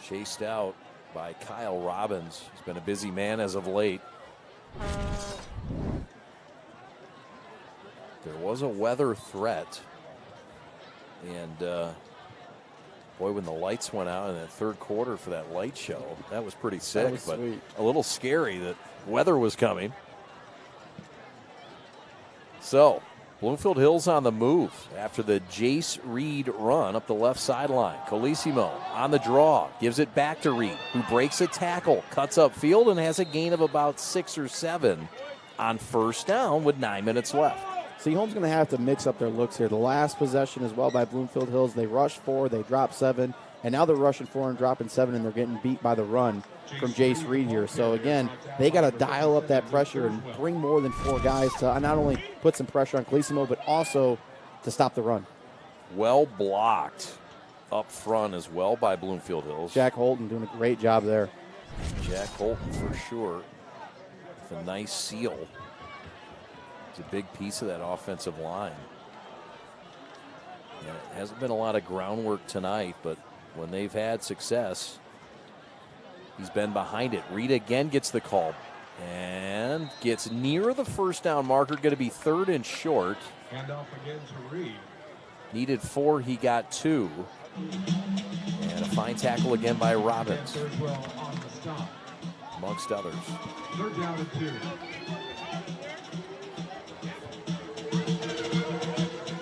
Chased out by Kyle Robbins. He's been a busy man as of late. There was a weather threat. And, boy, when the lights went out in the third quarter for that light show, that was pretty sick, was but sweet. a little scary that weather was coming. So, Bloomfield Hills on the move after the Jace Reed run up the left sideline. Colissimo on the draw, gives it back to Reed, who breaks a tackle, cuts upfield, and has a gain of about 6 or 7 on first down with 9 minutes left. Seaholm's going to have to mix up their looks here. The last possession as well by Bloomfield Hills, they rushed 4, they dropped 7, and now they're rushing 4 and dropping 7, and they're getting beat by the run from Jace Reed here. So again, they got to dial up that pressure and bring more than 4 guys to not only put some pressure on Colissimo, but also to stop the run. Well blocked up front as well by Bloomfield Hills. Jack Holton doing a great job there. Jack Holton for sure with a nice seal. It's a big piece of that offensive line. And it hasn't been a lot of groundwork tonight, but when they've had success, he's been behind it. Reed again gets the call and gets near the first down marker. Going to be 3rd and short. Handoff again to Reed. Needed 4, he got 2. And a fine tackle again by Robbins, amongst others. 3rd down and 2.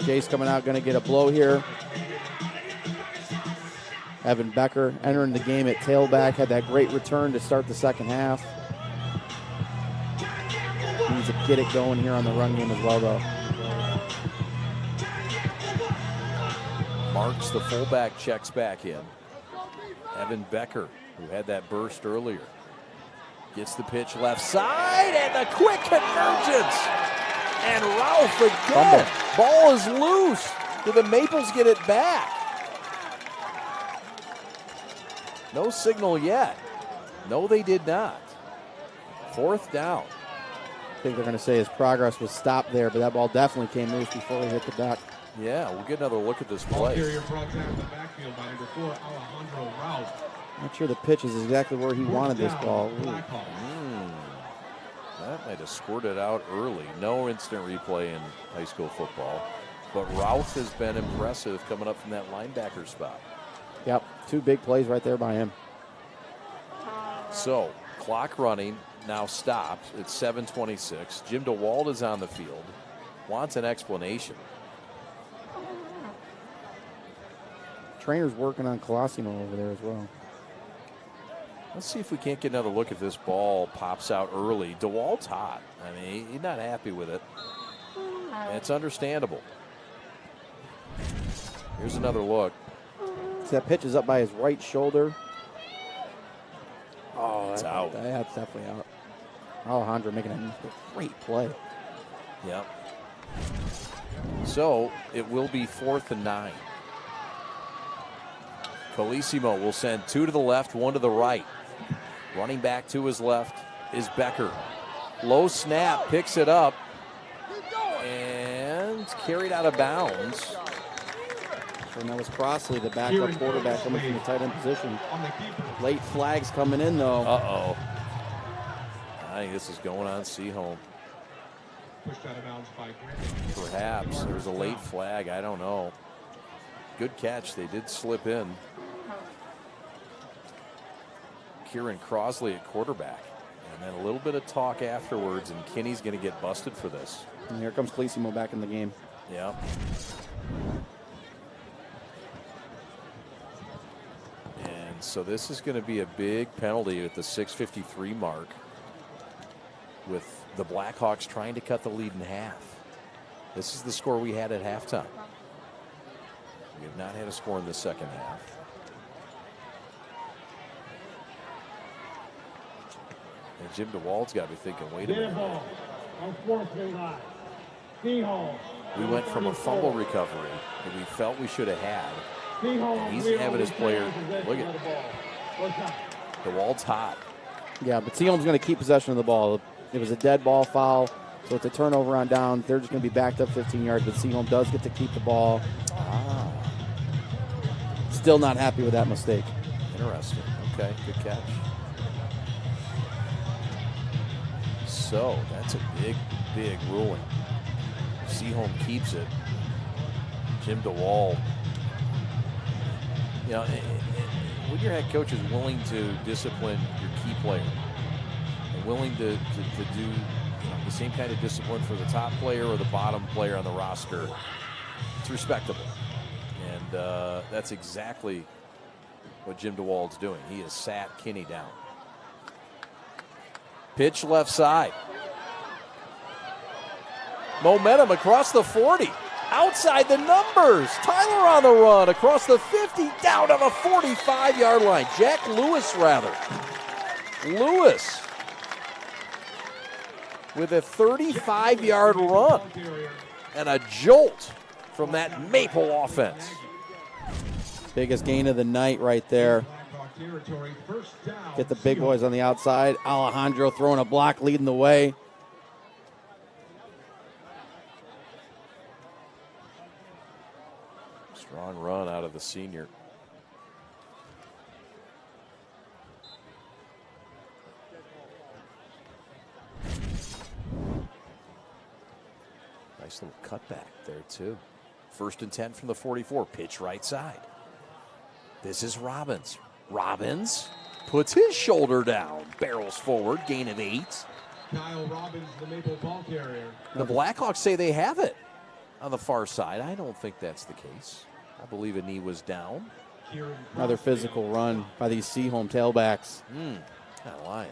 Jace coming out, going to get a blow here. Evan Becker entering the game at tailback, had that great return to start the second half. Needs to get it going here on the run game as well, though. Marks, the fullback, checks back in. Evan Becker, who had that burst earlier, gets the pitch left side, and the quick convergence. And Ralph again. Ball is loose. Do the Maples get it back? No signal yet. No, they did not. 4th down. I think they're going to say his progress was stopped there, but that ball definitely came loose before he hit the deck. Yeah, we'll get another look at this Ball play. carrier brought down in the backfield by number 4, Alejandro Ralph. Not sure the pitch is exactly where he wanted this ball. That might have squirted out early. No instant replay in high school football. But Ralph has been impressive coming up from that linebacker spot. Yep, 2 big plays right there by him. So, clock running, now stopped. It's 7:26. Jim DeWalt is on the field. Wants an explanation. Trainer's working on Colosimo over there as well. Let's see if we can't get another look at this ball. Pops out early. DeWalt's hot. I mean, he's not happy with it. And it's understandable. Here's another look. See, that pitch is up by his right shoulder. Oh, It's out. That's definitely out. Alejandro making a great play. Yep. So it will be 4th and 9. Colissimo will send 2 to the left, 1 to the right. Running back to his left is Becker. Low snap, picks it up, and carried out of bounds. And that was Crossley, the backup quarterback coming from the tight end position. Late flags coming in, though. Uh-oh. I think this is going on Seaholm. Perhaps there's a late flag. I don't know. Good catch. They did slip in. Kieran Crossley at quarterback. And then a little bit of talk afterwards, and Kinney's going to get busted for this. And here comes Colissimo back in the game. Yeah. And so this is going to be a big penalty at the 6:53 mark, with the Blackhawks trying to cut the lead in half. This is the score we had at halftime. We have not had a score in the second half. And Jim DeWalt's got to be thinking, wait a minute. We went from a fumble recovery that we felt we should have had. And he's having his player, look at it. DeWalt's hot. Yeah, but Seaholm's going to keep possession of the ball. It was a dead ball foul, so it's a turnover on down. They're just going to be backed up 15 yards, but Seaholm does get to keep the ball. Still not happy with that mistake. Interesting. Okay, good catch. So that's a big, big ruling. Seaholm keeps it. Jim DeWalt. You know, when your head coach is willing to discipline your key player and willing to do the same kind of discipline for the top player or the bottom player on the roster, it's respectable. And that's exactly what Jim DeWalt's doing. He has sat Kinney down. Pitch left side. Momentum across the 40. Outside the numbers. Tyler on the run across the 50, down to the 45-yard line. Jack Lewis, rather. Lewis with a 35-yard run and a jolt from that Maple offense. Biggest gain of the night right there. Get the big boys on the outside. Alejandro throwing a block, leading the way. Strong run out of the senior. Nice little cutback there, too. 1st and 10 from the 44. Pitch right side. This is Robbins. Robbins puts his shoulder down, barrels forward, gain of 8. Kyle Robbins, the Maple ball carrier. The Blackhawks say they have it on the far side. I don't think that's the case. I believe a knee was down. Another physical run by these Seaholm tailbacks. Not lying.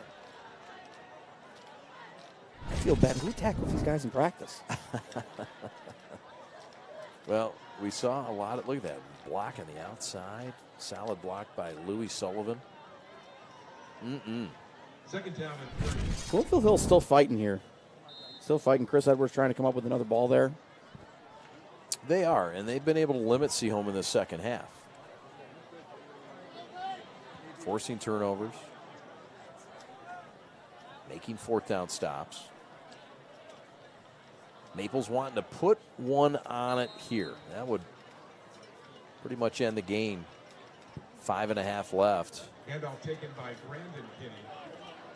I feel bad. Who tackles these guys in practice? Well, we saw a lot of, look at that block on the outside. Solid block by Louis Sullivan. Second down and 3. Bloomfield Hills still fighting here. Still fighting. Chris Edwards trying to come up with another ball there. They are, and they've been able to limit Seaholm in the second half. Forcing turnovers. Making 4th down stops. Maple's wanting to put one on it here. That would pretty much end the game. 5.5 left. Handoff taken by Brandon Kinney.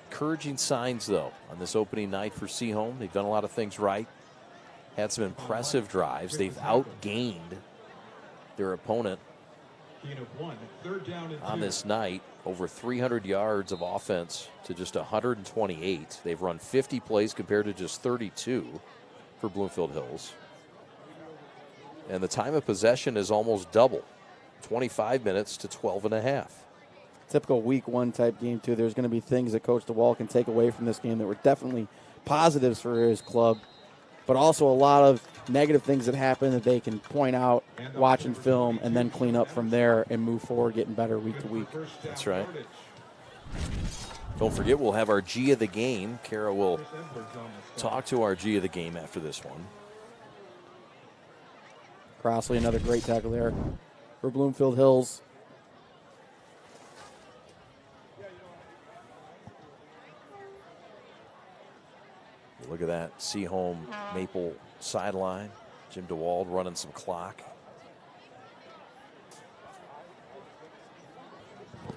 Encouraging signs, though, on this opening night for Seaholm. They've done a lot of things right. Had some impressive drives. They've outgained their opponent on this night. Over 300 yards of offense to just 128. They've run 50 plays compared to just 32 for Bloomfield Hills. And the time of possession is almost double. 25 minutes to 12.5. Typical week 1 type game, too. There's going to be things that Coach DeWalt can take away from this game that were definitely positives for his club, but also a lot of negative things that happen that they can point out, watching film, and then clean up from there and move forward, getting better week to week. That's right. Don't forget, we'll have our G of the game. Kara will talk to our G of the game after this one. Crossley, another great tackle there for Bloomfield Hills. Look at that. Seaholm Maple sideline. Jim DeWalt running some clock.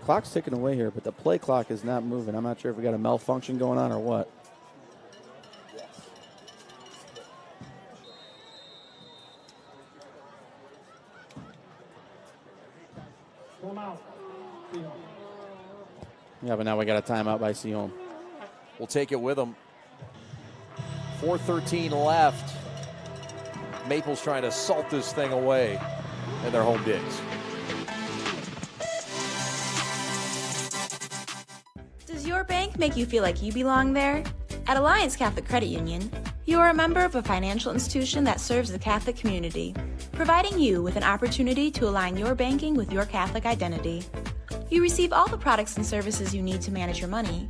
Clock's ticking away here, but the play clock is not moving. I'm not sure if we got a malfunction going on or what. Yeah, but now we got a timeout by Seaholm. We'll take it with them. 4:13 left. Maple's trying to salt this thing away in their home digs. Does your bank make you feel like you belong there? At Alliance Catholic Credit Union, you are a member of a financial institution that serves the Catholic community, providing you with an opportunity to align your banking with your Catholic identity. You receive all the products and services you need to manage your money,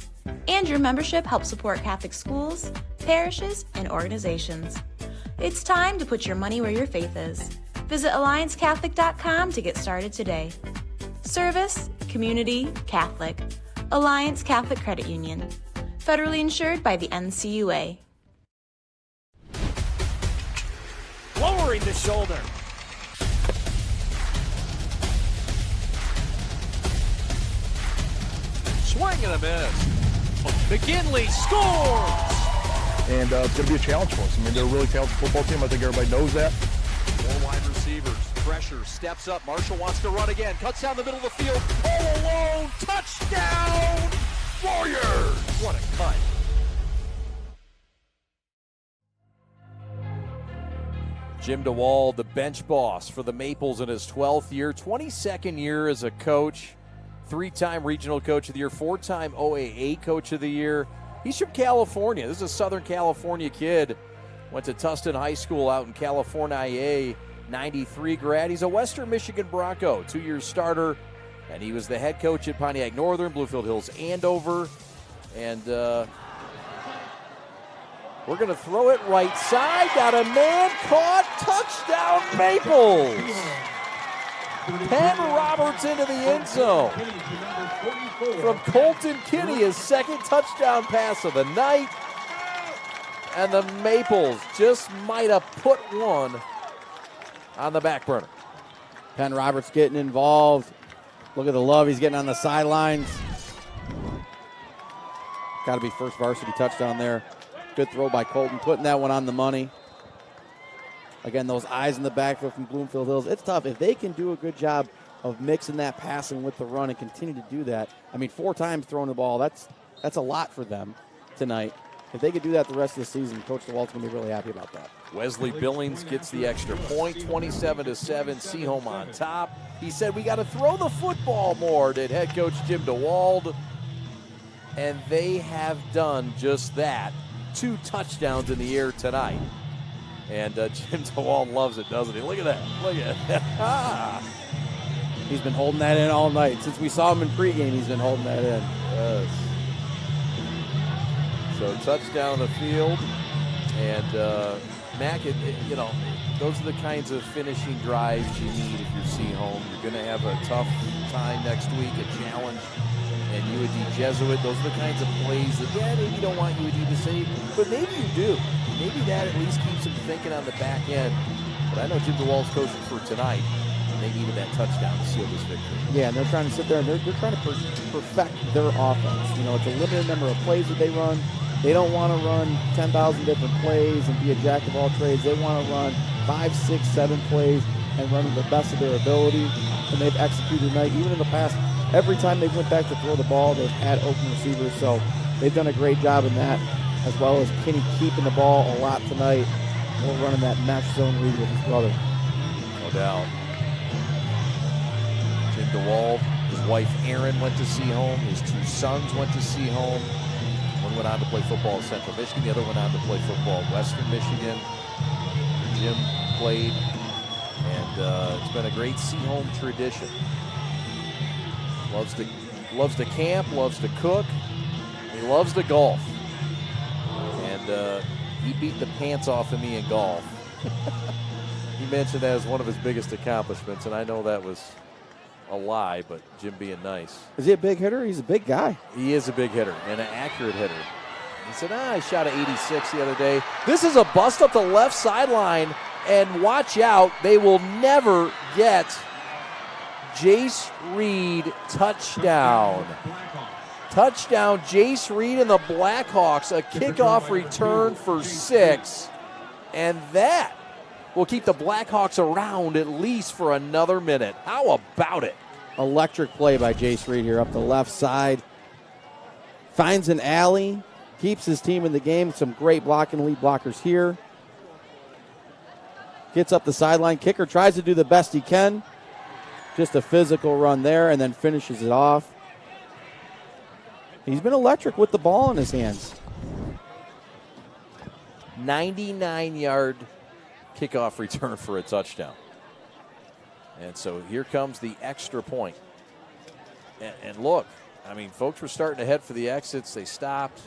and your membership helps support Catholic schools, parishes, and organizations. It's time to put your money where your faith is. Visit AllianceCatholic.com to get started today. Service, community, Catholic. Alliance Catholic Credit Union. Federally insured by the NCUA. Lowering the shoulder. Swing and a miss. McKinley scores! And it's going to be a challenge for us. I mean, they're a really talented football team. I think everybody knows that. Four wide receivers. Pressure. Steps up. Marshall wants to run again. Cuts down the middle of the field. All alone. Touchdown! Warriors! What a cut. Jim DeWalt, the bench boss for the Maples in his 12th year, 22nd year as a coach, 3-time regional coach of the year, 4-time OAA coach of the year. He's from California. This is a Southern California kid. Went to Tustin High School out in California, 93 grad. He's a Western Michigan Bronco, 2-year starter, and he was the head coach at Pontiac Northern, Bloomfield Hills, Andover. And we're going to throw it right side. Got a man caught. Touchdown, Maples. Penn Roberts into the end zone. From Colton Kinney, his second touchdown pass of the night. And the Maples just might have put one on the back burner. Penn Roberts getting involved. Look at the love he's getting on the sidelines. Got to be first varsity touchdown there. Good throw by Colton, putting that one on the money. Again, those eyes in the backfield from Bloomfield Hills. It's tough. If they can do a good job of mixing that passing with the run and continue to do that, I mean, 4 times throwing the ball, that's a lot for them tonight. If they could do that the rest of the season, Coach DeWalt's going to be really happy about that. Wesley Billings gets the extra point, 27-7, Seaholm on top. He said, we got to throw the football more, did head coach Jim DeWalt. And they have done just that. 2 touchdowns in the air tonight. And Jim DeWalt loves it, doesn't he? Look at that. Look at that. He's been holding that in all night. Since we saw him in pregame, he's been holding that in. Yes. So touchdown on the field. And Mac, those are the kinds of finishing drives you need if you're Seaholm. You're going to have a tough time next week, a challenge. And UAD Jesuit, those are the kinds of plays that, maybe you don't want UAD to save, but maybe you do. Maybe that at least keeps them thinking on the back end. But I know Jim DeWalt's coaching for tonight, and they needed that touchdown to seal this victory. Yeah, and they're trying to sit there and they're trying to perfect their offense. It's a limited number of plays that they run. They don't want to run 10,000 different plays and be a jack of all trades. They want to run 5, 6, 7 plays and run to the best of their ability. And they've executed tonight. Even in the past, every time they went back to throw the ball, they've had open receivers. So they've done a great job in that, as well as Kinney keeping the ball a lot tonight. We're running that mesh zone read with his brother. No doubt. Jim DeWalt, his wife Erin went to Seaholm. His 2 sons went to Seaholm. One went on to play football at Central Michigan. The other went on to play football at Western Michigan. Jim played, and it's been a great Seaholm tradition. Loves to camp, loves to cook. He loves to golf. And he beat the pants off of me in golf. He mentioned that as one of his biggest accomplishments, and I know that was a lie, but Jim being nice. Is he a big hitter? He's a big guy. He is a big hitter and an accurate hitter. He said, I shot at 86 the other day. This is a bust up the left sideline, and watch out, they will never get Jace Reed touchdown. Touchdown, Jace Reed and the Blackhawks, a kickoff return for 6. And that will keep the Blackhawks around at least for another minute. How about it? Electric play by Jace Reed here up the left side. Finds an alley, keeps his team in the game. Some great blocking lead blockers here. Gets up the sideline. Kicker tries to do the best he can. Just a physical run there and then finishes it off. He's been electric with the ball in his hands. 99-yard kickoff return for a touchdown. And so here comes the extra point. And look, I mean, folks were starting to head for the exits. They stopped.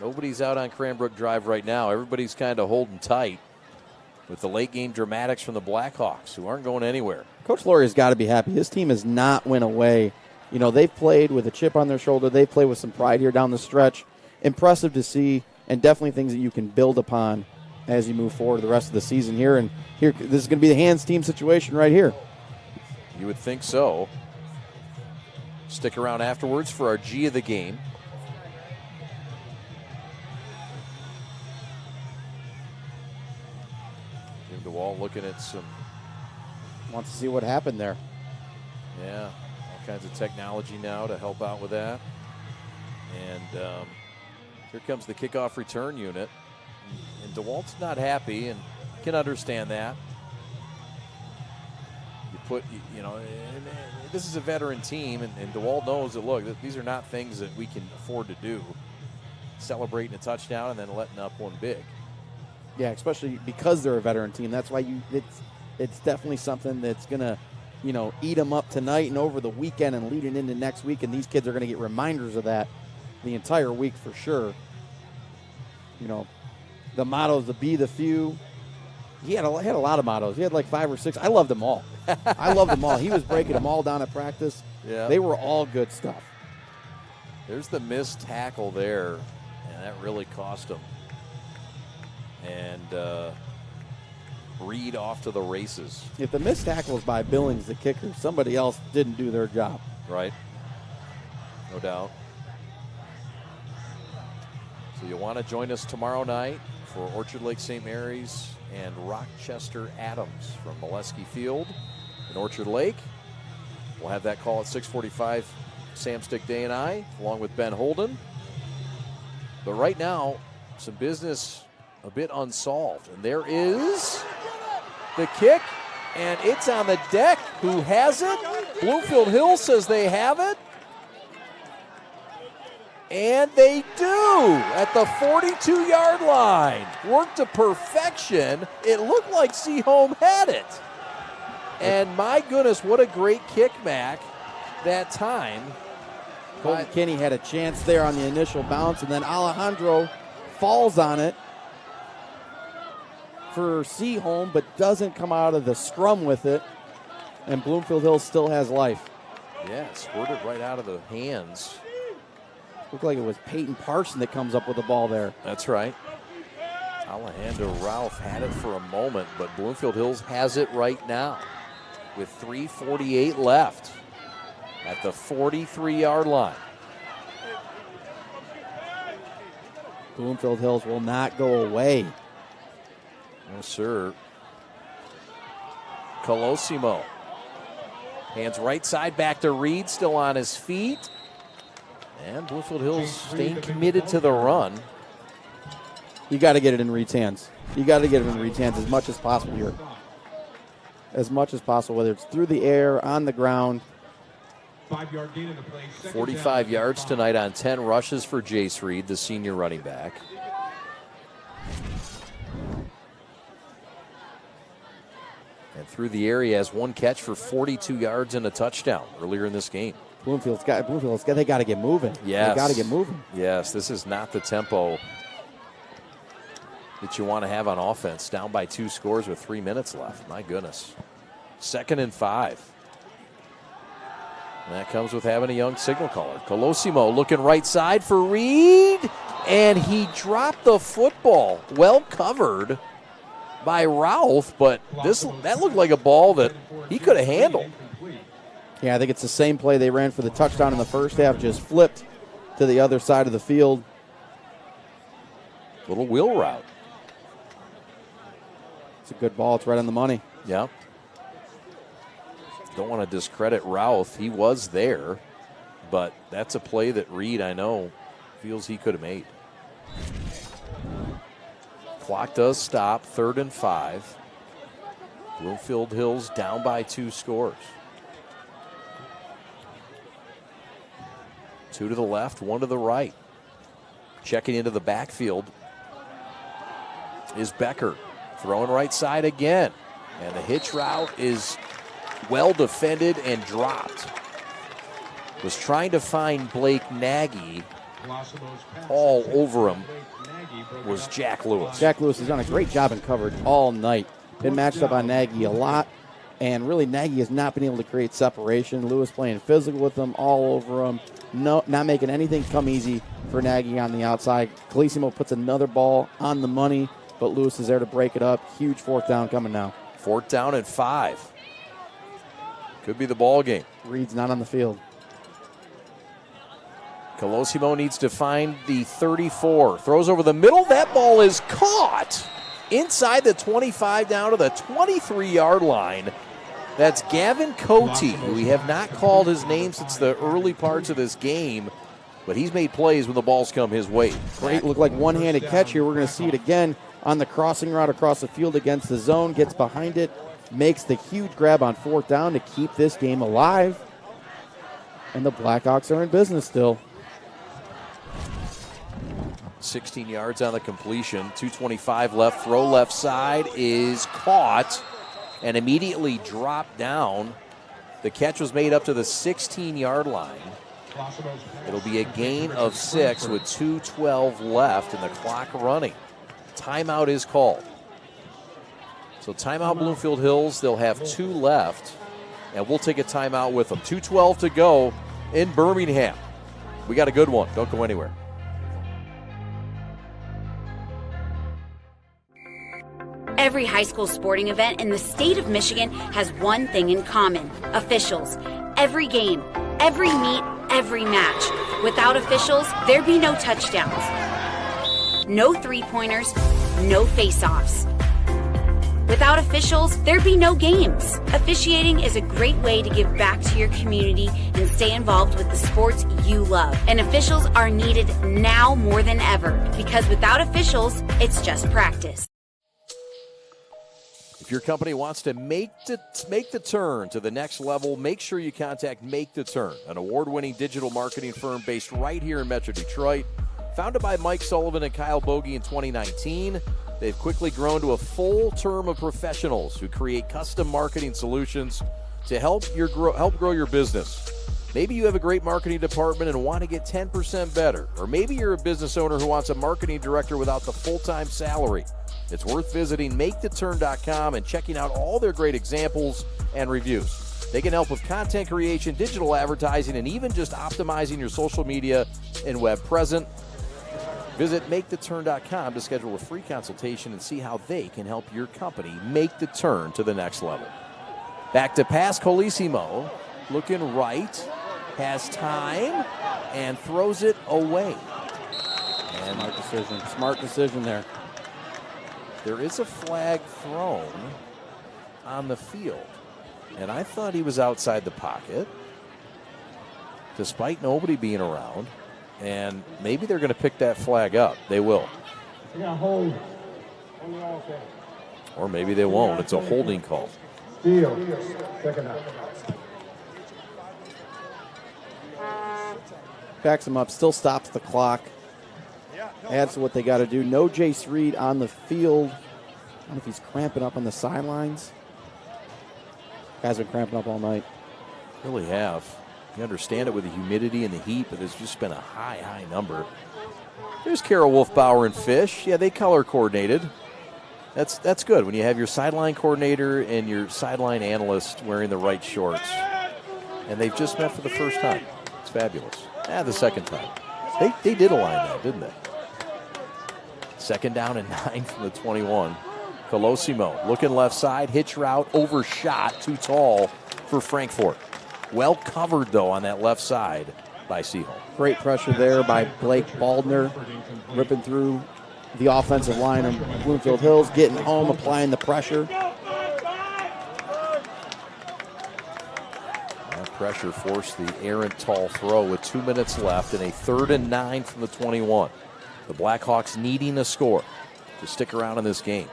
Nobody's out on Cranbrook Drive right now. Everybody's kind of holding tight with the late game dramatics from the Blackhawks, who aren't going anywhere. Coach Laurie has got to be happy. His team has not went away. You know, they've played with a chip on their shoulder. They've played with some pride here down the stretch. Impressive to see, and definitely things that you can build upon as you move forward the rest of the season here. And here, this is going to be the hands team situation right here. You would think so. Stick around afterwards for our G of the game. Jim DeWalt looking at some. Wants to see what happened there. Yeah, all kinds of technology now to help out with that. And here comes the kickoff return unit. And DeWalt's not happy and can understand that. You put, you know, and this is a veteran team, and DeWalt knows that, look, these are not things that we can afford to do. Celebrating a touchdown and then letting up one big. Yeah, especially because they're a veteran team. That's why it's definitely something that's going to, you know, eat them up tonight and over the weekend and leading into next week. And these kids are going to get reminders of that the entire week for sure. You know, the motto is to be the few. He had a lot of mottos. He had like 5 or 6. I loved them all. I loved them all. He was breaking them all down at practice. Yeah. They were all good stuff. There's the missed tackle there, and that really cost him. And Reed off to the races. If the missed tackle is by Billings, the kicker, somebody else didn't do their job. Right. No doubt. So you'll want to join us tomorrow night for Orchard Lake St. Mary's and Rochester Adams from Molesky Field in Orchard Lake. We'll have that call at 6:45. Sam Stick Day and I, along with Ben Holden. But right now, some business a bit unsolved. And there is the kick, and it's on the deck. Who has it? Bloomfield Hills says they have it. And they do at the 42-yard line. Worked to perfection. It looked like Seaholm had it. And my goodness, what a great kick, Mac, that time. Colton Kinney had a chance there on the initial bounce, and then Alejandro falls on it for Seaholm, but doesn't come out of the scrum with it. And Bloomfield Hills still has life. Yeah, it squirted right out of the hands. Looked like it was Peyton Parson that comes up with the ball there. That's right. Alejandro Ralph had it for a moment, but Bloomfield Hills has it right now with 3:48 left at the 43-yard line. Bloomfield Hills will not go away. No, sir. Colosimo. Hands right side back to Reed, still on his feet. And Bloomfield Hills staying committed to the run. You got to get it in Reed's hands. You got to get it in Reed's hands as much as possible here. As much as possible, whether it's through the air, on the ground. 5-yard gain in the play. 45 yards tonight on 10 rushes for Jace Reed, the senior running back. And through the air, he has one catch for 42 yards and a touchdown earlier in this game. Bloomfield's got they got to get moving. Yes. They got to get moving. Yes, this is not the tempo that you want to have on offense. Down by 2 scores with 3 minutes left. My goodness. 2nd and 5. And that comes with having a young signal caller. Colosimo looking right side for Reed. and he dropped the football. Well covered by Routh, but that looked like a ball that he could have handled. Yeah, I think it's the same play they ran for the touchdown in the first half, just flipped to the other side of the field. Little wheel route. It's a good ball. It's right on the money. Yeah. Don't want to discredit Routh. He was there, but that's a play that Reed, I know, feels he could have made. Clock does stop, 3rd and 5. Bloomfield Hills down by 2 scores. 2 to the left, 1 to the right. Checking into the backfield is Becker. Throwing right side again. And the hitch route is well defended and dropped. Was trying to find Blake Nagy. All over him was Jack Lewis. Jack Lewis has done a great job in coverage all night. Been matched up on Nagy a lot. And really, Nagy has not been able to create separation. Lewis playing physical with him, all over him. No, not making anything come easy for Nagy on the outside. Calissimo puts another ball on the money, but Lewis is there to break it up. Huge 4th down coming now. 4th down and 5. Could be the ball game. Reed's not on the field. Colosimo needs to find the 34. Throws over the middle. That ball is caught inside the 25 down to the 23-yard line. That's Gavin Cote, who we have not called his name since the early parts of this game, but he's made plays when the balls come his way. Great, look like one-handed catch here. We're going to see it again on the crossing route across the field against the zone. Gets behind it, makes the huge grab on 4th down to keep this game alive. And the Blackhawks are in business still. 16 yards on the completion, 2:25 left. Throw left side is caught and immediately dropped down. The catch was made up to the 16-yard line. It'll be a gain of 6 with 2:12 left and the clock running. Timeout is called. So timeout Bloomfield Hills. They'll have 2 left, and we'll take a timeout with them. 2:12 to go in Birmingham. We got a good one. Don't go anywhere. Every high school sporting event in the state of Michigan has one thing in common: officials. Every game, every meet, every match. Without officials, there'd be no touchdowns, no three-pointers, no face-offs. Without officials, there'd be no games. Officiating is a great way to give back to your community and stay involved with the sports you love. And officials are needed now more than ever, because without officials, it's just practice. If your company wants to make the turn to the next level, make sure you contact Make the Turn, an award-winning digital marketing firm based right here in Metro Detroit. Founded by Mike Sullivan and Kyle Bogey in 2019, they've quickly grown to a full term of professionals who create custom marketing solutions to help grow your business. Maybe you have a great marketing department and want to get 10% better. Or maybe you're a business owner who wants a marketing director without the full-time salary. It's worth visiting MakeTheTurn.com and checking out all their great examples and reviews. They can help with content creation, digital advertising, and even just optimizing your social media and web presence. Visit MakeTheTurn.com to schedule a free consultation and see how they can help your company make the turn to the next level. Back to pass, Colissimo, looking right, has time, and throws it away. And smart decision there. There is a flag thrown on the field, and I thought he was outside the pocket, despite nobody being around, and maybe they're going to pick that flag up. They will. Or maybe they won't. It's a holding call. Backs him up, still stops the clock. Adds to what they got to do. No Jace Reed on the field. I don't know if he's cramping up on the sidelines. Guys been cramping up all night. Really have. You understand it with the humidity and the heat, but it's just been a high number. There's Carol Wolfbauer and Fish. Yeah, they color coordinated. That's good when you have your sideline coordinator and your sideline analyst wearing the right shorts. And they've just met for the first time. It's fabulous. The second time. They did align that, didn't they? Second down and 9 from the 21. Colosimo looking left side, hitch route, overshot, too tall for Frankfort. Well covered, though, on that left side by Seaholm. Great pressure there by Blake Baldner, ripping through the offensive line of Bloomfield Hills, getting home, applying the pressure. That pressure forced the errant tall throw with 2 minutes left and a 3rd and 9 from the 21. The Blackhawks needing a score to stick around in this game.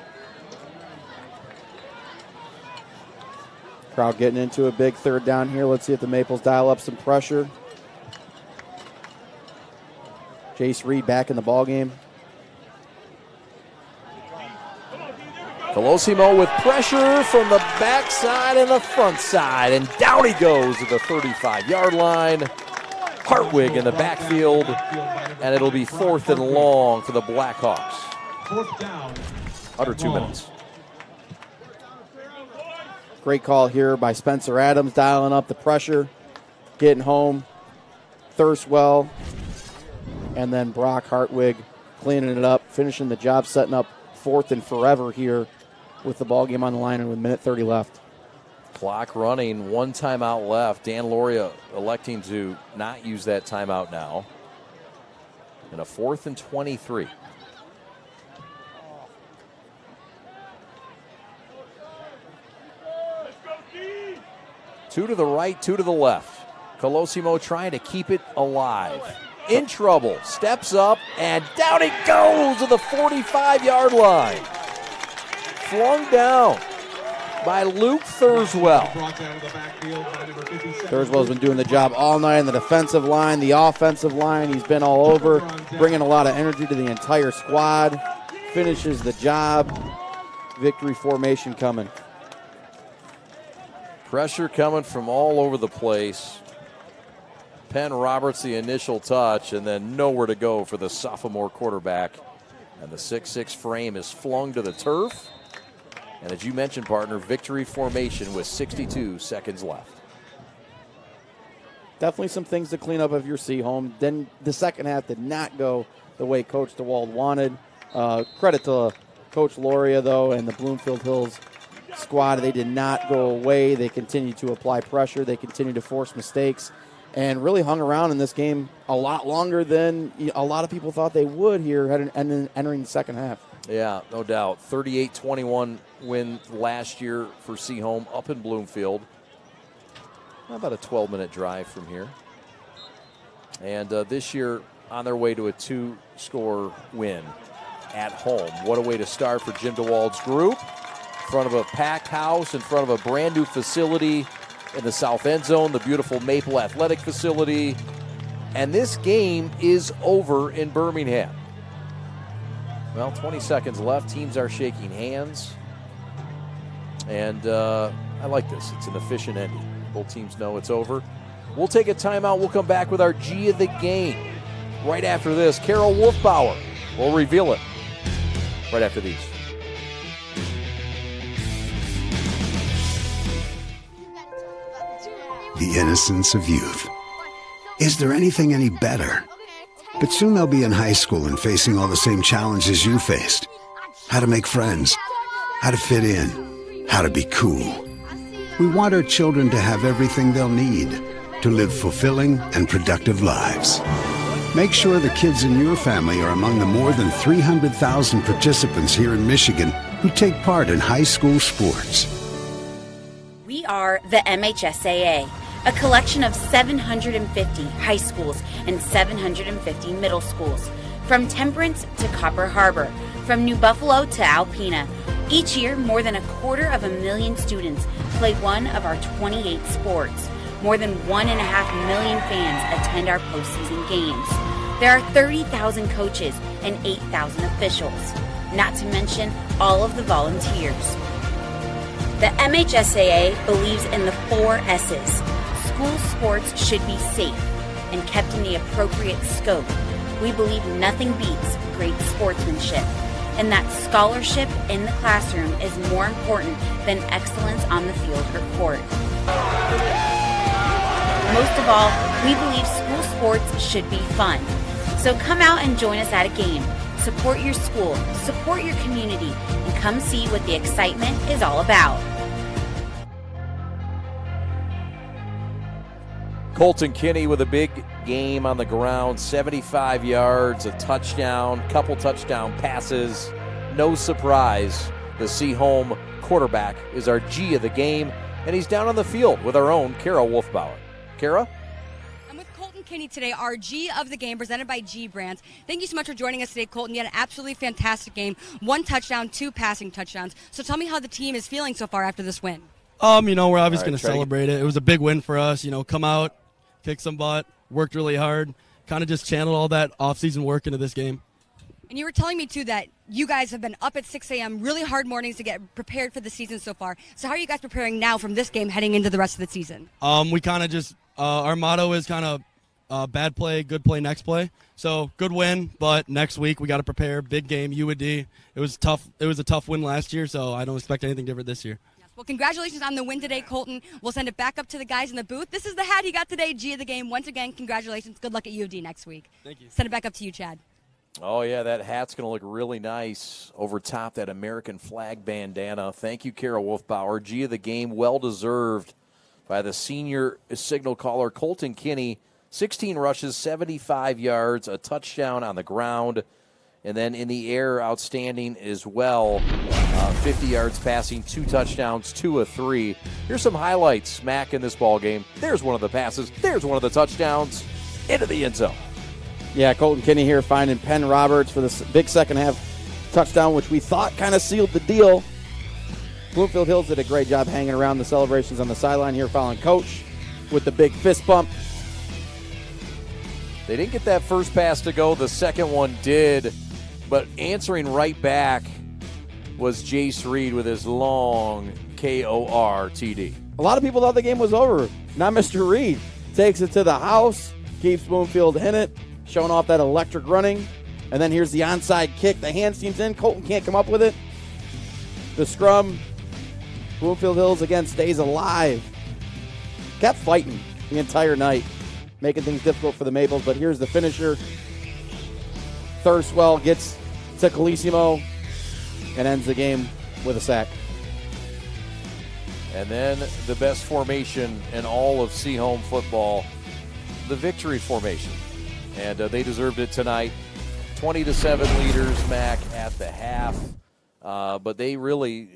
Crowd getting into a big 3rd down here. Let's see if the Maples dial up some pressure. Jace Reed back in the ballgame. Colosimo with pressure from the backside and the front side, and down he goes to the 35-yard line. Hartwig in the backfield, and it'll be 4th and long for the Blackhawks. Under 2 minutes. Great call here by Spencer Adams, dialing up the pressure, getting home. Thurswell, and then Brock Hartwig cleaning it up, finishing the job, setting up 4th and forever here with the ball game on the line and with 1:30 left. Clock running, 1 timeout left. Dan Loria electing to not use that timeout now. And a 4th and 23. Two to the right, 2 to the left. Colosimo trying to keep it alive. In trouble, steps up, and down it goes to the 45-yard line. Flung down by Luke Thurswell. Thurswell's been doing the job all night on the defensive line, the offensive line. He's been all over, bringing a lot of energy to the entire squad. Finishes the job. Victory formation coming. Pressure coming from all over the place. Penn Roberts the initial touch, and then nowhere to go for the sophomore quarterback. And the 6'6" frame is flung to the turf. And as you mentioned, partner, victory formation with 62 seconds left. Definitely some things to clean up if you're Seaholm. Then the second half did not go the way Coach DeWalt wanted. Credit to Coach Loria, though, and the Bloomfield Hills squad. They did not go away. They continued to apply pressure. They continued to force mistakes and really hung around in this game a lot longer than a lot of people thought they would here entering the second half. Yeah, no doubt. 38-21 win last year for Seaholm up in Bloomfield. About a 12-minute drive from here. And this year on their way to a 2-score win at home. What a way to start for Jim DeWalt's group. In front of a packed house, in front of a brand new facility in the south end zone, the beautiful Maple Athletic Facility. And this game is over in Birmingham. Well, 20 seconds left. Teams are shaking hands. And I like this. It's an efficient ending. Both teams know it's over. We'll take a timeout. We'll come back with our G of the game. Right after this, Carol Wolfbauer will reveal it. Right after these. The innocence of youth. Is there anything any better? But soon they'll be in high school and facing all the same challenges you faced. How to make friends, how to fit in, how to be cool. We want our children to have everything they'll need to live fulfilling and productive lives. Make sure the kids in your family are among the more than 300,000 participants here in Michigan who take part in high school sports. We are the MHSAA, a collection of 750 high schools and 750 middle schools, from Temperance to Copper Harbor, from New Buffalo to Alpena. Each year, more than 250,000 students play one of our 28 sports. More than 1.5 million fans attend our postseason games. There are 30,000 coaches and 8,000 officials, not to mention all of the volunteers. The MHSAA believes in the 4 S's. School sports should be safe and kept in the appropriate scope. We believe nothing beats great sportsmanship, and that scholarship in the classroom is more important than excellence on the field or court. Most of all, we believe school sports should be fun. So come out and join us at a game. Support your school, support your community, and come see what the excitement is all about. Colton Kinney with a big game on the ground, 75 yards, a touchdown, couple touchdown passes. No surprise, the Seaholm quarterback is our G of the game, and he's down on the field with our own Kara Wolfbauer. Kara? I'm with Colton Kinney today, our G of the game, presented by G Brands. Thank you so much for joining us today, Colton. You had an absolutely fantastic game. 1 touchdown, 2 passing touchdowns. So tell me how the team is feeling so far after this win. We're obviously going to celebrate it. It was a big win for us. Come out, kick some butt, worked really hard, kind of just channeled all that off-season work into this game. And you were telling me, too, that you guys have been up at 6 a.m., really hard mornings to get prepared for the season so far. So how are you guys preparing now from this game heading into the rest of the season? We kind of just our motto is kind of bad play, good play, next play. So good win, but next week we got to prepare. Big game, UAD. It was tough. It was a tough win last year, so I don't expect anything different this year. Well, congratulations on the win today, Colton. We'll send it back up to the guys in the booth. This is the hat he got today, G of the game. Once again, congratulations. Good luck at UD next week. Thank you. Send it back up to you, Chad. Oh, yeah, that hat's going to look really nice over top that American flag bandana. Thank you, Kara Wolfbauer. G of the game, well-deserved by the senior signal caller, Colton Kinney. 16 rushes, 75 yards, a touchdown on the ground. And then in the air, outstanding as well. 50 yards passing, 2 touchdowns, 2 of 3. Here's some highlights, Mac, in this ball game. There's one of the passes. There's one of the touchdowns into the end zone. Yeah, Colton Kinney here finding Penn Roberts for the big second half touchdown, which we thought kind of sealed the deal. Bloomfield Hills did a great job hanging around the celebrations on the sideline here, following Coach with the big fist bump. They didn't get that first pass to go. The second one did. But answering right back was Jace Reed with his long KOR TD. A lot of people thought the game was over. Not Mr. Reed. Takes it to the house, keeps Bloomfield in it, showing off that electric running. And then here's the onside kick. The hand seems in. Colton can't come up with it. The scrum. Bloomfield Hills again stays alive. Kept fighting the entire night, making things difficult for the Maples. But here's the finisher. Thurswell gets to Calissimo and ends the game with a sack. And then the best formation in all of Seaholm football, the victory formation. And they deserved it tonight. 20-7 leaders, Mac, at the half. But they really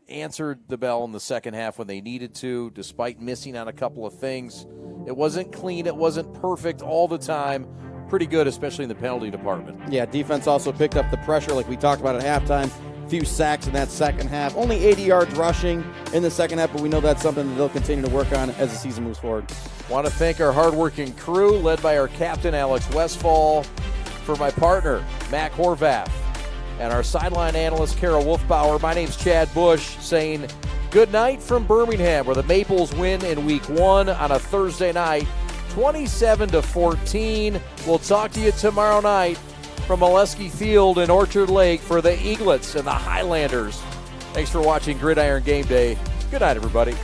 answered the bell in the second half when they needed to, despite missing on a couple of things. It wasn't clean. It wasn't perfect all the time. Pretty good, especially in the penalty department. Yeah, defense also picked up the pressure like we talked about at halftime. Few sacks in that second half. Only 80 yards rushing in the second half, but we know that's something that they'll continue to work on as the season moves forward. Want to thank our hardworking crew, led by our captain, Alex Westfall, for my partner, Mac Horvath, and our sideline analyst, Kara Wolfbauer. My name's Chad Bush, saying good night from Birmingham, where the Maples win in Week 1 on a Thursday night, 27-14. We'll talk to you tomorrow night from Molesky Field in Orchard Lake for the Eaglets and the Highlanders. Thanks for watching Gridiron Game Day. Good night, everybody.